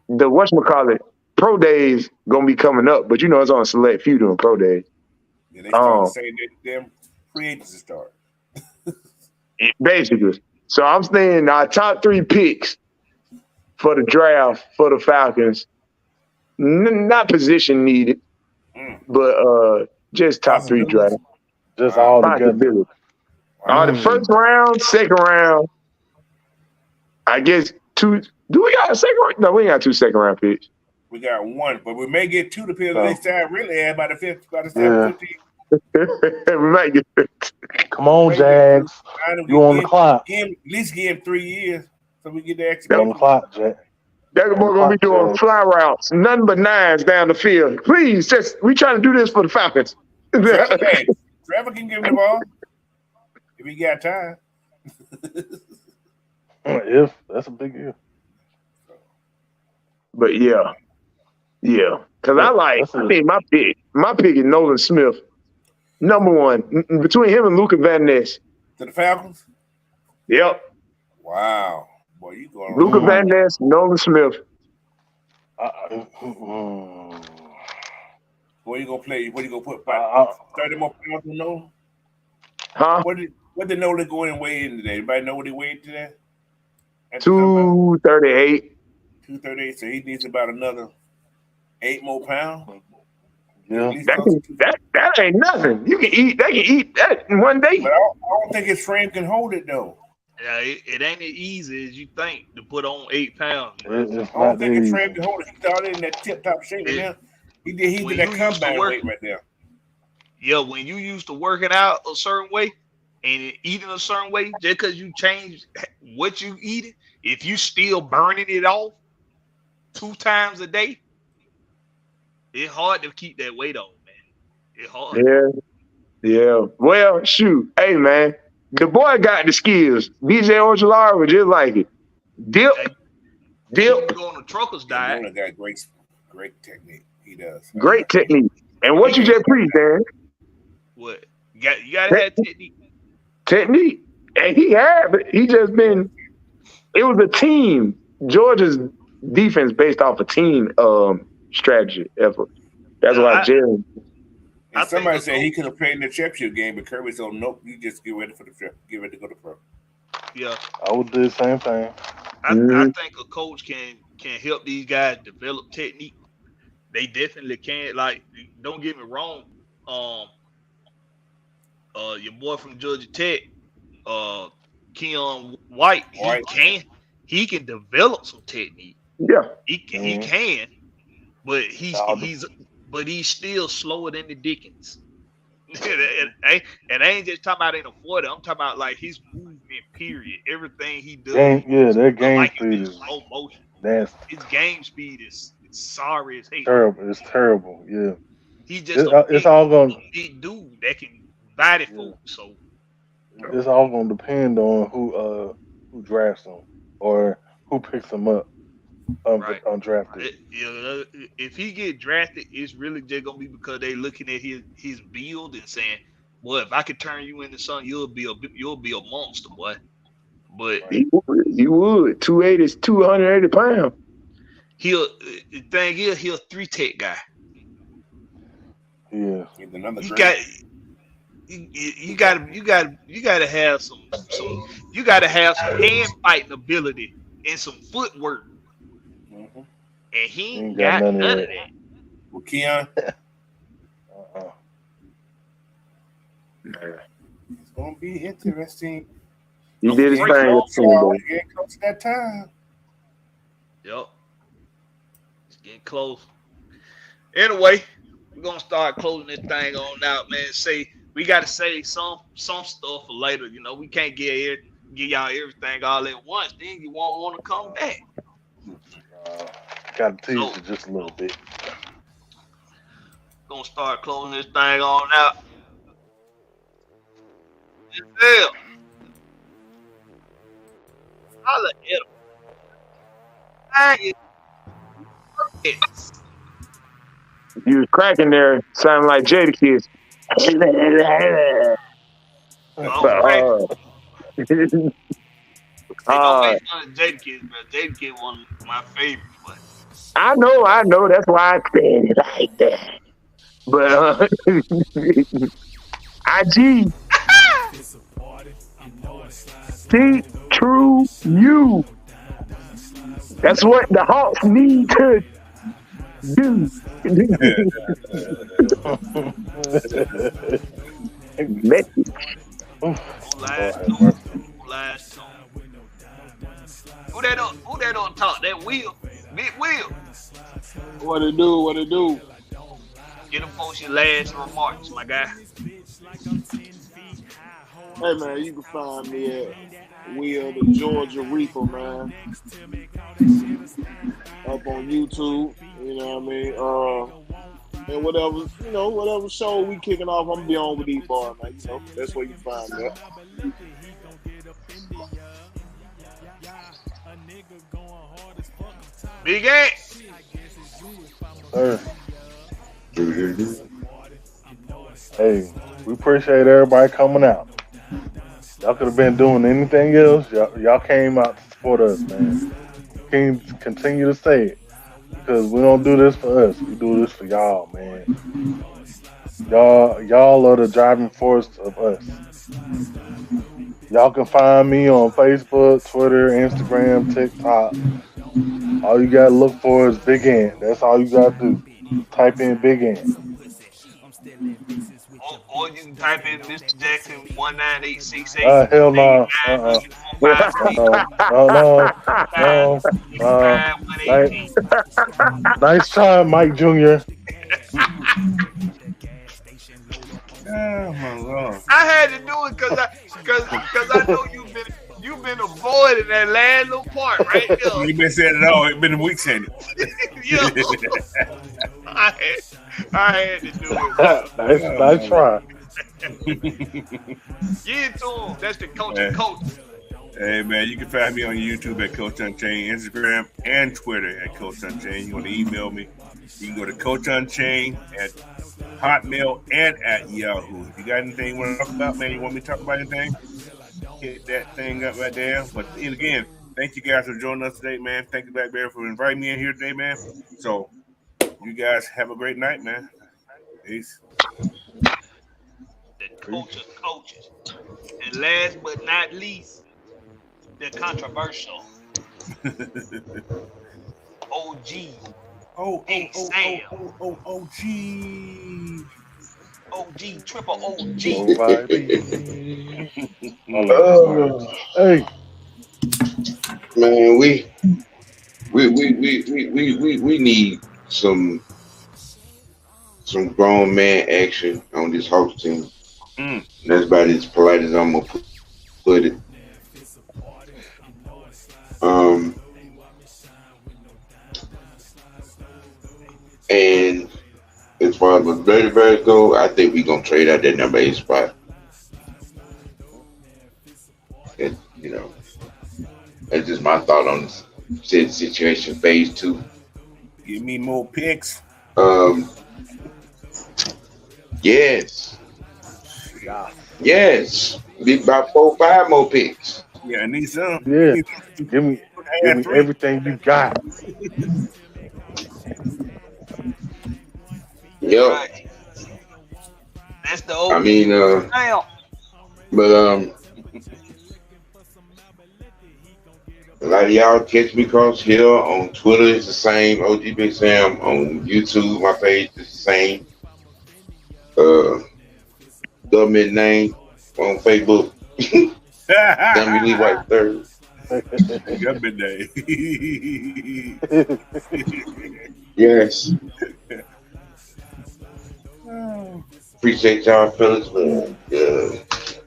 whatchamacallit pro days gonna be coming up, but it's on a select few doing pro days. Yeah, they start saying that them free agency start. Basically. So I'm saying our top 3 picks for the draft for the Falcons, not position needed, but just top 3 draft. Just all together. The first round, second round, I guess 2. Do we got a second round? No, we ain't got 2 second round picks. We got 1, but we may get 2 depending on they start really add by the 7th, 15. We might get 6. Come on, Jags. You on the clock. At least give him 3 years so we get the extra. On the clock, Jack. That boy gonna be doing fly routes, nothing but 9s down the field. Please, we trying to do this for the Falcons. Trevor can give him the ball if he got time. If that's a big if. But yeah. Because I think my pick is Nolan Smith. Number one. Between him and Luka Van Ness. To the Falcons? Yep. Wow. Boy, you going Luka Van Ness, Nolan Smith. Where you gonna play? Where you gonna put 30 more pounds on Nolan? Huh? What did Nolan go in and weigh in today? Anybody know what he weighed today? 238. 238. So he needs about another 8 more pounds. Yeah. That ain't nothing. You can eat. They can eat that in one day. But I don't think his frame can hold it though. Yeah, it ain't as easy as you think to put on 8 pounds. I don't think his frame can hold it. He started in that tip-top shape. He did that comeback weight right there. Yeah, when you used to working out a certain way and eating a certain way, just because you change what you eating, if you still burning it off 2 times a day, it's hard to keep that weight on, man. It's hard. Yeah. Well, shoot. Hey, man. The boy got the skills. DJ Ojolari was just like it. Dip. Go on the trucker's diet. Nolan got great technique. He does. Great technique. And what you just preached, Dan? What? You gotta have technique. Technique. And he had, but he just been. It was a team. Georgia's defense based off a team strategy effort. That's why Jerry. And somebody said he could have played in the championship game, but Kirby said, "Nope, you just get ready for the trip. Get ready to go to pro." Yeah, I would do the same thing. I think a coach can help these guys develop technique. They definitely can. Like, don't get me wrong. Your boy from Georgia Tech, Keon White, he can develop some technique. Yeah, he can, but he's still slower than the Dickens. and I ain't just talking about in a 40. I'm talking about like his movement. Period. Everything he does. That game speed is slow motion. Nasty. His game speed is sorry as hell. Terrible. It's terrible. Yeah. He's just it's all gonna big dude that can body folks. So it's all gonna depend on who drafts him or who picks him up undrafted. If he get drafted, it's really just gonna be because they looking at his build and saying, "Boy, if I could turn you into something, you'll be a monster, boy." But he would. 280 is 280 pounds. The thing is, he's a 3-tech guy. Yeah, you got to have some hand fighting ability and some footwork. Mm-hmm. And he ain't got none of that. Well, Keon, it's gonna be interesting. He did his thing. Getting close to that time. Yep. It's getting close. Anyway, we're gonna start closing this thing on out, man. We gotta say some stuff for later. You know, we can't give y'all everything all at once. Then you won't want to come back. Gotta tease it just a little bit. Gonna start closing this thing on out. Yeah. Holla at him. You was cracking there, sounding like Jadakiss. Jadakiss, bro. Jadakiss one of my favorites. But I know. That's why I said it like that. But IG, see, true you. That's what the Hawks need to do. Message. Last song. Who that on top? That Will. Big Will. What it do? Get them folks your last remarks, my guy. Hey, man, you can find me at Will the Georgia Reaper, man. Up on YouTube, you know what I mean? And whatever show we kicking off, I'm gonna be on with these boys, man. You know, that's where you find me at. Big Ant. Sir. Hey, we appreciate everybody coming out. Y'all could have been doing anything else. Y'all came out to support us, man. Can continue to say it because we don't do this for us. We do this for y'all, man. Y'all are the driving force of us. Y'all can find me on Facebook, Twitter, Instagram, TikTok. All you gotta look for is Big Ant. That's all you gotta do. Type in Big Ant. Or you can type in Mr. Jackson 19868 Hell no. No. No. Nice try, Mike Jr. Oh my Lord. I had to do it because I know you've been avoiding that last little part right there. You've been saying it all. It's been a week saying it. Yeah. I had to do it. Nice try. Get to him. That's the coach of coaches. Hey man, you can find me on YouTube at Coach Unchained, Instagram and Twitter at Coach Unchained. You want to email me? You can go to Coach Unchained at Hotmail and at Yahoo. If you got anything you want to talk about, man, you want me to talk about anything? Hit that thing up right there. But again, thank you guys for joining us today, man. Thank you, Blackberry, for inviting me in here today, man. So you guys have a great night, man. Peace. The coach of coaches. And last but not least, the controversial OG. Sam. OG, triple OG. Hey. Man, we need some grown man action on this Hawks team. That's about as polite as I'm gonna put it. And as far as the Dirty Birds go, I think we're gonna trade out that number 8 spot. And, that's just my thought on this situation. Phase 2. Give me more picks. Yes. Yes. Be about 4 or 5 more picks. Yeah, I need some. Yeah. Give me everything you got. Yep. Right. That's the OG. I mean, but a lot of y'all catch me across here on Twitter. It's the same. OG Big Sam on YouTube. My page is the same. Government name on Facebook. Don't believe White Third. Government name. Yes. Appreciate y'all, fellas.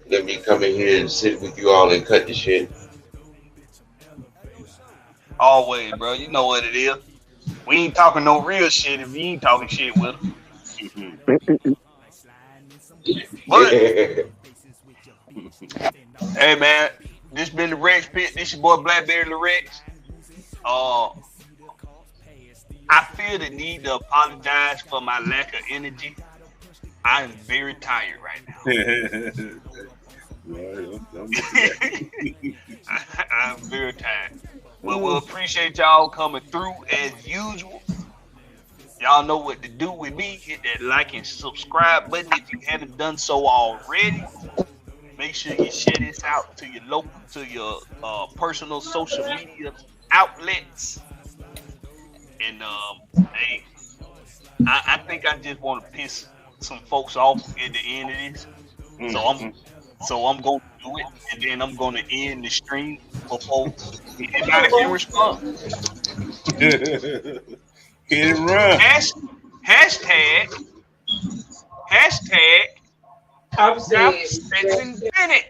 Let me come in here and sit with you all and cut the shit. Always, bro. You know what it is. We ain't talking no real shit if you ain't talking shit with them. But hey, man, this been the Rex Pit. This your boy Blackberry the Rex. I feel the need to apologize for my lack of energy. I am very tired right now. I'm very tired. But we'll appreciate y'all coming through as usual. Y'all know what to do with me. Hit that like and subscribe button if you haven't done so already. Make sure you share this out to your local, to your personal social media outlets. And hey, I think I just want to piss some folks off at the end of this. So I'm going to do it, and then I'm going to end the stream before anybody can respond. Hit and run. Hashtag Offseason Bennett.